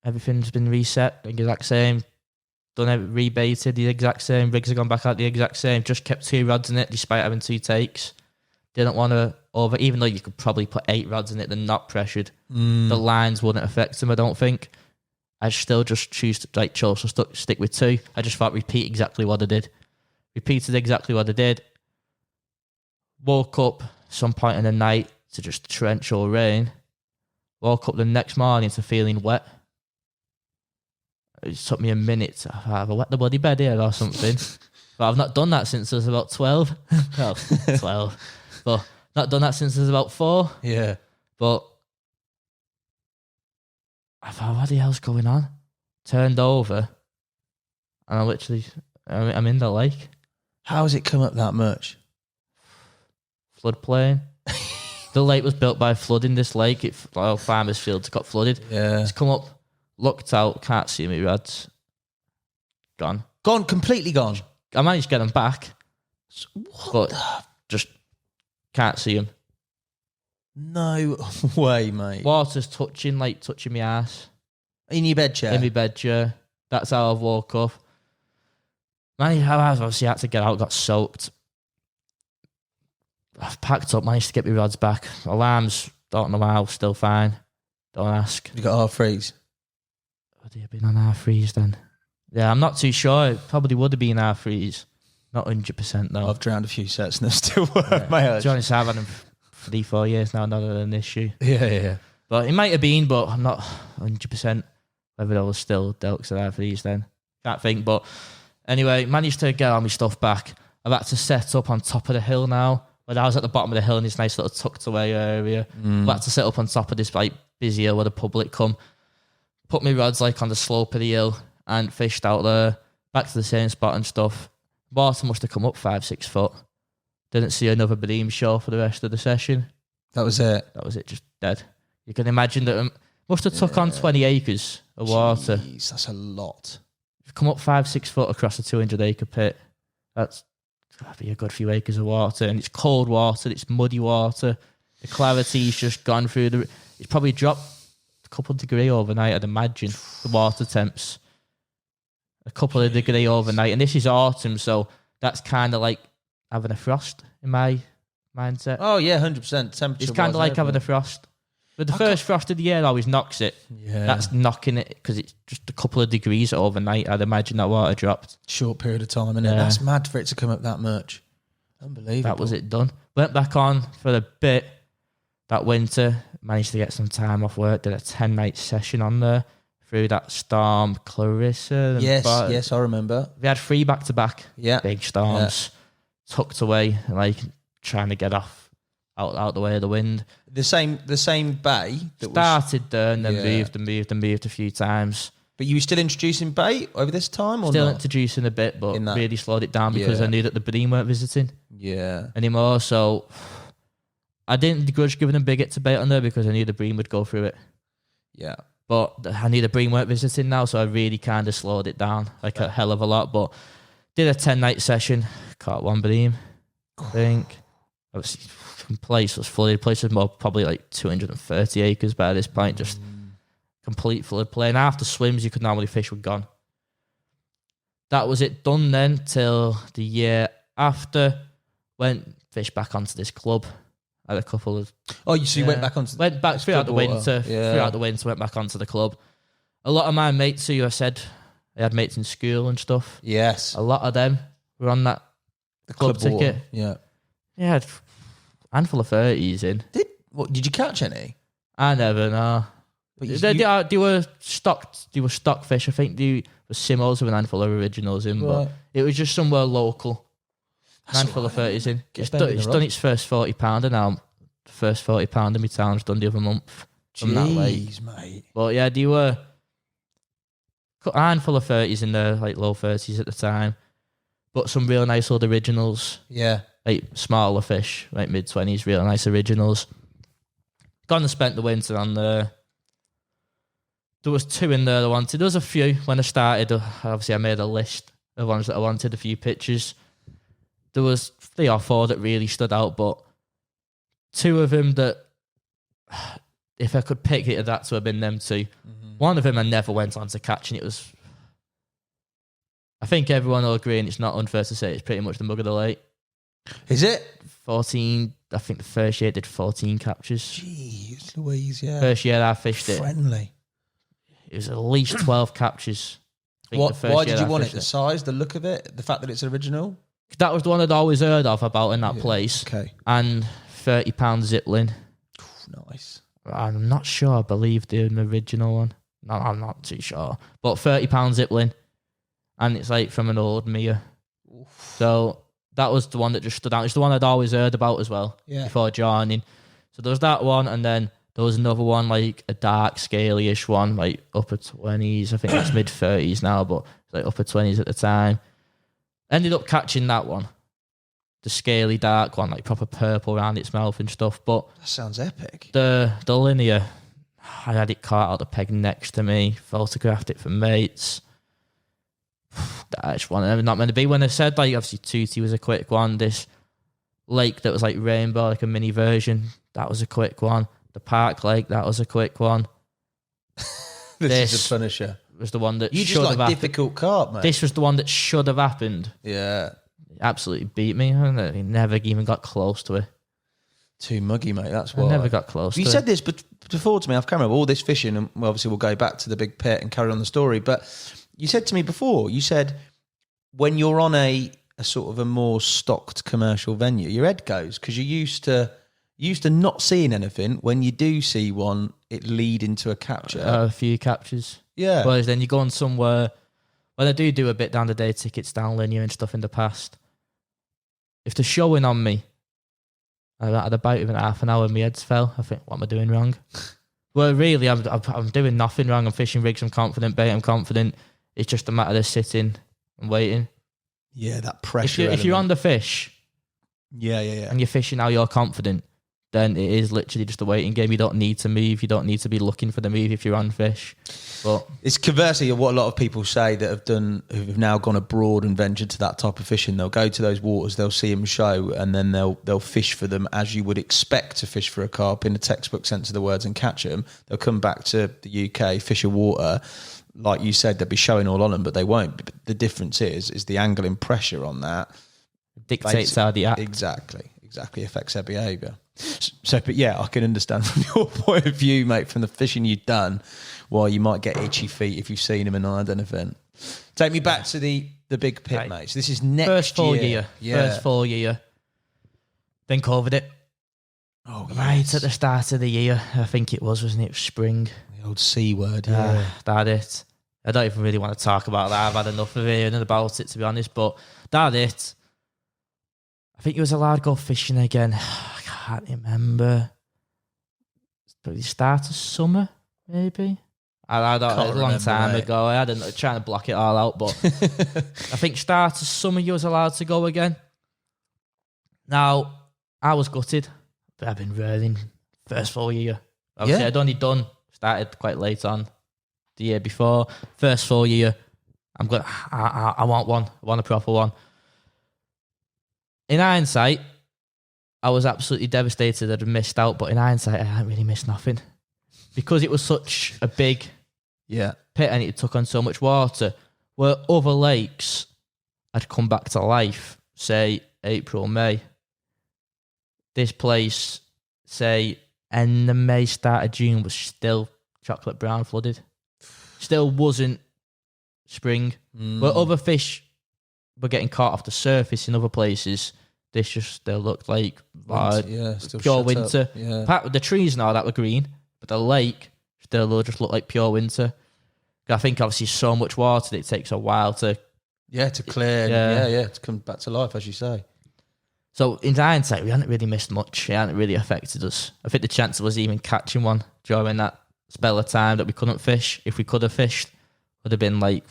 Everything's been reset. The exact same. Done it, rebaited the exact same. Rigs have gone back out the exact same. Just kept 2 rods in it despite having 2 takes. Didn't want to even though you could probably put 8 rods in it, they're not pressured. The lines wouldn't affect them, I don't think. I still just choose to stick with 2. I just thought repeat exactly what I did. Repeated exactly what I did. Woke up some point in the night to just torrential rain. Woke up the next morning to feeling wet. It took me a minute to have a wet the bloody bed here or something. But I've not done that since I was about 12. Well, 12. But not done that since I was about 4. Yeah. But I thought, what the hell's going on? Turned over and I'm in the lake. How has it come up that much? Floodplain. The lake was built by flooding. This lake, farmers' fields got flooded. Yeah. It's come up, looked out, can't see me rods. Gone. Gone, completely gone. I managed to get them back. But just can't see them. No way, mate. Water's touching my ass. In your bed chair? In my bed chair. That's how I've woke up. Man, I obviously had to get out, got soaked. I've packed up, managed to get my rods back. Alarms, don't know how, still fine. Don't ask. You got half freeze? Would he have been on half freeze then? Yeah, I'm not too sure. It probably would have been half freeze. Not 100% though. I've drowned a few sets and they're still work, yeah. mate. To be honest, I've had them 3-4 years now, not an issue. Yeah. But it might have been, but I'm not 100% whether I was still Delks or half freeze then. Can't think, but anyway, managed to get all my stuff back. I've had to set up on top of the hill now. When I was at the bottom of the hill in this nice little tucked away area, I've had to set up on top of this busy hill where the public come. Put my rods on the slope of the hill and fished out there, back to the same spot and stuff. Water must have come up 5-6 foot. Didn't see another beam show for the rest of the session. That was it? That was it, just dead. You can imagine that it must have took on 20 acres of water. Jeez, that's a lot. You've come up 5-6 foot across a 200 acre pit. That's got to be a good few acres of water. And it's cold water, it's muddy water. The clarity's just gone through it's probably dropped a couple of degrees overnight, I'd imagine, the water temps. A couple of degrees overnight. And this is autumn, so that's kind of like having a frost in my mindset. Oh, yeah, 100%. Temperature. It's kind of like having a frost. But the first frost of the year always knocks it. Yeah. That's knocking it because it's just a couple of degrees overnight. I'd imagine that water dropped. Short period of time, innit? That's mad for it to come up that much. Unbelievable. That was it done. Went back on for a bit that winter. Managed to get some time off work. Did a 10-night session on there through that storm, Clarissa. Yes, I remember. We had 3 back-to-back. Yeah. Big storms. Yeah. Tucked away, trying to get off. Out the way of the wind. The same bay that started there and then moved a few times. But you were still introducing bait over this time, or still not? Introducing a bit, but really slowed it down because I knew that the bream weren't visiting anymore. So I didn't grudge giving them bigot to bait on there because I knew the bream would go through it. Yeah. But I knew the bream weren't visiting now, so I really kind of slowed it down a hell of a lot. But did a 10-night session, caught 1 bream, I think. Obviously, place was fully. The place was probably 230 acres by this point, just complete floodplain. After swims you could normally fish were gone. That was it done then till the year after. Went fish back onto this club. Had a couple of. Oh, you went back onto. Went back throughout the winter. Throughout the winter, went back onto the club. A lot of my mates who I said I had mates in school and stuff. Yes, a lot of them were on that club ticket. Yeah. Yeah, handful of 30s in. Did you catch any? I never know. But they were stocked. They were stock fish. I think they were simmos with a handful of originals in, but it was just somewhere local. Handful of 30s in. It's done its first £40 now. The first £40 in my town's done the other month. Jeez, mate. But yeah, they were a handful of 30s in there, low 30s at the time. But some real nice old originals. Yeah. Smaller fish, mid-20s, real nice originals. Gone and spent the winter on there. There was 2 in there I wanted. There was a few when I started. Obviously, I made a list of ones that I wanted, a few pictures. There was 3 or 4 that really stood out, but 2 of them that, if I could pick it, that to have been them 2. Mm-hmm. One of them I never went on to catch, and it was, I think everyone will agree, and it's not unfair to say, it's pretty much the mug of the lake. Is it? 14, I think the first year did 14 captures. Jeez Louise, yeah. First year I fished it. Friendly. It was at least 12 captures. Why did you want it? The size, the look of it, the fact that it's original? That was the one I'd always heard of about in that place. Okay. And £30 zipline. Nice. I'm not sure, I believe the original one. No, I'm not too sure. But £30 zipline. And it's from an old Mia. So that was the one that just stood out. It's the one I'd always heard about as well before joining. So there was that one, and then there was another one, a dark, scaly-ish one, upper 20s. I think it's mid-30s now, but it's upper 20s at the time. Ended up catching that one. The scaly, dark one, proper purple around its mouth and stuff. But that sounds epic. The linear, I had it caught out the peg next to me, photographed it for mates. That's one of them not meant to be. When I said obviously Tutti was a quick one, this lake that was rainbow, a mini version, that was a quick one. The Park Lake, that was a quick one. This is a finisher. Was the one that You should just have like happened. difficult carp, mate. This was the one that should have happened. Yeah. Absolutely beat me. And he never even got close to it. Too muggy, mate. That's I why. never got close to You it. said this before to me off camera, all this fishing, and obviously we'll go back to the big pit and carry on the story. But you said to me before, you said when you're on a sort of a more stocked commercial venue, your head goes because you're used to not seeing anything. When you do see one, it lead into a capture. A few captures. Yeah. Whereas then you go on somewhere, well, I do a bit down the day tickets, down linear and stuff in the past. If they're showing on me, I had about even half an hour, my head's fell. I think, what am I doing wrong? Well, really, I'm doing nothing wrong. I'm fishing rigs, I'm confident, bait, I'm confident. It's just a matter of sitting and waiting. Yeah, that pressure. If you're on the fish, yeah, and you're fishing how you're confident, then it is literally just a waiting game. You don't need to move. You don't need to be looking for the move if you're on fish. But it's conversely what a lot of people say that who've now gone abroad and ventured to that type of fishing. They'll go to those waters, they'll see them show, and then they'll fish for them as you would expect to fish for a carp in the textbook sense of the words and catch them. They'll come back to the UK, fish a water. Like you said, they'll be showing all on them, but they won't. But the difference is the angling pressure on that dictates how they act. Exactly affects their behaviour. So, but yeah, I can understand from your point of view, mate, from the fishing you've done, why you might get itchy feet if you've seen him and I done event. Take me back to the big pit, mate. So this is next first full year. First full year. Then covered it. Oh, right at the start of the year, I think it wasn't it? Spring. The old C word, yeah. That it. I don't even really want to talk about that. I've had enough of hearing about it, to be honest. But that it. I think you was allowed to go fishing again. I can't remember. Probably start of summer, maybe. I don't know. It was a long time ago. I had trying to block it all out, but I think start of summer you was allowed to go again. Now, I was gutted, but I've been running first full year. Obviously, I'd only started quite late on the year before. First full year, I want one. I want a proper one. In hindsight, I was absolutely devastated that I'd missed out, but in hindsight, I hadn't really missed nothing. Because it was such a big pit and it took on so much water, where other lakes had come back to life, say April, May. This place, say end of May, start of June, was still chocolate brown flooded. Still wasn't spring. Where other fish were getting caught off the surface in other places, this just still looked like pure winter. Yeah. The trees now that were green, but the lake still just looked like pure winter. I think obviously so much water that it takes a while to clear, to come back to life, as you say. So in hindsight, we hadn't really missed much. It hadn't really affected us. I think the chance of us even catching one during that spell of time that we couldn't fish, if we could have fished, would have been like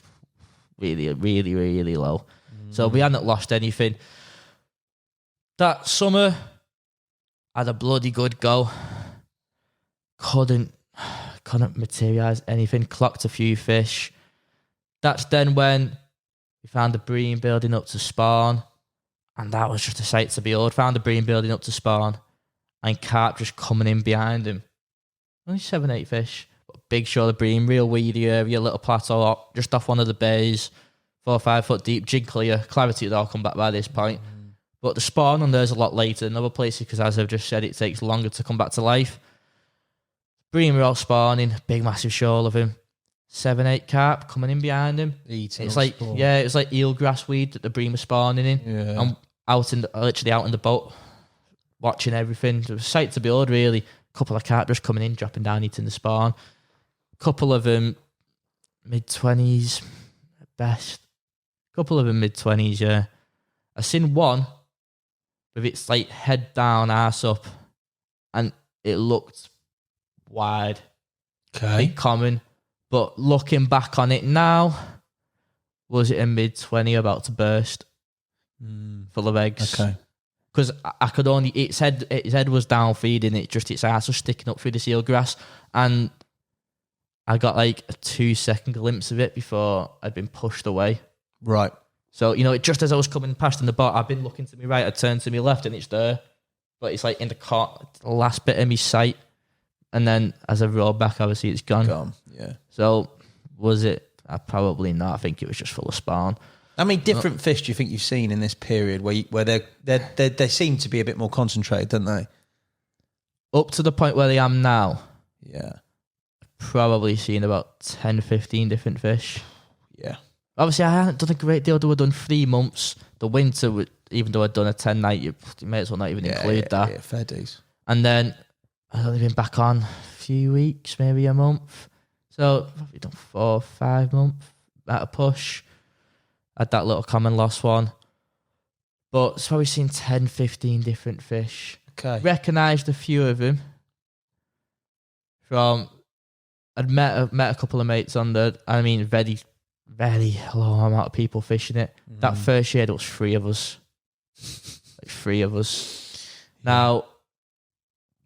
really, really, really low. So we hadn't lost anything. That summer, had a bloody good go. Couldn't materialise anything. Clocked a few fish. That's then when we found the bream building up to spawn, and that was just a sight to behold. Found the bream building up to spawn, and carp just coming in behind him. Only 7-8 fish, but big shoulder bream, real weedy area, little plateau up, just off one of the bays, 4 or 5 foot deep, jig clear. Clarity would all come back by this point. But the spawn on there's a lot later than other places because, as I've just said, it takes longer to come back to life. Bream are all spawning, big massive shoal of him. 7-8 carp coming in behind him. Eating. It's like it's like eelgrass weed that the bream are spawning in. Yeah. I'm literally out in the boat, watching everything. It was a sight to behold, really. A couple of carp just coming in, dropping down, eating the spawn. A couple of them mid-20s at best. A couple of them mid-20s, yeah. I seen one with its like head down, arse up, and it looked wide. Okay. Common. But looking back on it now, was it a mid-20 about to burst? Full of eggs. Okay. Because I could only, its head was down feeding, its arse was sticking up through the eelgrass, and I got like a 2-second glimpse of it before I'd been pushed away. Right. So, just as I was coming past in the boat, I've been looking to my right, I turned to my left, and it's there. but it's like in the last bit of my sight. And then as I roll back, obviously it's gone. Yeah. So was it? Probably not. I think it was just full of spawn. How many different fish do you think you've seen in this period where they seem to be a bit more concentrated, don't they? Up to the point where I am now. Yeah. Probably seen about 10, 15 different fish. Yeah. Obviously, I hadn't done a great deal. I'd done 3 months. The winter, even though I'd done a 10 night, you may as well not even include that. Yeah, fair dues. And then I'd only been back on a few weeks, maybe a month. So probably done 4 or 5 months at a push. Had that little common loss one. But it's probably seen 10, 15 different fish. Okay. Recognised a few of them. I'd met a couple of mates on very, very low amount of people fishing it. That first year, there was 3 of us. Like 3 of us. Now,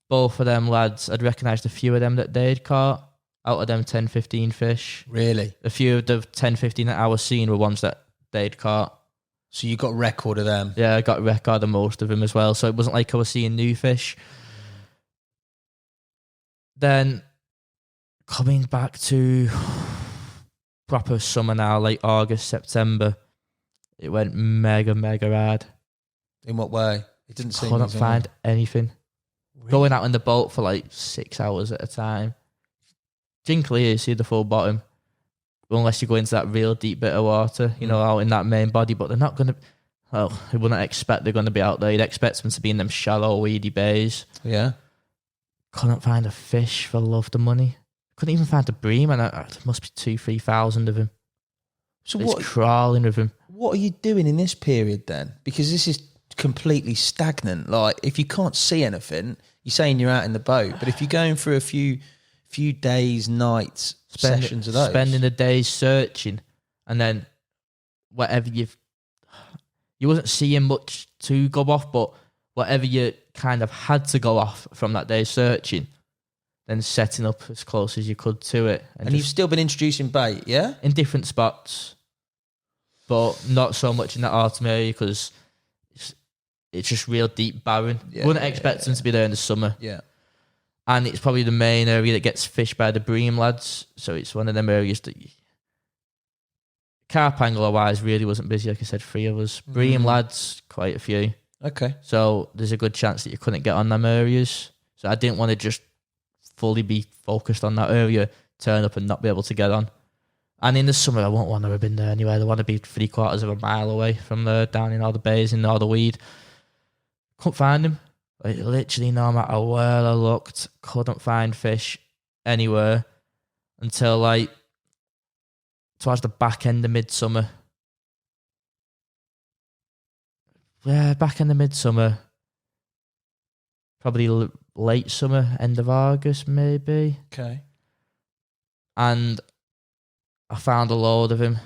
both of them lads, I'd recognised a few of them that they'd caught out of them 10, 15 fish. Really? A few of the 10, 15 that I was seeing were ones that they'd caught. So you got a record of them? Yeah, I got a record of most of them as well. So it wasn't like I was seeing new fish. Then coming back to proper summer now, like August, September, it went mega, mega hard. In what way? It didn't seem. Couldn't find anything. Really? Going out in the boat for like 6 hours at a time. Didn't clear, see the full bottom. Unless you go into that real deep bit of water, out in that main body. But they're not going to... Well, you wouldn't expect they're going to be out there. You'd expect them to be in them shallow, weedy bays. Yeah. Couldn't find a fish for love the money. Couldn't even find a bream, and there must be 2,000-3,000 of them. So it's crawling with them. What are you doing in this period then? Because this is completely stagnant. Like, if you can't see anything, you're saying you're out in the boat. But if you're going through a few days, nights, sessions of those, spending the days searching, and then whatever you wasn't seeing much to go off, but whatever you kind of had to go off from that day searching, then setting up as close as you could to it. And you've still been introducing bait, yeah? In different spots, but not so much in that autumn area because it's just real deep barren. Wouldn't expect them to be there in the summer. Yeah. And it's probably the main area that gets fished by the bream lads. So it's one of them areas that carp angler-wise really wasn't busy. Like I said, 3 of us. Bream lads, quite a few. Okay. So there's a good chance that you couldn't get on them areas. So I didn't want to just fully be focused on that area, turn up and not be able to get on. And in the summer, I won't want to have been there anyway. I want to be 3/4 of a mile away from there, down in all the bays and all the weed. Couldn't find them. Like, literally, no matter where I looked, couldn't find fish anywhere until like towards the back end of midsummer. Yeah, back end of midsummer. Probably late summer, end of August, maybe. Okay. And I found a load of him.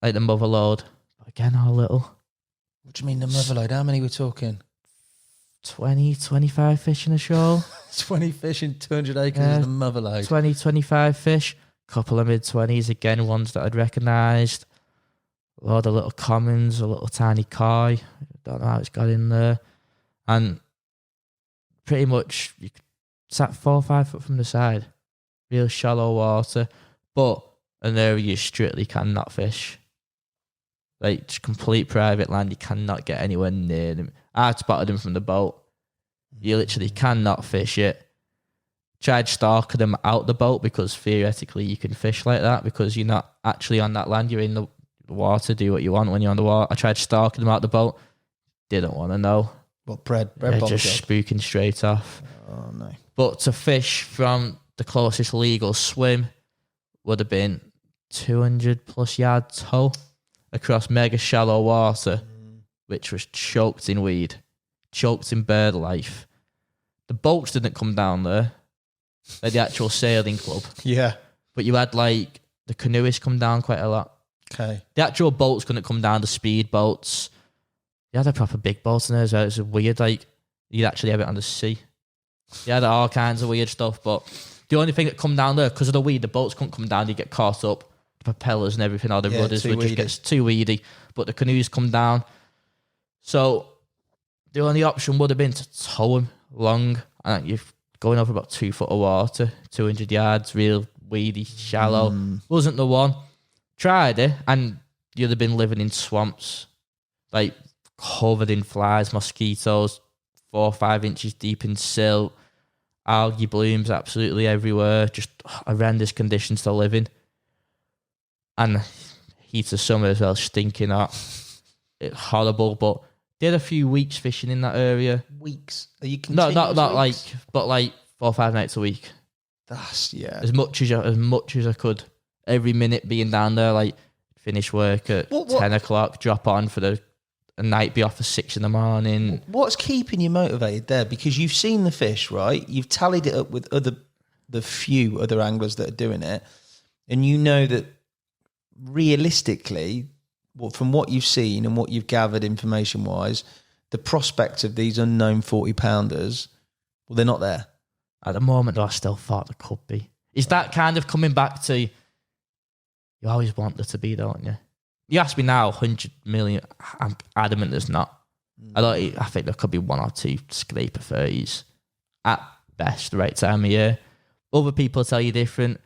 Like the mother load. Again, all little. What do you mean the mother load? How many we're talking? 20, 25 fish in a shoal. 20 fish in 200 acres is the mother load. 20, 25 fish. Couple of mid-20s, again, ones that I'd recognised. A lot of little commons, a little tiny koi. Don't know how it's got in there. And pretty much, you sat 4 or 5 foot from the side. Real shallow water. But an area you strictly cannot fish. Like, just complete private land, you cannot get anywhere near them. I'd spotted them from the boat. You literally cannot fish it. Tried stalking them out the boat because theoretically you can fish like that because you're not actually on that land, you're in the water, do what you want when you're on the water. I tried stalking them out the boat, didn't want to know. What, bread just spooking straight off. Oh, no. But to fish from the closest legal swim would have been 200 plus yard tow across mega shallow water, which was choked in weed, choked in bird life. The boats didn't come down there, like the actual sailing club. Yeah. But you had like the canoeists come down quite a lot. Okay. The actual boats couldn't come down, the speed boats. You had a proper big boat in there as well. It was weird, like you'd actually have it on the sea. You had all kinds of weird stuff, but the only thing that come down there, because of the weed, the boats couldn't come down, you get caught up. Propellers and everything, all the rudders, which just gets too weedy. But the canoes come down. So the only option would have been to tow him long. And you're going over about 2 foot of water, 200 yards, real weedy, shallow. Wasn't the one. Tried it, and you'd have been living in swamps, like covered in flies, mosquitoes, 4 or 5 inches deep in silt, algae blooms absolutely everywhere, just horrendous conditions to live in. And heat of summer as well, stinking hot. It's horrible, but did a few weeks fishing in that area. Weeks? Are you No, not weeks? like, but like 4 or 5 nights a week. That's, yeah. As much as I could. Every minute being down there, like finish work at 10 o'clock, drop on for the night, be off at 6 in the morning. What's keeping you motivated there? Because you've seen the fish, right? You've tallied it up with the few other anglers that are doing it, and you know that realistically, from what you've seen and what you've gathered information-wise, the prospects of these unknown 40-pounders, well, they're not there. At the moment, though, I still thought there could be. Is that kind of coming back to, you always want there to be, don't you? You ask me now, 100 million, I'm adamant there's not. I think there could be 1 or 2 scraper 30s at best, the right time of year. Other people tell you different.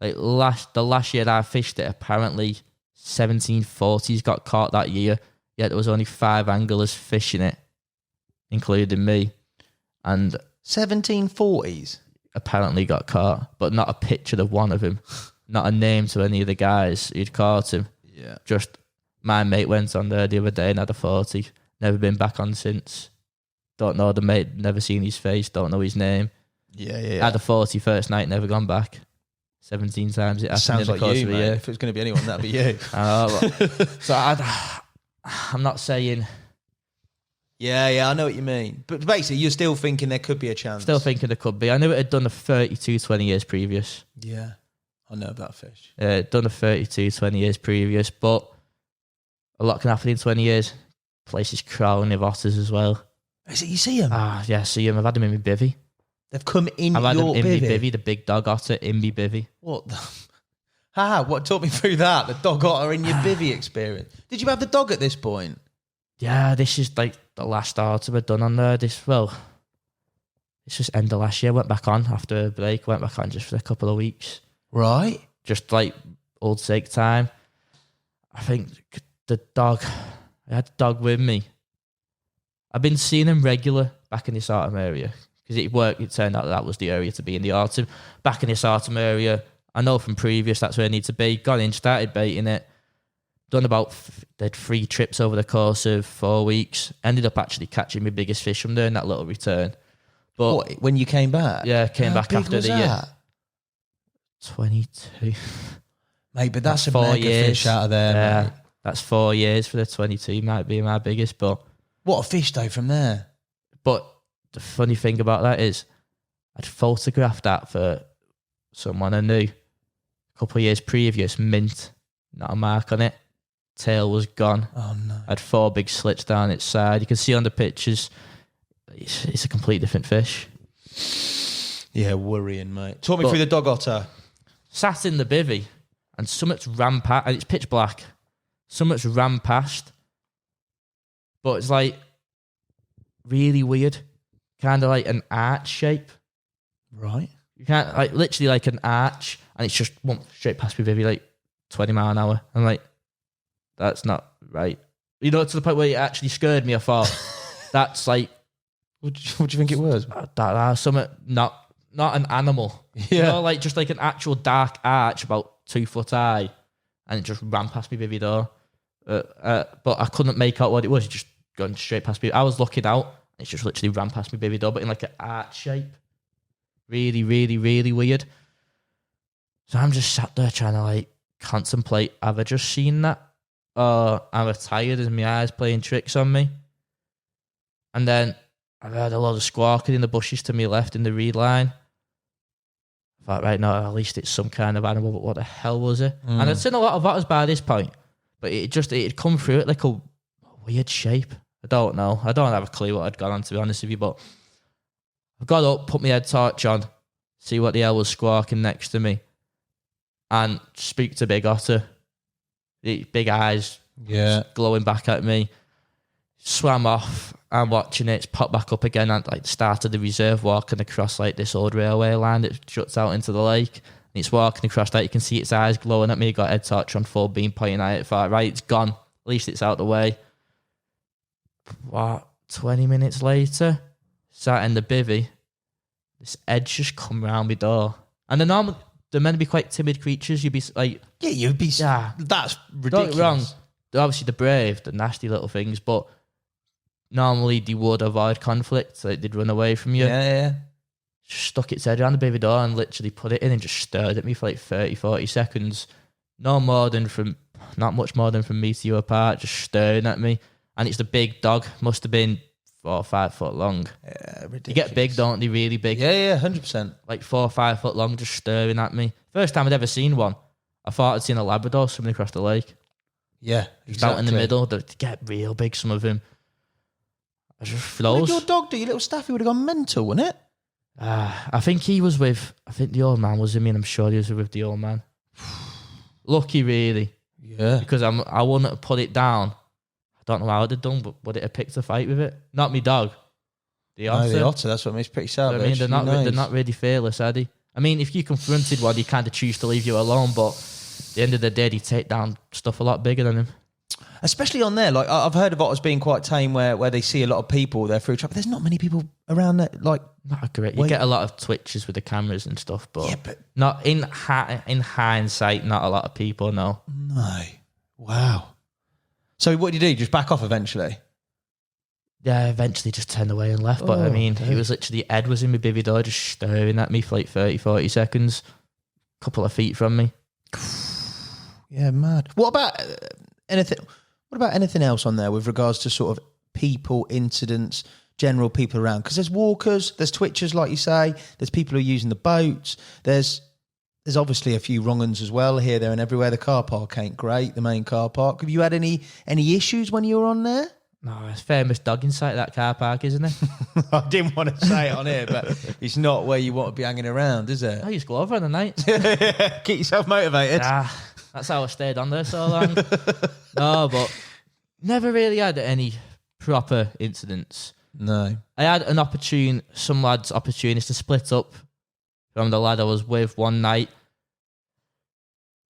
Like the last year that I fished it, apparently 1740s got caught that year, yet there was only 5 anglers fishing it, including me. And 1740s? Apparently got caught, but not a picture of one of him. Not a name to any of the guys who'd caught him. Yeah. Just my mate went on there the other day and had a 40. Never been back on since. Don't know the mate, never seen his face, don't know his name. Yeah. Had a 40 first night, never gone back. 17 times it happened. Sounds in the like course you, of a mate. year. If it was going to be anyone, that'd be you. I know, so I'm not saying... Yeah, I know what you mean. But basically, you're still thinking there could be a chance. Still thinking there could be. I knew it had done a 32 20 years previous. Yeah, I know about fish. Done a 32 20 years previous, but a lot can happen in 20 years. Places crawling with otters as well. Is it, you see them? Yeah, see them. I've had them in my bivvy. They've come in I've had them your in my bivvy? bivvy, the big dog otter in my bivvy. What the... What talk me through that? The dog otter in your bivvy experience. Did you have the dog at this point? Yeah, this is like the last otter we've done on there. This was end of last year. Went back on after a break. Went back on just for a couple of weeks. Right. Just like old sake time. I think I had the dog with me. I've been seeing him regular back in this autumn area because it turned out that was the area to be in the autumn. Back in this autumn area, I know from previous that's where I need to be. Got in, started baiting it. Done about 3 trips over the course of 4 weeks. Ended up actually catching my biggest fish from there in that little return. But what, when you came back? Yeah, came back big after was the year. that? 22. Mate, but that's a 4 mega years. fish out of there, Yeah, mate. that's 4 years for the 22. Might be my biggest, but What a fish, though, from there. But the funny thing about that is I'd photographed that for someone I knew a couple of years previous, mint, not a mark on it. Tail was gone. Oh, no. Had 4 big slits down its side. You can see on the pictures, it's a complete different fish. Yeah, worrying, mate. Talk me through the dog otter. Sat in the bivvy and something's ran past, and it's pitch black. Something's ran past, but it's like really weird. Kind of like an arch shape. Right. You can't, like, literally like an arch, and it's just went straight past me, bivvy, like 20 mile an hour. I'm like, that's not right. You know, to the point where it actually scared me. I thought, that's like... What do you think it was? Something, not an animal. Yeah. You know, like just like an actual dark arch about 2 foot high, and it just ran past me bivvy door. But I couldn't make out what it was. It just gone straight past me. I was looking out, and it's just literally ran past me bivvy door, but in like an arch shape. Really, really, really weird. So I'm just sat there trying to like contemplate, have I just seen that? Or am I tired? Is my eyes playing tricks on me? And then I heard a lot of squawking in the bushes to my left in the reed line. I thought, right, no, at least it's some kind of animal, but what the hell was it? And I'd seen a lot of otters by this point, but it'd come through it like a weird shape. I don't know. I don't have a clue what I'd gone on, to be honest with you, but I got up, put my head torch on, see what the hell was squawking next to me, and speak to Big Otter. The big eyes, Yeah, glowing back at me. Swam off. I'm watching it. It's popped back up again at like the start of the reserve, walking across like this old railway line that juts out into the lake. And it's walking across that. You can see its eyes glowing at me. Got head torch on full beam, pointing at it. Thought, right, it's gone. At least it's out the way. What? 20 minutes later, sat in the bivvy. This edge just come round my door. And they're meant to be quite timid creatures. You'd be like... Yeah, you'd be... Yeah. That's ridiculous. Don't get me wrong. Obviously, they're brave. They're nasty little things. But normally, they would avoid conflict. Like, they'd run away from you. Yeah. Just stuck its head around the baby door and literally put it in and just stared at me for like 30, 40 seconds. Not much more than from me to you apart. Just staring at me. And it's the big dog. Must have been 4 or 5 foot long. Yeah, ridiculous. They get big, don't they? Really big. Yeah, 100%. Like 4 or 5 foot long, just staring at me. First time I'd ever seen one. I thought I'd seen a Labrador swimming across the lake. Yeah, exactly. Out in the middle. They get real big, some of them. I just froze. What did your dog do? Your little Staffy would have gone mental, wouldn't it? I think he was with... I think the old man was with me, and I'm sure he was with the old man. Lucky, really. Yeah. Because I wouldn't have put it down. I don't know how I'd have done, but would it have picked a fight with it? Not me dog. The otter. No, the otter, that's what makes pretty savage. I mean, they're not really fearless, are they? I mean, if you confronted one, you kind of choose to leave you alone, but at the end of the day, they take down stuff a lot bigger than him. Especially on there, like I've heard of otters being quite tame where they see a lot of people, they're through trap, but there's not many people around that, like... Not great. You get a lot of twitches with the cameras and stuff, but not in hindsight, not a lot of people, no. No. Wow. So what did you do? Just back off eventually? Yeah, eventually just turned away and left. But I mean, it was literally, Ed was in my bivvy door just staring at me for like 30, 40 seconds. A couple of feet from me. Yeah, mad. What about anything else on there with regards to sort of people, incidents, general people around? Because there's walkers, there's twitchers, like you say. There's people who are using the boats. There's obviously a few wrong uns as well here, there and everywhere. The car park ain't great, the main car park. Have you had any issues when you were on there? No, it's famous dogging site, that car park, isn't it? I didn't want to say it on here, but it's not where you want to be hanging around, is it? I used to go over on the night. Keep yourself motivated. That's how I stayed on there so long. No, but never really had any proper incidents. No. I had some lads' opportunities to split up from the lad I was with one night,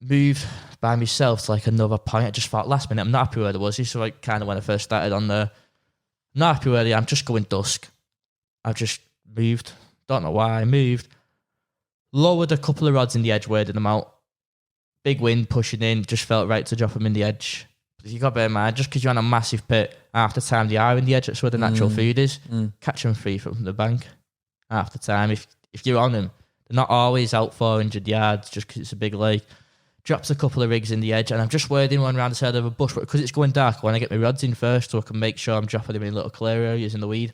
move by myself to like another point. I just thought last minute, I'm not happy where I was. This was like kind of when I first started on there. Not happy where I am, just going dusk. I've just moved. Don't know why I moved. Lowered a couple of rods in the edge, weighted them out. Big wind pushing in, just felt right to drop them in the edge. But you got to bear in mind, just because you're on a massive pit, half the time they are in the edge, that's where the natural food is. Catch them free from the bank. Half the time, if you're on them, they're not always out 400 yards just because it's a big lake. Drops a couple of rigs in the edge, and I'm just wading one around the side of a bush, but because it's going dark, I want to get my rods in first so I can make sure I'm dropping them in little clear areas in the weed.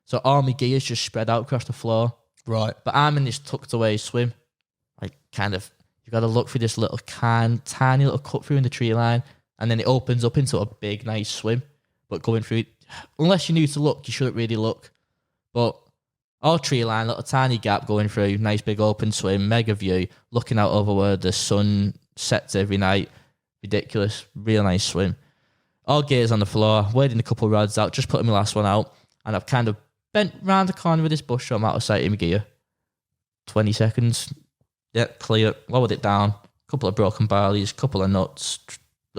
So all my gear's just spread out across the floor. Right. But I'm in this tucked away swim. Like, kind of, you've got to look for this little tiny little cut through in the tree line, and then it opens up into a big, nice swim. But going through, unless you knew to look, you shouldn't really look. But all tree line, little tiny gap going through, nice big open swim, mega view, looking out over where the sun sets every night. Ridiculous. Real nice swim. All gears on the floor, wading a couple of rods out, just putting my last one out, and I've kind of bent round the corner with this bush so I'm out of sight in my gear. 20 seconds. Yep, clear. Lowered it down. Couple of broken barleys, couple of nuts,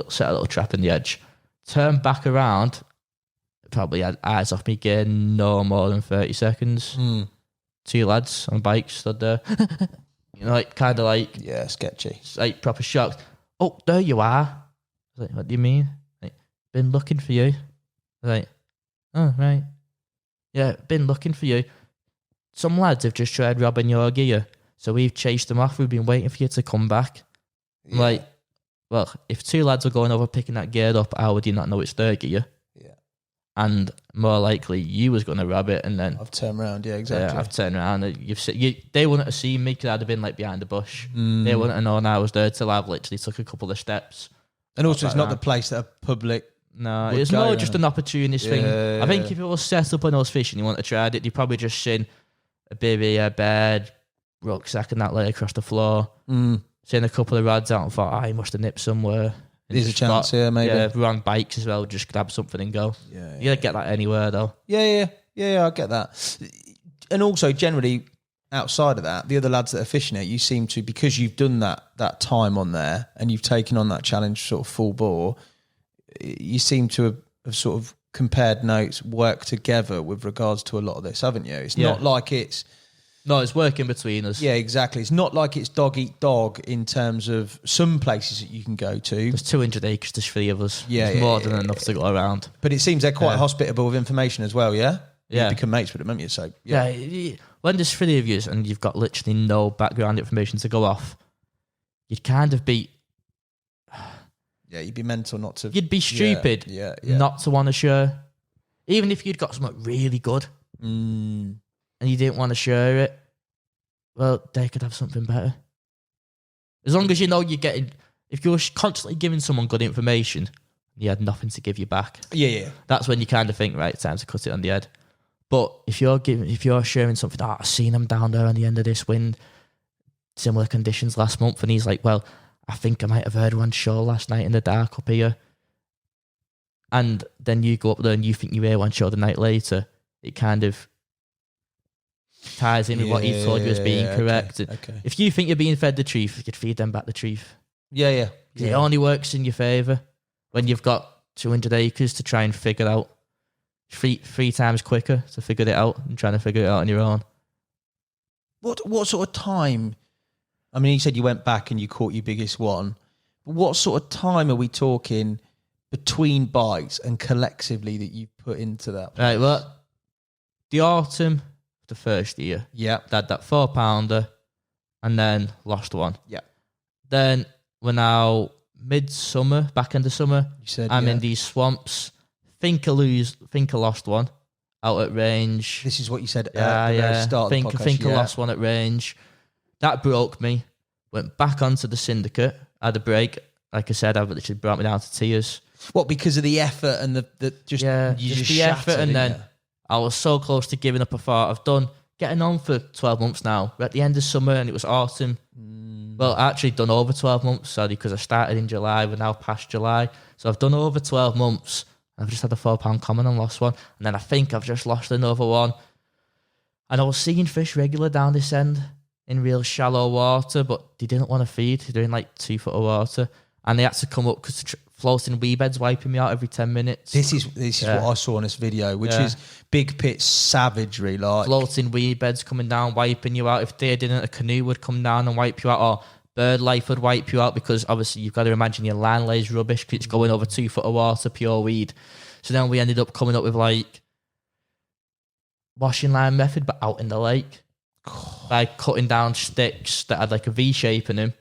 set a little trap in the edge. Turn back around. Probably had eyes off me gear no more than 30 seconds. 2 lads on bikes stood there. You know, like kind of like... Yeah, sketchy. Like proper shocked. Oh, there you are. I was like, what do you mean? Like, been looking for you. I was like, oh, right. Yeah, been looking for you. Some lads have just tried robbing your gear, so we've chased them off. We've been waiting for you to come back. Yeah. I'm like, well, if 2 lads are going over picking that gear up, how would you not know it's their gear? Yeah. And more likely, you was going to rob it, and then... I've turned around, yeah, exactly. Yeah, I've turned around. They wouldn't have seen me because I'd have been like behind the bush. They wouldn't have known I was there till I've literally took a couple of steps. And also, it's not the place that a public... No, it's more just an opportunist thing. I think if it was set up when I was fishing, you want to try it, you'd probably just seen a baby, a bed, rucksack and that lay across the floor. Seen a couple of rods out and thought, he must have nipped somewhere. There's a chance, maybe. Yeah, we're on bikes as well, just grab something and go. Yeah. You don't get that anywhere, though. Yeah, I get that. And also, generally, outside of that, the other lads that are fishing it, you seem to, because you've done that time on there and you've taken on that challenge sort of full bore, you seem to have sort of compared notes, worked together with regards to a lot of this, haven't you? It's not like it's... No, it's working between us. Yeah, exactly. It's not like it's dog eat dog in terms of some places that you can go to. There's 200 acres, there's 3 of us. Yeah, There's more than enough to go around. But it seems they're quite hospitable with information as well, yeah? Yeah. You become mates with them, haven't you? So, yeah. When there's 3 of you and you've got literally no background information to go off, you'd kind of be... Yeah, you'd be mental not to... You'd be stupid not to want to share. Even if you'd got something really good and you didn't want to share it, well, they could have something better. As long as you know you're getting... If you're constantly giving someone good information, you had nothing to give you back. Yeah. That's when you kind of think, right, time to cut it on the head. But if you're sharing something, I seen him down there on the end of this wind, similar conditions last month, and he's like, well, I think I might have heard one show last night in the dark up here. And then you go up there and you think you hear one show the night later, it kind of ties in with what he told you as being correct. Okay. If you think you're being fed the truth, you'd feed them back the truth. Yeah. It only works in your favour when you've got 200 acres to try and figure out three times quicker to figure it out than trying to figure it out on your own. What sort of time? I mean, you said you went back and you caught your biggest one. But what sort of time are we talking between bites and collectively that you put into that? Right, well, the autumn, the first year, they had that 4-pounder and then lost one. Yeah. Then we're now midsummer, back into summer. You said I'm in these swamps. Think I lost one out at range. This is what you said at the very start of the podcast. Think I lost one at range. That broke me. Went back onto the syndicate. Had a break. Like I said, I literally brought me down to tears. What, because of the effort and the just the effort, and then I was so close to giving up a thought. I've done getting on for 12 months now. We're at the end of summer and it was autumn. Well, I actually done over 12 months, sorry, because I started in July. We're now past July. So I've done over 12 months. I've just had a 4-pound common and lost one. And then I think I've just lost another one. And I was seeing fish regular down this end in real shallow water, but they didn't want to feed. They're in like 2 foot of water. And they had to come up because floating wee beds wiping me out every 10 minutes. This is what I saw in this video, which is big pit savagery. Like floating wee beds coming down, wiping you out. If they didn't, a canoe would come down and wipe you out, or bird life would wipe you out, because obviously you've got to imagine your line lays rubbish because it's going over 2 foot of water, pure weed. So then we ended up coming up with like washing line method, but out in the lake. By cutting down sticks that had like a V shape in them,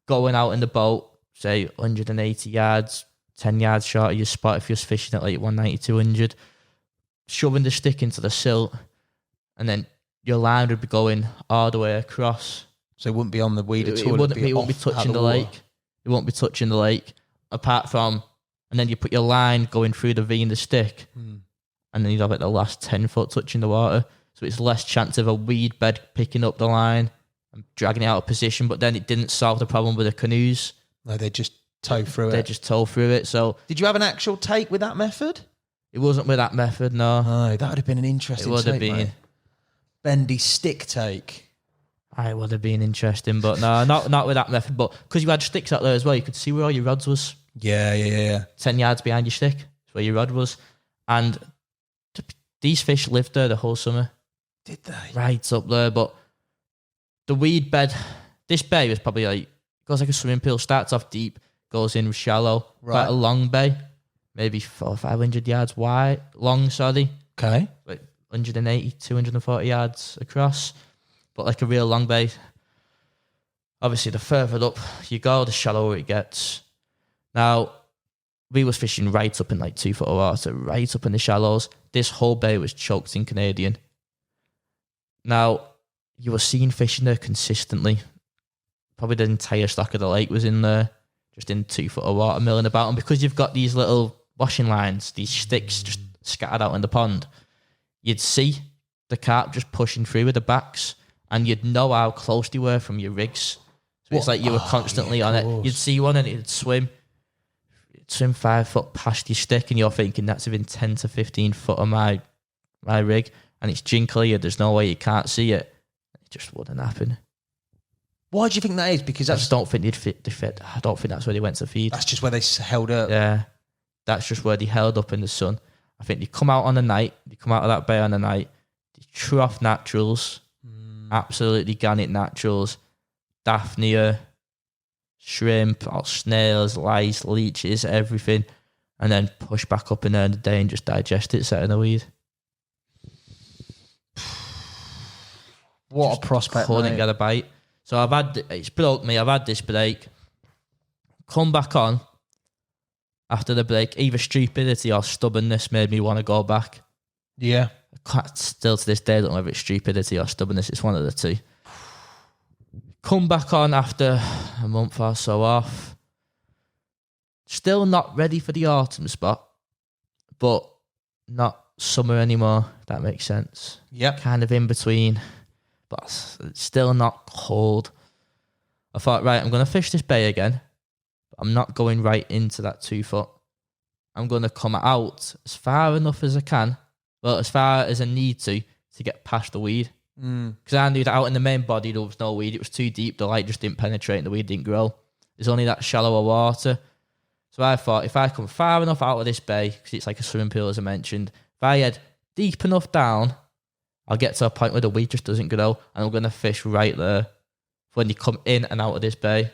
going out in the boat, say 180 yards, 10 yards short of your spot if you're fishing at like 190, 200, shoving the stick into the silt, and then your line would be going all the way across. So it wouldn't be on the weed at all. It won't be touching the lake. It won't be touching the lake, apart from, and then you put your line going through the V in the stick, and then you'd have like the last 10 foot touching the water. So it's less chance of a weed bed picking up the line and dragging it out of position. But then it didn't solve the problem with the canoes. No, they just tow through it. They just tow through it. So did you have an actual take with that method? It wasn't with that method, no. Oh, that would have been an interesting take. It would have been. Mate. Bendy stick take. It would have been interesting, but no, not with that method. But because you had sticks out there as well, you could see where all your rods was. Yeah. 10 yards behind your stick is where your rod was. And these fish lived there the whole summer. Did they? Right up there. But the weed bed, this bay was probably like, goes like a swimming pool, starts off deep, goes in shallow, quite a long bay, maybe 400 or 500 yards wide, long, sorry. Okay. Like 180, 240 yards across, but like a real long bay. Obviously, the further up you go, the shallower it gets. Now, we was fishing right up in like 2 foot of water, right up in the shallows. This whole bay was choked in Canadian. Now, you were seeing fish in there consistently. Probably the entire stock of the lake was in there, just in 2 foot of water milling about. And because you've got these little washing lines, these sticks just scattered out in the pond, you'd see the carp just pushing through with the backs, and you'd know how close they were from your rigs. So it's like you were constantly on it. You'd see one and it'd swim swim 5 foot past your stick and you're thinking that's within 10 to 15 foot of my rig and it's gin clear, there's no way you can't see it. It just wouldn't happen. Why do you think that is? Because I just don't think they'd fit. I don't think that's where they went to feed. That's just where they held up. Yeah. That's just where they held up in the sun. I think they come out on the night. They come out of that bay on the night. They trough naturals. Absolutely gannet naturals. Daphnia, shrimp, snails, lice, leeches, everything. And then push back up in there in the day and just digest it, set in the weed. What a prospect, Couldn't get a bite. So it's broke me. I've had this break. Come back on after the break. Either stupidity or stubbornness made me want to go back. Yeah. Still to this day, I don't know if it's stupidity or stubbornness. It's one of the two. Come back on after a month or so off. Still not ready for the autumn spot, but not summer anymore, if that makes sense. Yep. Kind of in between, but it's still not cold. I thought, right, I'm going to fish this bay again, but I'm not going right into that 2 foot. I'm going to come out as far enough as I can, well, as far as I need to get past the weed. Because I knew that out in the main body there was no weed. It was too deep. The light just didn't penetrate and the weed didn't grow. There's only that shallower water. So I thought if I come far enough out of this bay, because it's like a swimming pool as I mentioned, if I head deep enough down, I'll get to a point where the weed just doesn't grow and I'm going to fish right there when you come in and out of this bay.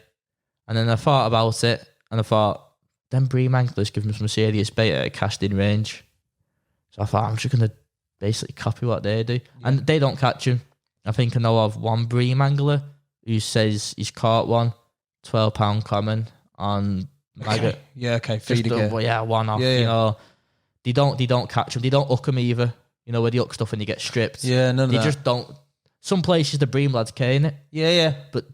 And then I thought about it and I thought, them bream anglers give them some serious bait at a casting range. So I thought, I'm just going to basically copy what they do. Yeah. And they don't catch them. I think I know of one bream angler who says he's caught one, 12-pound common on maggot. Okay. Yeah, okay. Feed again. Yeah, one off. Yeah. You know, they don't catch them. They don't hook them either. You know, where they hook stuff and you get stripped. Yeah, none of that. They just don't. Some places the bream lads cane it. Yeah. But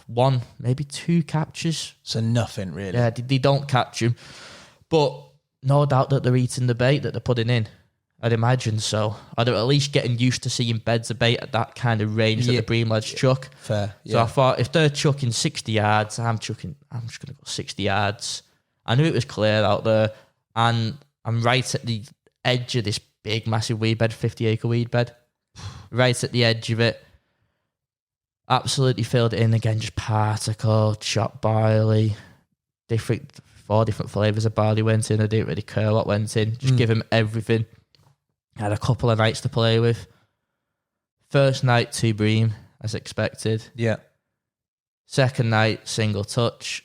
one, maybe 2 captures. So nothing really. Yeah, they don't catch them. But no doubt that they're eating the bait that they're putting in. I'd imagine so. Or they're at least getting used to seeing beds of bait at that kind of range that the bream lads chuck. Fair. Yeah. So I thought if they're chucking 60 yards, I'm just going to go 60 yards. I knew it was clear out there. And I'm right at the edge of this big, massive weed bed, 50-acre weed bed. Right at the edge of it. Absolutely filled it in again, just particle, chopped barley, 4 different flavours of barley went in. I didn't really care what went in. Just give him everything. Had a couple of nights to play with. First night, 2 bream, as expected. Yeah. Second night, single touch.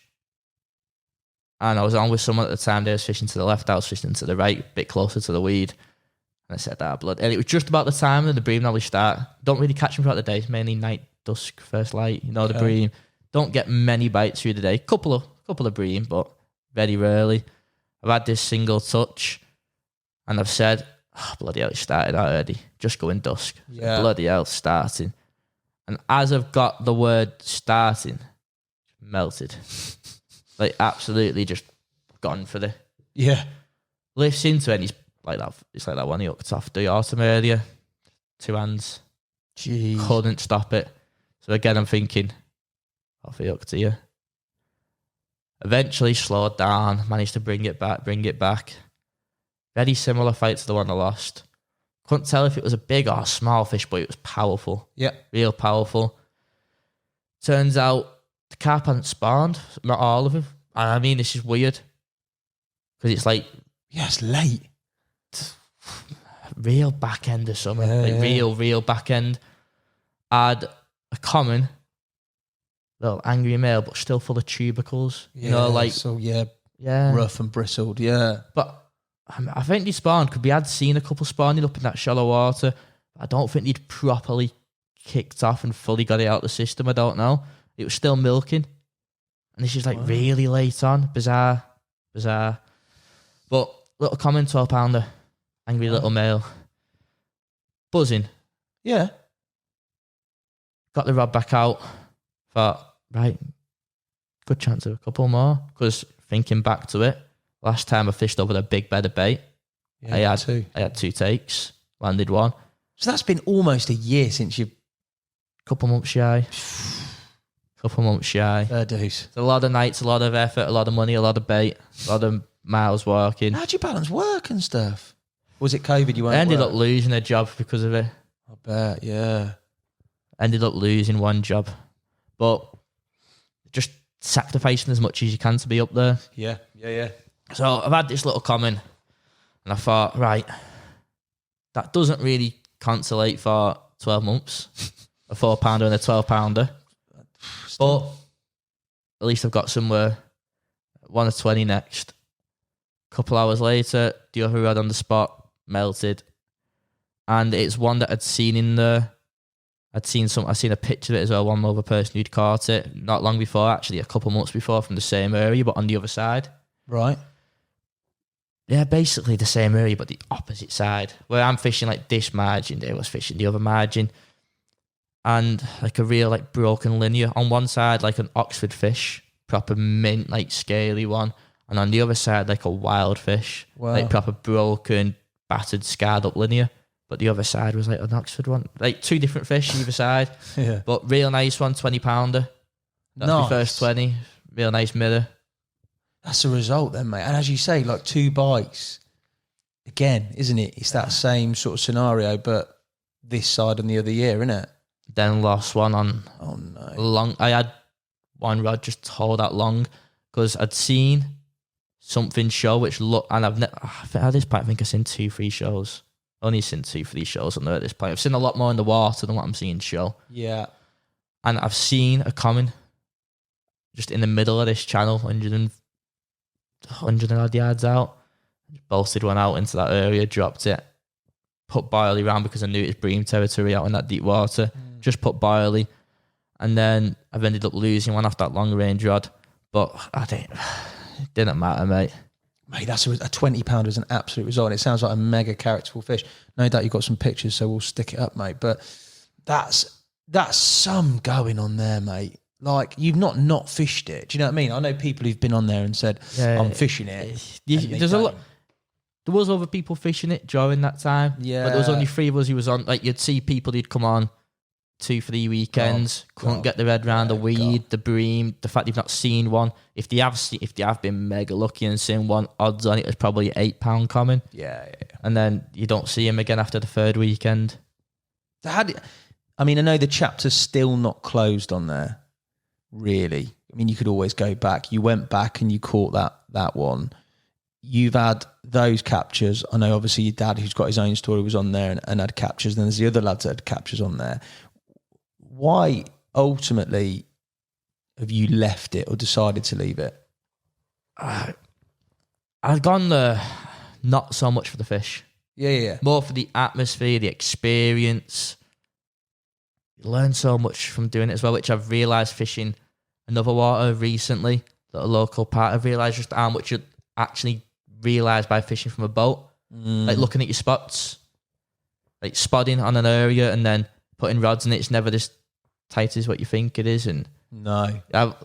And I was on with someone at the time. They was fishing to the left. I was fishing to the right, a bit closer to the weed. And I said, blood. And it was just about the time that the bream normally start. Don't really catch them throughout the day. It's mainly night, dusk, first light. You know, the bream. Don't get many bites through the day. Couple of bream, but very rarely. I've had this single touch. And I've said, bloody hell, it started already. Just going dusk. Yeah. Bloody hell, starting. And as I've got the word starting, melted. Like, absolutely just gone for the... Yeah. Lifts into it and he's like that. It's like that one he hooked off the autumn earlier. 2 hands. Jeez. Couldn't stop it. So again, I'm thinking, off he hooked here. Eventually slowed down, managed to bring it back. Very similar fight to the one I lost. Couldn't tell if it was a big or a small fish, but it was powerful. Yeah. Real powerful. Turns out the carp hadn't spawned, not all of them. And I mean, this is weird. Because it's like... Yeah, it's late. Real back end of summer. Real back end. Had a common, little angry male, but still full of tubercles. Yeah, you know, like... So, yeah, rough and bristled, yeah. But... I think they spawned because we had seen a couple spawning up in that shallow water. I don't think they'd properly kicked off and fully got it out of the system. I don't know. It was still milking. And this is like really late on. Bizarre. But little common 12-pounder. Angry little male. Buzzing. Yeah. Got the rod back out. Thought, right, good chance of a couple more. Because thinking back to it, last time I fished over a big bed of bait, I had 2 takes, landed 1. So that's been almost a year since you've... Couple months shy. Fair dues. It's a lot of nights, a lot of effort, a lot of money, a lot of bait, a lot of miles walking. How'd you balance work and stuff? Was it COVID? You I weren't ended work? up losing a job because of it. I bet, yeah. Ended up losing one job. But just sacrificing as much as you can to be up there. Yeah. So I've had this little comment and I thought, right, that doesn't really consolate for 12 months. A 4-pounder and a 12-pounder. But at least I've got somewhere. 1 or 20 next. A couple hours later, the other rod on the spot melted. And it's one that I'd seen in there. I'd seen a picture of it as well, one other person who'd caught it not long before, actually a couple months before, from the same area, but on the other side. Right. Yeah, basically the same area, but the opposite side. Where I'm fishing like this margin, they was fishing the other margin. And like a real like broken linear. On one side, like an Oxford fish, proper mint, like scaly one. And on the other side, like a wild fish. Wow. Like proper broken, battered, scarred up linear. But the other side was like an Oxford one. Like 2 different fish either side. Yeah. But real nice one, 20-pounder. That's my first 20. Real nice mirror. That's the result then, mate. And as you say, like 2 bites. Again, isn't it? It's that same sort of scenario, but this side and the other year, isn't it? Then lost one on long. I had one rod just hold that long because I'd seen something show which looked, and at this point I think I've seen 2-3 shows. Only seen 2-3 shows on there at this point. I've seen a lot more in the water than what I'm seeing show. Yeah. And I've seen a common just in the middle of this channel, 100 odd yards out. Bolted one out into that area, dropped it, put barley around because I knew it was bream territory out in that deep water. Just put barley. And then I've ended up losing one off that long range rod. But it didn't matter, mate. Mate, that's a 20-pounder is an absolute result. And it sounds like a mega characterful fish. No doubt you've got some pictures, so we'll stick it up, mate. But that's some going on there, mate. Like, you've not fished it. Do you know what I mean? I know people who've been on there and said, I'm fishing it. There's a lot. There was other people fishing it during that time. Yeah. But there was only 3 of us who was on. Like, you'd see people who'd come on 2-3 weekends, couldn't get their head around the weed, the bream, the fact you've not seen one. If they have been mega lucky and seen one, odds on it was probably £8 common. Yeah. And then you don't see him again after the 3rd weekend. I know the chapter's still not closed on there, really. I mean, you could always go back. You went back and you caught that one. You've had those captures. I know obviously your dad, who's got his own story, was on there and had captures. And then there's the other lads that had captures on there. Why ultimately have you left it or decided to leave it? I've gone there not so much for the fish. Yeah. More for the atmosphere, the experience. You learn so much from doing it as well, which I've realised fishing another water recently, a local part. I've realised just how much you actually realise by fishing from a boat. Like looking at your spots, like spotting on an area and then putting rods in it. It's never this tight as what you think it is. And no, I have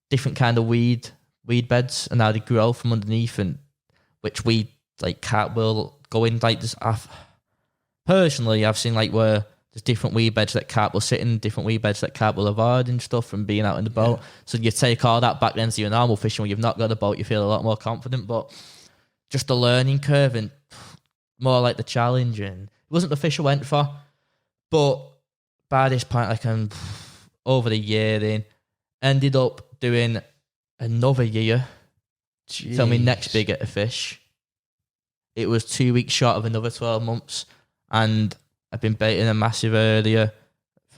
different kind of weed beds and how they grow from underneath, and which weed like carp will go in like this. Personally, I've seen like where there's different weed beds that carp will sit in, different weed beds that carp will avoid and stuff from being out in the boat. So you take all that back then to your normal fishing when you've not got a boat, you feel a lot more confident. But just the learning curve and more like the challenge, and it wasn't the fish I went for. But by this point, like over the year then, ended up doing another year, filming next big at a fish. It was 2 weeks short of another 12 months, and I've been baiting a massive earlier.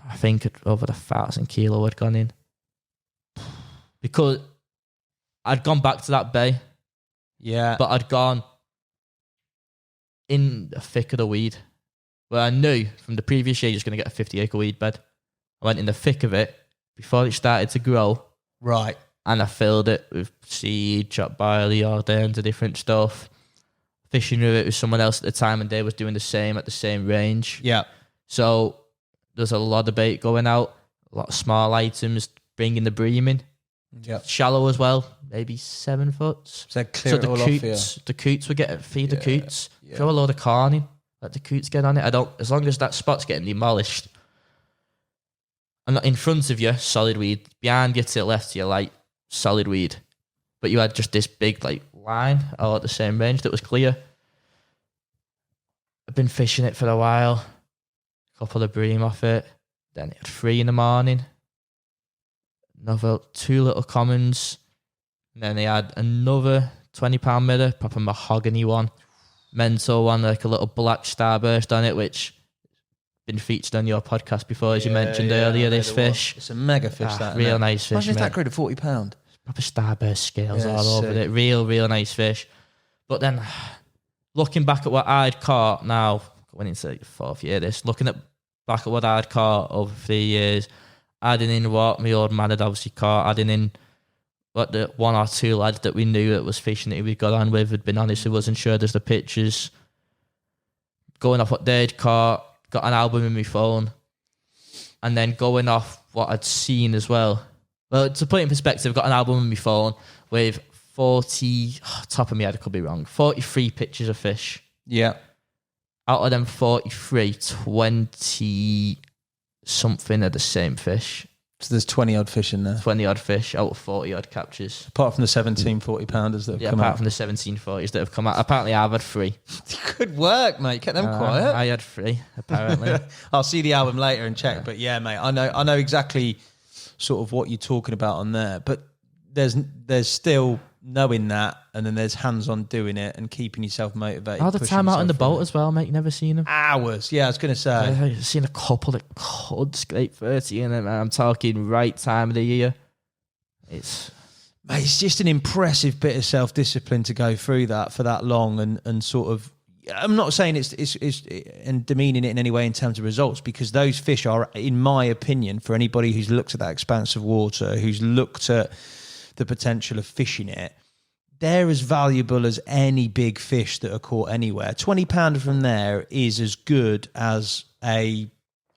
I think over 1,000 kilo had gone in. Because I'd gone back to that bay. Yeah. But I'd gone in the thick of the weed. Where I knew from the previous year, you're just going to get a 50-acre weed bed. I went in the thick of it before it started to grow. Right. And I filled it with seed, chopped barley, all kinds of different stuff. Fishing with it with someone else at the time and they was doing the same at the same range. Yeah. So there's a lot of bait going out, a lot of small items, bringing the bream in. Yeah. Shallow as well, maybe 7 foot. So clear it all off here. The coots would feed the coots. Throw a load of corn in, let the coots get on it. As long as that spot's getting demolished. And in front of you, solid weed. Behind you to the left to your right, solid weed. But you had just this big, like, line all at the same range that was clear. I've been fishing it for a while. A couple of bream off it. Then it had 3 in the morning. Another 2 little commons. And then they had another 20-pound mirror, proper mahogany one. Mental one, like a little black starburst on it, which been featured on your podcast before, as you mentioned earlier, this fish. It's a mega fish, that. Real nice fish. Imagine if that grew to £40. Proper starburst scales all over it. Real nice fish. But then, looking back at what I'd caught now, going into the 4th year back at what I'd caught over 3 years, adding in what my old man had obviously caught, adding in what the 1 or 2 lads that we knew that was fishing that we got on with had been honest with us and showed us the pictures. Going off what they'd caught, got an album in my phone, and then going off what I'd seen as well. Well, to put it in perspective, I've got an album in my phone with 40, top of my head, I could be wrong, 43 pictures of fish. Yeah. Out of them 43, 20 something are the same fish. So there's 20 odd fish in there. 20 odd fish out of 40 odd captures. Apart from the 17 40-pounders that have come out. Apart from the 17 40s that have come out. Apparently I've had 3. Good work, mate. Kept them quiet. I had 3, apparently. I'll see the album later and check. But yeah, mate, I know exactly sort of what you're talking about on there. But there's still knowing that, and then there's hands-on doing it and keeping yourself motivated. All the time out in the boat as well, mate. You never seen them. Hours. Yeah, I was going to say. I've seen a couple that could scrape 30 in it, man. I'm talking right time of the year. It's just an impressive bit of self-discipline to go through that for that long and sort of. I'm not saying it's and demeaning it in any way in terms of results, because those fish are, in my opinion, for anybody who's looked at that expanse of water, who's looked at the potential of fishing it, they're as valuable as any big fish that are caught anywhere. 20-pounder from there is as good as a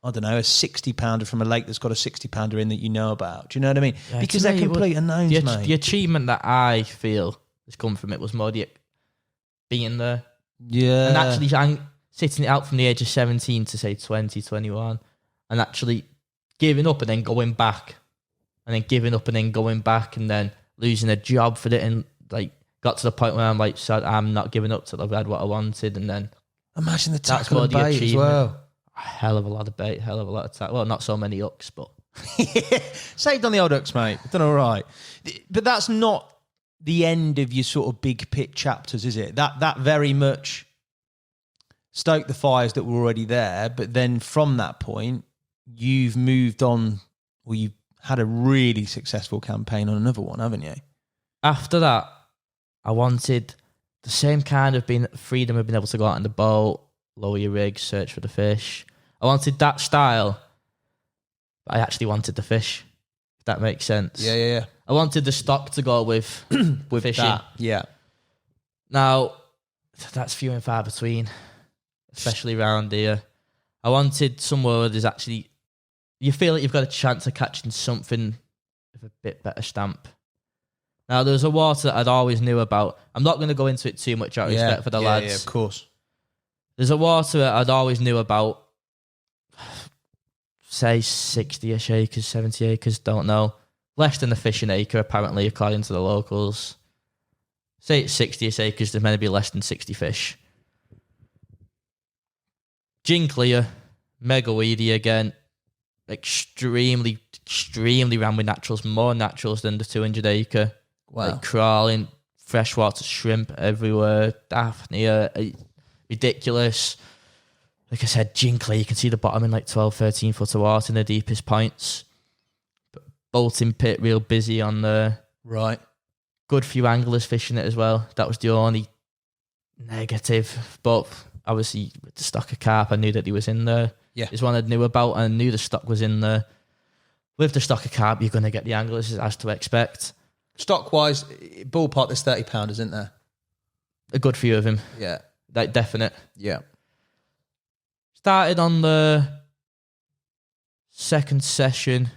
60-pounder from a lake that's got a 60-pounder in that you know about. Do you know what I mean? Yeah, because they're complete unknowns, mate. The achievement that I feel has come from it was more being there. Yeah. And actually sitting it out from the age of 17 to say 20, 21, and actually giving up and then going back. And then giving up and then going back and then losing a job for it, and like got to the point where I'm like, so I'm not giving up till I've had what I wanted. And then imagine the tackle and bait as well. A hell of a lot of bait, hell of a lot of tackle. Well, not so many hooks, but saved on the odd hooks, mate. Done all right. But that's not the end of your sort of big pit chapters, is it? That very much stoked the fires that were already there, but then from that point, you've moved on, or you've had a really successful campaign on another one, haven't you? After that, I wanted the same kind of freedom of being able to go out in the boat, lower your rig, search for the fish. I wanted that style, but I actually wanted the fish, if that makes sense. Yeah. I wanted the stock to go with fishing. That, yeah. Now, that's few and far between, especially around here. I wanted somewhere where there's actually, you feel like you've got a chance of catching something with a bit better stamp. Now, there's a water that I'd always knew about. I'm not going to go into it too much out of respect for the lads. Yeah, of course. There's a water that I'd always knew about, say 60-ish acres, 70 acres, don't know. Less than a fishing acre, apparently, according to the locals. Say it's 60-ish acres, there's meant to be less than 60 fish. Gin clear, mega weedy again. Extremely ran with naturals, more naturals than the 200 acre. Wow. Like crawling, freshwater shrimp everywhere, daphnia, ridiculous. Like I said, gin clear, you can see the bottom in like 12, 13 foot of water in the deepest points. Bolting pit, real busy on there. Right. Good few anglers fishing it as well. That was the only negative. But obviously, with the stock of carp, I knew that he was in there. Yeah. It's one I knew about, and I knew the stock was in there. With the stock of carp, you're going to get the anglers as to expect. Stock-wise, ballpark, there's 30-pounders, isn't there? A good few of them. Yeah. Like, definite. Yeah. Started on the second session.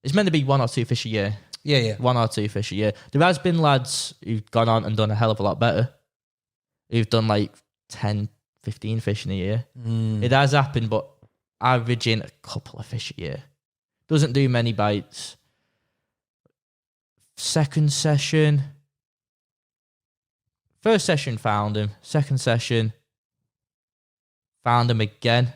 It's meant to be 1 or 2 fish a year. Yeah. 1 or 2 fish a year. There has been lads who've gone on and done a hell of a lot better. Who've done like 10, 15 fish in a year. It has happened, but averaging a couple of fish a year. Doesn't do many bites. Second session, First session, found him. Second session, found him again.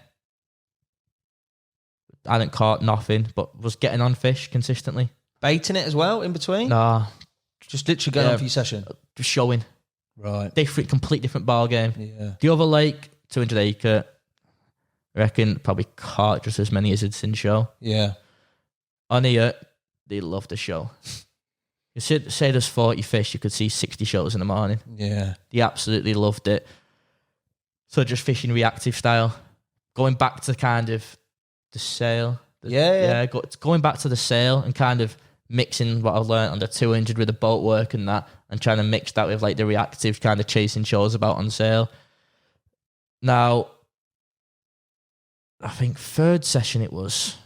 I hadn't caught nothing, but was getting on fish consistently. Baiting it as well in between? Nah. Just literally going on for your session? Just showing. Right. Complete different ball game. Yeah. The other lake, 200 acre, I reckon probably caught just as many as it's in show. Yeah. On here, they love the show. You say there's 40 fish, you could see 60 shows in the morning. Yeah. They absolutely loved it. So just fishing reactive style. Going back to kind of the sail. Going back to the sail and kind of mixing what I've learned on the 200 with the boat work and that, and trying to mix that with like the reactive kind of chasing shows about on sail. Now, I think third session it was,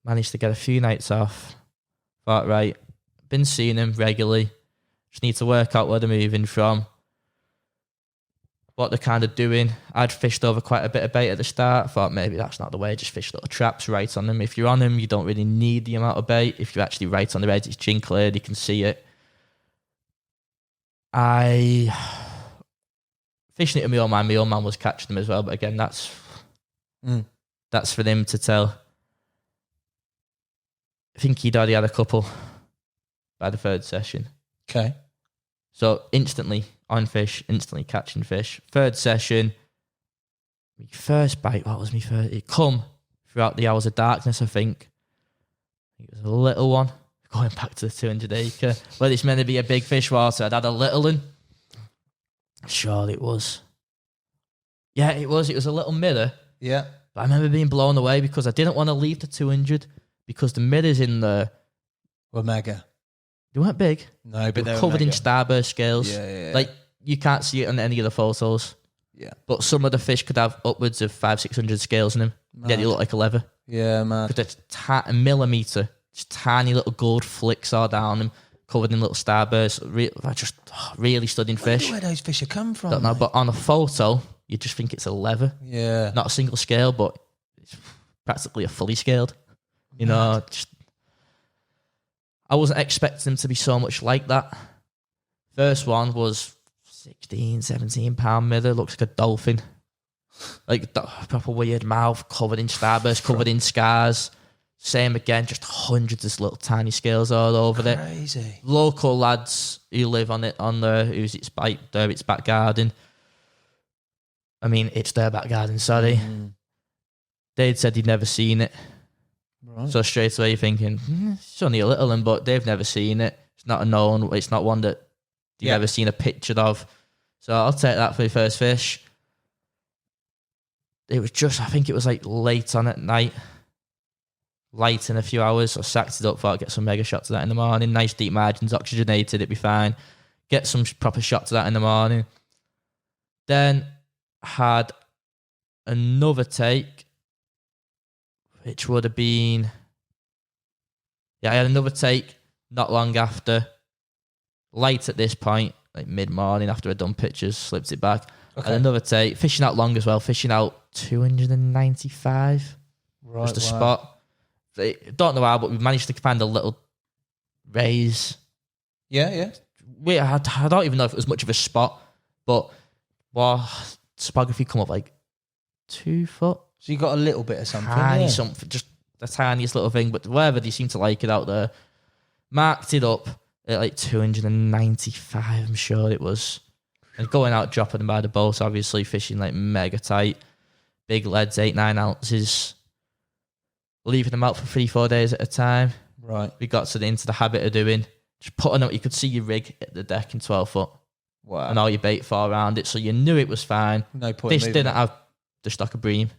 managed to get a few nights off. Thought, right, been seeing him regularly. Just need to work out where they're moving from, what they're kind of doing. I'd fished over quite a bit of bait at the start. Thought maybe that's not the way. Just fish little traps right on them. If you're on them, you don't really need the amount of bait. If you're actually right on the edge, it's chin cleared. You can see it. I fishing it with my old man. My old man was catching them as well. But again, that's for them to tell. I think he'd already had a couple by the third session. Okay. So instantly on fish, instantly catching fish. Third session, my first bite, what was my first? It come throughout the hours of darkness, I think. It was a little one. Going back to the 200 acre. Well, it's meant to be a big fish water. I'd had a little one. Sure it was. Yeah, it was. It was a little mirror. Yeah. But I remember being blown away because I didn't want to leave the 200 because the mirrors in there were mega. They weren't big. No, but they were covered in starburst scales. Yeah. Like, you can't see it on any of the photos. Yeah. But some of the fish could have upwards of 500-600 scales in them. Yeah, they look like a leather. Yeah, man. Because they're a millimetre, just tiny little gold flicks all down them, covered in little starbursts. Just really studying fish. Where those fish have come from? Don't know, but on a photo, you just think it's a leather. Yeah. Not a single scale, but it's practically a fully scaled. You know, I wasn't expecting them to be so much like that. First one was 16, 17 pound mirror, looks like a dolphin. Like proper weird mouth, covered in starburst, covered in scars. Same again, just hundreds of little tiny scales all over it. Crazy. Local lads who live on it, on there, who's its back garden. I mean, it's their back garden, sorry. They'd said they'd never seen it. Right. So straight away you're thinking, it's only a little one, but they've never seen it. It's not a known, it's not one that you've ever seen a picture of. So I'll take that for the first fish. It was just, I think it was like late on at night. Light in a few hours. I sacked it up, thought I'd get some mega shots of that in the morning. Nice deep margins, oxygenated, it'd be fine. Get some proper shots of that in the morning. Then had another take, which would have been... Yeah, I had another take not long after. Late at this point, like mid-morning after I'd done pictures, slipped it back. Okay. And another take, fishing out long as well, fishing out 295. Right, just a spot. Don't know how, but we managed to find a little raise. Yeah. I don't even know if it was much of a spot, but topography come up like 2 foot. So you got a little bit of something. Tiny something, just the tiniest little thing, but wherever they seem to like it out there. Marked it up at like 295, I'm sure it was. And going out, dropping them by the boat, obviously fishing like mega tight. Big leads, 8-9 ounces. Leaving them out for 3-4 days at a time. Right. We got into the habit of doing, just putting them, you could see your rig at the deck in 12 foot. Wow. And all your bait fall around it, so you knew it was fine. No point. This didn't have the stock of bream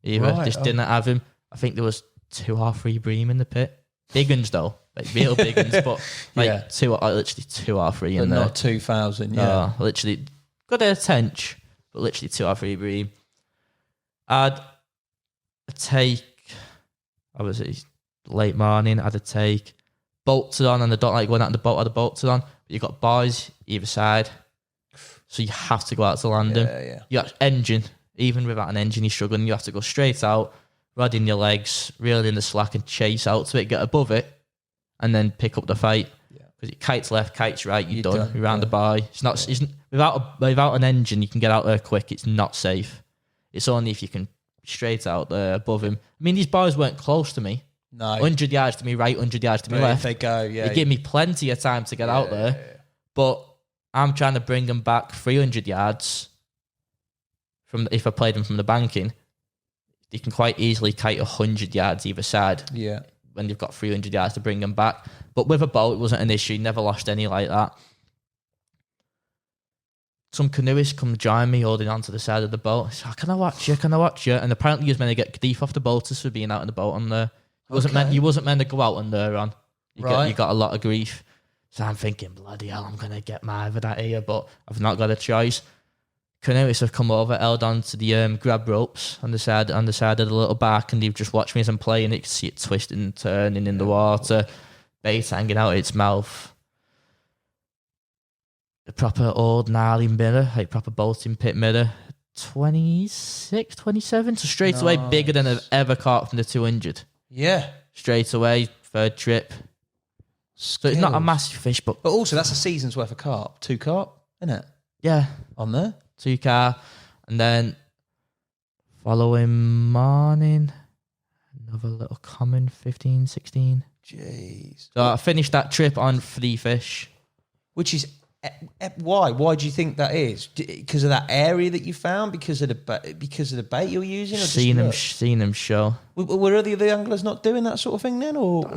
either. Right. This didn't have him. I think there was 2 or 3 bream in the pit. Big uns though. Like real big uns, but like literally 2 or 3 in there. Not 2,000, yeah. Literally, got a tench, but literally 2 or 3 bream. I'd take, obviously, late morning, I'd take bolts on, and I don't like going out in the boat, the bolts on, but you've got buoys either side, so you have to go out to land them. Yeah. You got engine, even without an engine, you're struggling, you have to go straight out, rod in your legs, reel in the slack and chase out to it, get above it, and then pick up the fight. Because Because it kites left, kites right, you're done. done, You're round the buy. It's not without an engine, you can get out there quick. It's not safe. It's only if you can straight out there above him. I mean, these bars weren't close to me. No. 100 yards to me right, 100 yards to me But left. if they go, yeah. They give me plenty of time to get out there. But I'm trying to bring them back 300 yards from if I played them from the banking. You can quite easily kite 100 yards either side. Yeah. When you've got 300 yards to bring them back. But with a boat, it wasn't an issue. Never lost any like that. Some canoeists come join me holding onto the side of the boat. So, can I watch you? Can I watch you? And apparently you was meant to get grief off the boaters for being out in the boat on there. You wasn't meant to go out on there on. You got a lot of grief. So I'm thinking, bloody hell, I'm going to get my over that here, but I've not got a choice. Canoeists have come over, held on to the grab ropes on the side of the little bark, and they've just watched me as I'm playing. You can see it twisting and turning in the water, bait hanging out its mouth. A proper old gnarly mirror, like proper bolting pit mirror. 26, 27, so straight away bigger than I've ever caught from the 200. Yeah. Straight away, third trip. So it's not a massive fish, but also that's a season's worth of carp. 2 carp, isn't it? Yeah. On there. 2 car. And then following morning, another little common, 15, 16. Jeez. So I finished that trip on 3 fish. Which is, why? Why do you think that is? Because of that area that you found? Because of the bait you're using? Or Seen them show. Were the other anglers not doing that sort of thing then? Or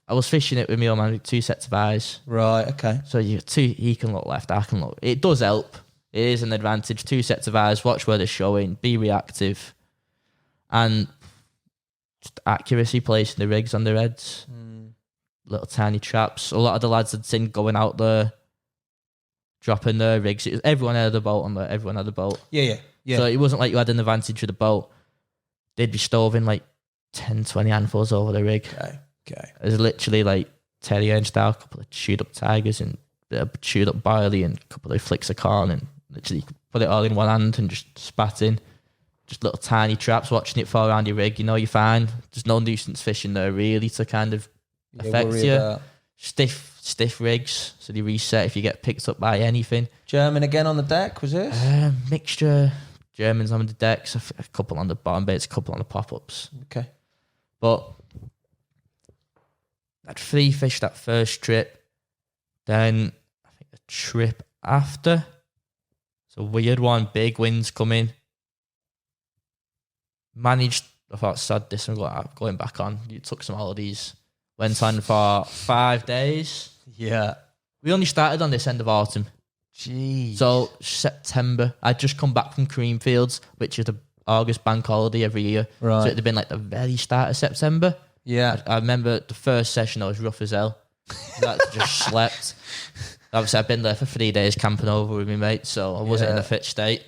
I was fishing it with me old man with 2 sets of eyes. Right, okay. So he can look left, I can look. It does help. It is an advantage. 2 sets of eyes, watch where they're showing, be reactive. And just accuracy, placing the rigs on their heads. Little tiny traps. A lot of the lads had seen going out there, dropping their rigs. Everyone had a boat on there. Everyone had a boat. Yeah. So it wasn't like you had an advantage with the boat. They'd be stoving like 10, 20 handfuls over the rig. Okay. It was literally like Terry Orange style, a couple of chewed up tigers and a chewed up barley and a couple of flicks of corn, and literally put it all in one hand and just spat in. Just little tiny traps, watching it fall around your rig. You know you're fine. There's no nuisance fishing there really to kind of affect you. About. Stiff rigs, so they reset if you get picked up by anything. German again on the deck, was it? Mixture. Germans on the decks, a couple on the bottom baits, a couple on the pop-ups. Okay. But I had 3 fish that first trip. Then I think the trip after, it's a weird one, big winds coming. Managed, I thought, sod this, I'm going back on. You took some holidays. Went on for 5 days. Yeah. We only started on this end of autumn. Jeez. So September, I'd just come back from Creamfields, which is the August bank holiday every year. Right. So it'd have been like the very start of September. Yeah. I remember the first session I was rough as hell. I just slept. Obviously, I've been there for 3 days camping over with my mates, so I wasn't in a fit state.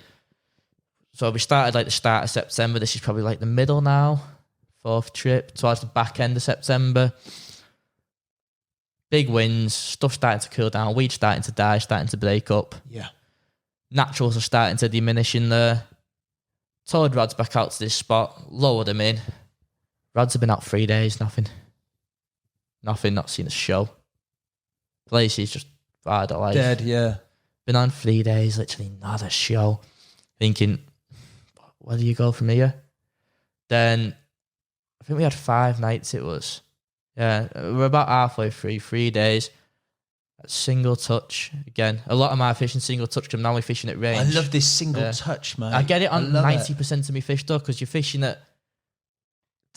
So we started like the start of September. This is probably like the middle now. 4th trip towards the back end of September. Big winds, stuff starting to cool down, weeds starting to die, starting to break up. Yeah. Naturals are starting to diminish in there. Towed rods back out to this spot, lowered them in. Rods have been out 3 days, nothing, not seen a show. Place is just fired alive. Dead, yeah. Been on 3 days, literally not a show. Thinking, where do you go from here? Then, I think we had 5 nights it was. Yeah, we're about halfway through, 3 days. Single touch again. A lot of my fishing single touch because I'm now fishing at range. I love this single touch, mate. I get it on 90% of my fish though because you're fishing at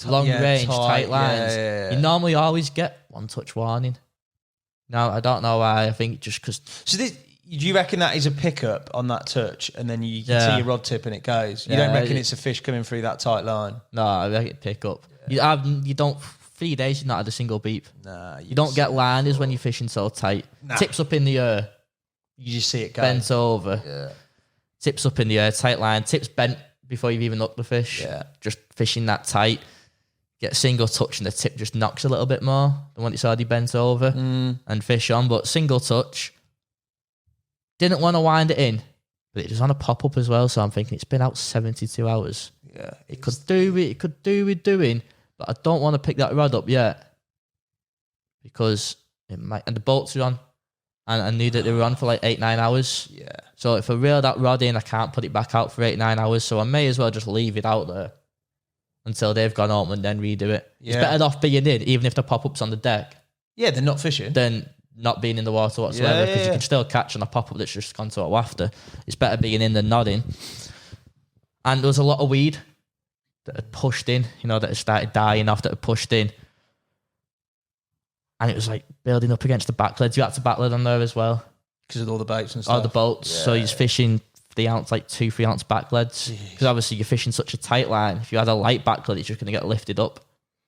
long range, tight lines. Yeah. You normally always get 1 touch warning. Now I don't know why. I think just because. So do you reckon that is a pickup on that touch, and then you can see your rod tip and it goes? You don't reckon it's a fish coming through that tight line? No, I reckon it pick up. Yeah. You don't. 3 days, you've not had a single beep. Nah, you don't get liners when you're fishing so tight. Nah. Tips up in the air. You just see it go. Bent over. Yeah. Tips up in the air, tight line. Tips bent before you've even hooked the fish. Yeah. Just fishing that tight. Get a single touch and the tip just knocks a little bit more than when it's already bent over and fish on. But single touch, didn't want to wind it in, but it was on a pop-up as well. So I'm thinking it's been out 72 hours. Yeah. It could do with doing. But I don't want to pick that rod up yet because It might, and the bolts were on, and I knew that they were on for like 8-9 hours. Yeah. So if I reel that rod in, I can't put it back out for 8-9 hours. So I may as well just leave it out there until they've gone home and then redo it. Yeah. It's better off being in, even if the pop-up's on the deck, Yeah, they're not fishing. than not being in the water whatsoever, Yeah, because yeah. you can still catch on a pop-up that's just gone to a wafter. It's better being in than not in. And there was a lot of weed that had pushed in, that had started dying off, that had pushed in. And it was like building up against the backleads. You had to backled on there as well. Because of all the baits and stuff. All the bolts. So you're fishing 3 ounce, like 2-3 ounce backleads. Because obviously you're fishing such a tight line. If you had a light backled, it's just going to get lifted up.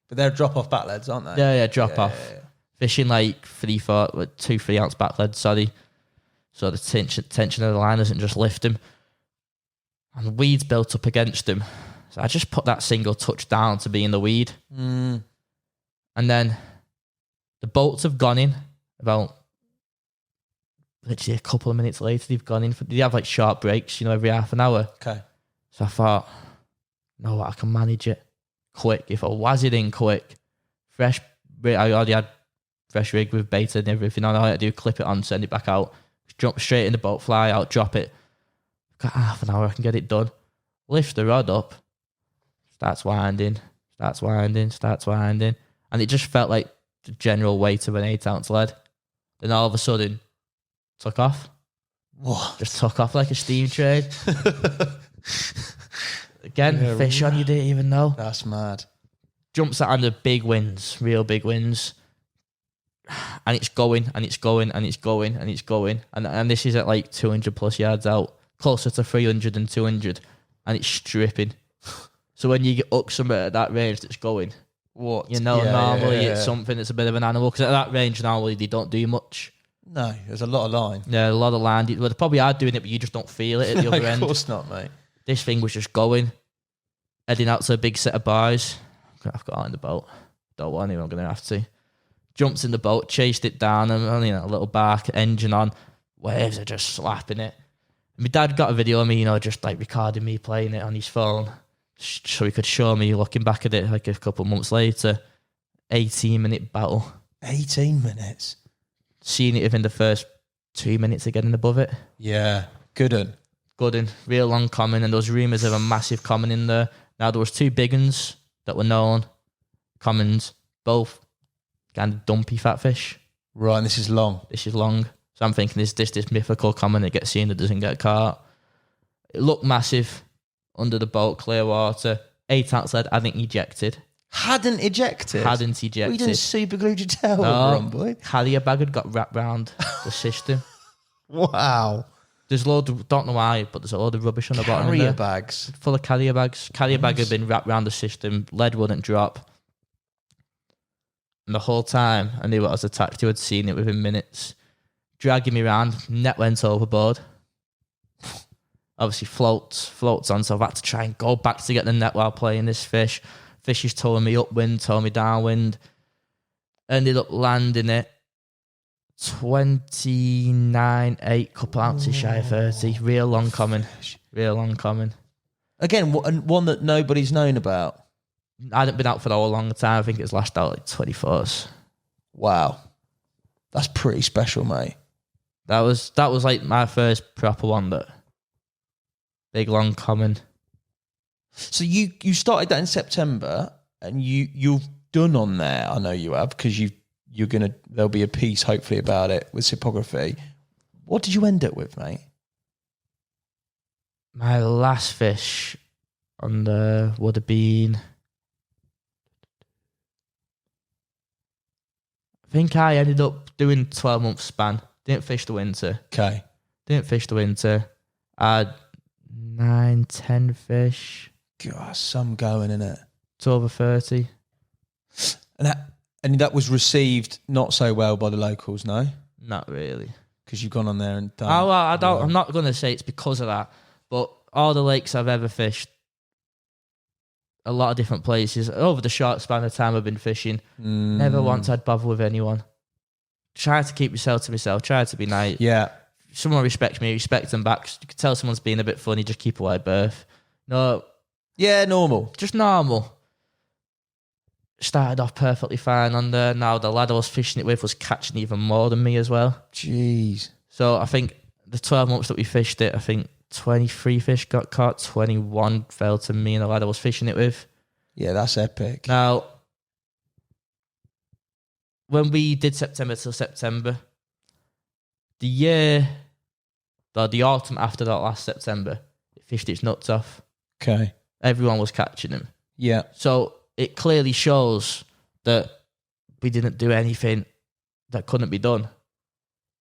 But they're drop-off backleads, aren't they? Yeah, drop off. Yeah. Fishing like 2-3 ounce backleads, sorry. So the tension of the line doesn't just lift them. And the weeds built up against them. So I just put that single touch down to be in the weed. Mm. And then the bolts have gone in about literally a couple of minutes later. They've gone in. They have like short breaks, every half an hour. Okay. So I thought, no, what, I can manage it quick. If I was it in quick, I already had fresh rig with beta and everything. All I had to do, clip it on, send it back out, jump straight in the boat, fly out, drop it. Got half an hour, I can get it done. Lift the rod up, starts winding. And it just felt like the general weight of an 8 ounce lead. Then all of a sudden, took off. What? Just took off like a steam train. Again, fish on, you didn't even know. That's mad. Jumps out under big winds, real big winds. And it's going. And this is at like 200 plus yards out, closer to 300 and 200. And it's stripping. So when you get up something at that range that's going, What? normally it's something that's a bit of an animal. Because at that range, normally they don't do much. No, there's a lot of line. Yeah, a lot of land. Well, they probably are doing it, but you just don't feel it at the other end. Of course not, mate. This thing was just going, heading out to a big set of buys. I've got out in the boat. Don't want him, I'm going to have to. Jumps in the boat, chased it down, and a little bark, engine on. Waves are just slapping it. My dad got a video of me, just like recording me playing it on his phone, so he could show me looking back at it like a couple of months later. 18-minute battle. 18 minutes? Seeing it within the first 2 minutes of getting above it. Yeah. Good un. Real long common, and there was rumours of a massive common in there. Now, there was 2 big uns that were known. Commons, both kind of dumpy fat fish. Right, and this is long. So I'm thinking, is this mythical common that gets seen that doesn't get caught? It looked massive under the boat, clear water. 8 ounce lead, hadn't ejected. Hadn't ejected? Hadn't ejected. We didn't super glued your tail No, over on, boy. carrier bag had got wrapped round the system. Wow. There's a load of, don't know why, but there's a load of rubbish on the bottom. Carrier bags. Full of carrier bags. Carrier bag had been wrapped round the system. Lead wouldn't drop. And the whole time, I knew what I was attached to. I'd seen it within minutes. Dragging me around. Net went overboard. Obviously floats on, so I've had to try and go back to get the net while playing this fish. Fish is towing me upwind, towing me downwind. Ended up landing it 29.8, couple ounces shy of 30. Real long coming. Again, one that nobody's known about. I hadn't been out for a long time. I think it's lashed out like 24s. Wow. That's pretty special, mate. That was like my first proper one, that big long common. So you started that in September, and you've done on there. I know you have, because there'll be a piece hopefully about it with typography. What did you end up with, mate? My last fish on there would have been, I think I ended up doing 12-month span. Didn't fish the winter. Okay. I had 9-10 fish. God, some going in it. It's over 30. And that was received not so well by the locals, no? Not really. Because you've gone on there and done. Oh, well, I'm not going to say it's because of that, but all the lakes I've ever fished, a lot of different places, over the short span of time I've been fishing, never once I'd bother with anyone. Try to keep yourself to myself, try to be nice. Yeah. If someone respects me, respect them back. You can tell someone's being a bit funny, just keep a wide berth. No. Yeah, normal. Just normal. started off perfectly fine on there. Now the lad I was fishing it with was catching even more than me as well. Jeez. So I think the 12 months that we fished it, I think 23 fish got caught, 21 fell to me and the lad I was fishing it with. Yeah, that's epic. Now, when we did September till September, the autumn after that last September, it fished its nuts off. Okay. Everyone was catching them. Yeah. So it clearly shows that we didn't do anything that couldn't be done.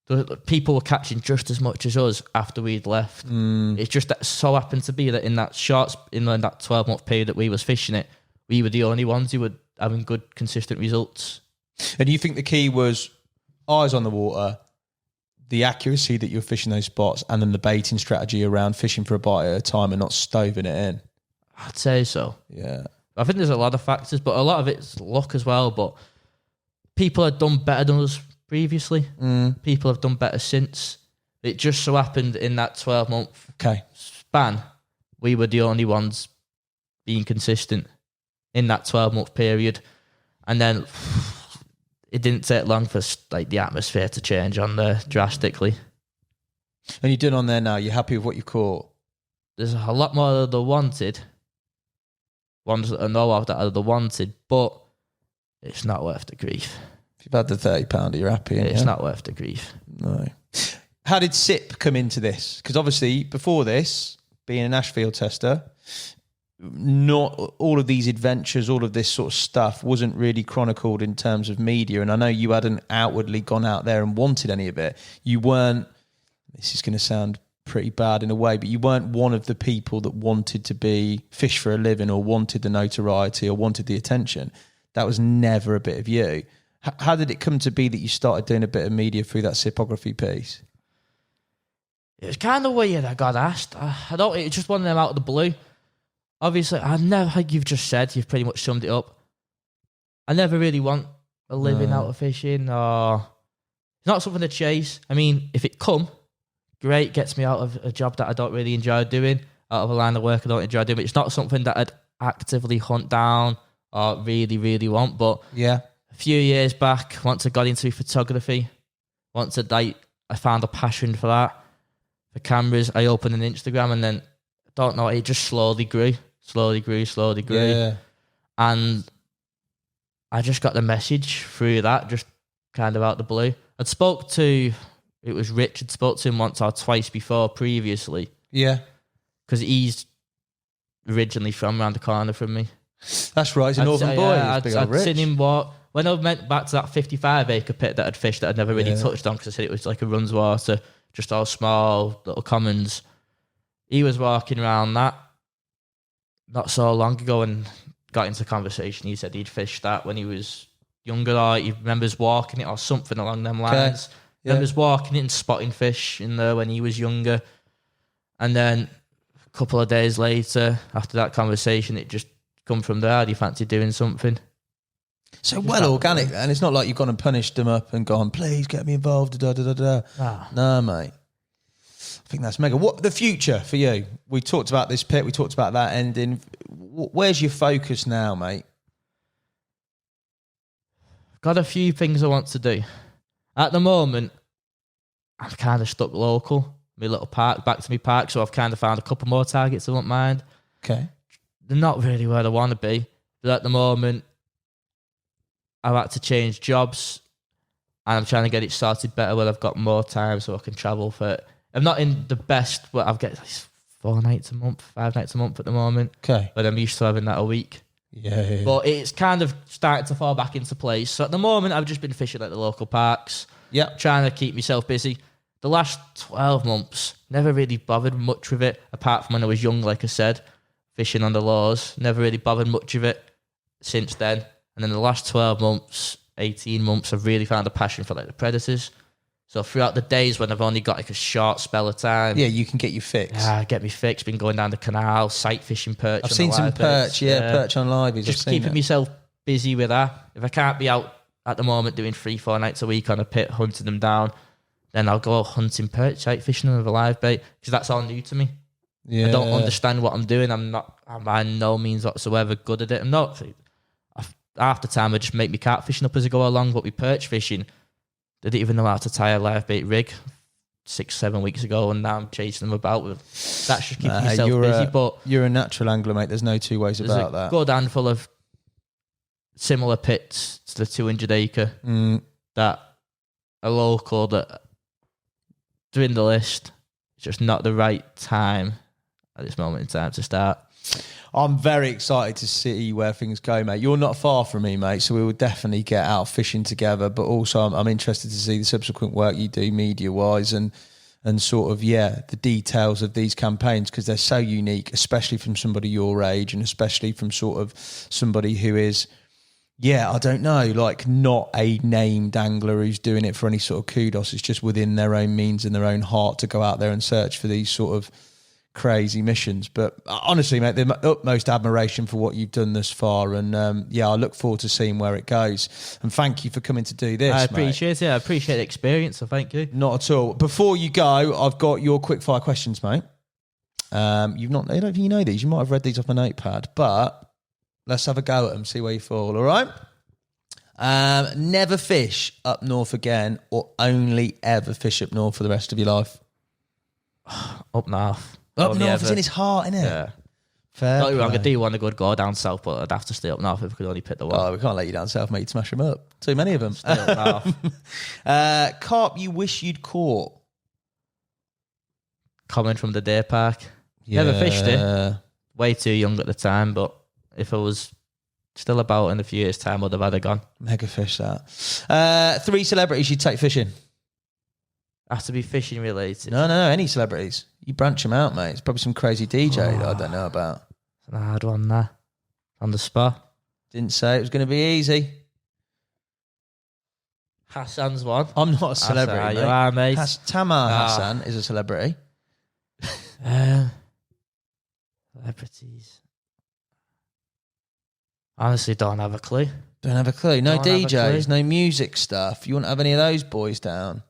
The people were catching just as much as us after we'd left. It's just that so happened to be that in that 12-month period that we was fishing it, we were the only ones who were having good, consistent results. And you think the key was eyes on the water, the accuracy that you're fishing those spots, and then the baiting strategy around fishing for a bite at a time and not stoving it in? I'd say so. Yeah. I think there's a lot of factors, but a lot of it's luck as well. But people have done better than us previously. People have done better since. It just so happened in that 12-month span, we were the only ones being consistent in that 12-month period. And then it didn't take long for like the atmosphere to change on there drastically. And you're done on there now. You're happy with what you caught? There's a lot more of the wanted. Ones that I know of that are the wanted, but it's not worth the grief. If you've had the 30-pounder, you're happy. It's not worth the grief. No. How did SIP come into this? Because obviously before this, being a Nash field tester, not all of these adventures, all of this sort of stuff wasn't really chronicled in terms of media. And I know you hadn't outwardly gone out there and wanted any of it. You weren't, this is going to sound pretty bad in a way, but you weren't one of the people that wanted to be fish for a living or wanted the notoriety or wanted the attention. That was never a bit of you. How did it come to be that you started doing a bit of media through that sipography piece? It was kind of weird. I got asked. It's just one of them out of the blue. Obviously, like you've just said, you've pretty much summed it up. I never really want a living out of fishing, or it's not something to chase. I mean, if it come, great, gets me out of a job that I don't really enjoy doing, out of a line of work I don't enjoy doing. But it's not something that I'd actively hunt down or really, really want. But yeah, a few years back, once I got into photography, once I found a passion for that, for cameras, I opened an Instagram and then, don't know, it just slowly grew. Yeah. And I just got the message through that, just kind of out the blue. It was Rich, I'd spoke to him once or twice before previously. Yeah. Because he's originally from around the corner from me. That's right, he's a northern boy. I'd seen him walk. When I went back to that 55-acre pit that I'd fished that I'd never really touched on, because I said it was like a runs water, just all small little commons. He was walking around that not so long ago and got into conversation. He said he'd fished that when he was younger, or he remembers walking it or something along them lines. Yeah. Remembers walking it and spotting fish in there when he was younger. And then a couple of days later, after that conversation, it just come from there. Do you fancy doing something? So well organic then. It's not like you've gone and punished them up and gone, please get me involved. No, mate. I think that's mega. What the future for you? We talked about this pit. We talked about that ending. Where's your focus now, mate? Got a few things I want to do. At the moment, I'm kind of stuck local. My little park, back to my park. So I've kind of found a couple more targets I won't mind. Okay. They're not really where I want to be. But at the moment, I've had to change jobs. And I'm trying to get it started better where I've got more time so I can travel for it. I'm not in the best, but I've got 5 nights a month at the moment. Okay. But I'm used to having that a week. Yeah. But it's kind of starting to fall back into place. So at the moment, I've just been fishing at the local parks. Yeah. Trying to keep myself busy. The last 12 months, never really bothered much with it, apart from when I was young, like I said, fishing on the lows. Never really bothered much of it since then. And then the last 12 months, 18 months, I've really found a passion for like the predators. So throughout the days when I've only got like a short spell of time, yeah, you can get your fix. Yeah, get me fixed. Been going down the canal, sight fishing perch. I've seen some perch, perch on live. Just keeping myself busy with that. If I can't be out at the moment doing 3-4 nights a week on a pit hunting them down, then I'll go hunting perch, sight fishing with a live bait, because that's all new to me. Yeah. I don't understand what I'm doing. I'm by no means whatsoever good at it. half the time I just make me carp fishing up as I go along, but with perch fishing, they didn't even know how to tie a live bait rig 6-7 weeks ago, and now I'm chasing them about with. That's just keeping yourself busy. But you're a natural angler, mate. There's no two ways about that. There's a good handful of similar pits to the 200 acre that are local that they're in the list. It's just not the right time at this moment in time to start. I'm very excited to see where things go, mate. You're not far from me, mate, so we will definitely get out fishing together. But also, I'm interested to see the subsequent work you do media-wise and sort of, the details of these campaigns, because they're so unique, especially from somebody your age and especially from sort of somebody who is, I don't know, like not a named angler who's doing it for any sort of kudos. It's just within their own means and their own heart to go out there and search for these sort of crazy missions. But honestly, mate, the utmost admiration for what you've done thus far, and I look forward to seeing where it goes. And thank you for coming to do this. I appreciate it. I appreciate the experience, so thank you. Not at all. Before you go, I've got your quick fire questions, mate. I don't think you know these. You might have read these off my notepad, but let's have a go at them. See where you fall. All right. Never fish up north again, or only ever fish up north for the rest of your life? Up north. Up north is in his heart, isn't it? Yeah. Fair. Not wrong, I do want to go down south, but I'd have to stay up north if we could only pick the one. Oh, we can't let you down south, mate. You'd smash them up. Too many of them. Stay up north. Carp you wish you'd caught? Coming from the day park. Never fished it. Way too young at the time, but if I was still about in a few years' time, I'd have had a gun. Mega fish that. 3 celebrities you'd take fishing? Has to be fishing related. No, any celebrities. You branch them out, mate. It's probably some crazy DJ that I don't know about. It's a hard one there. On the spot. Didn't say it was going to be easy. Hassan's one. I'm not a celebrity, Hassan, mate. you are, mate. Tamar Hassan is a celebrity. Celebrities. Honestly, don't have a clue. Don't have a clue. No DJs, no music stuff. You wouldn't have any of those boys down?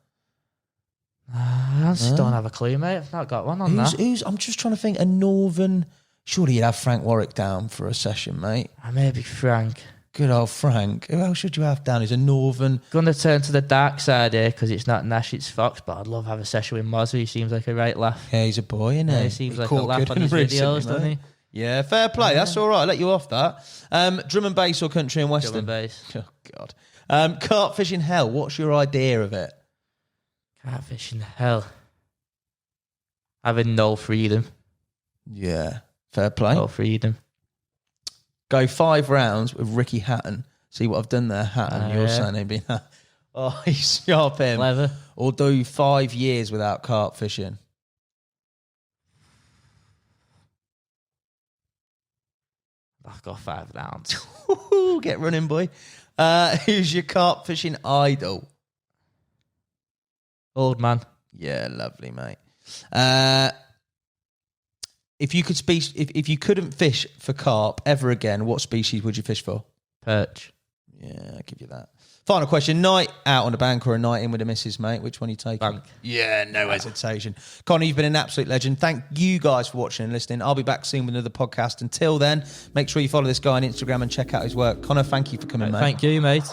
I honestly don't have a clue, mate. I've not got one on that. I'm just trying to think. A northern... Surely you'd have Frank Warwick down for a session, mate. Maybe Frank. Good old Frank. Who else should you have down? He's a northern... Going to turn to the dark side here because it's not Nash, it's Fox, but I'd love to have a session with Mozzie. He seems like a right laugh. Yeah, he's a boy, isn't he? Yeah, he seems like a laugh on his videos, doesn't he? Yeah, fair play. That's all right. I'll let you off that. Drum and bass or country and western? Drum and bass. Oh, God. Carp fishing hell. What's your idea of it? Carp fishing hell. Having no freedom. Yeah, fair play. No freedom. Go 5 rounds with Ricky Hatton. See what I've done there, Hatton. Your surname being oh, he's sharp him. Clever. Or do 5 years without carp fishing. I've got 5 rounds. Get running, boy. Who's your carp fishing idol? Old man. Yeah, lovely, mate. If you could if you couldn't fish for carp ever again, what species would you fish for? Perch. Yeah, I'll give you that. Final question. Night out on the bank or a night in with the missus, mate? Which one are you taking? Bank. Yeah, no hesitation. Connor, you've been an absolute legend. Thank you guys for watching and listening. I'll be back soon with another podcast. Until then, make sure you follow this guy on Instagram and check out his work. Connor, thank you for coming, mate. Thank you, mate.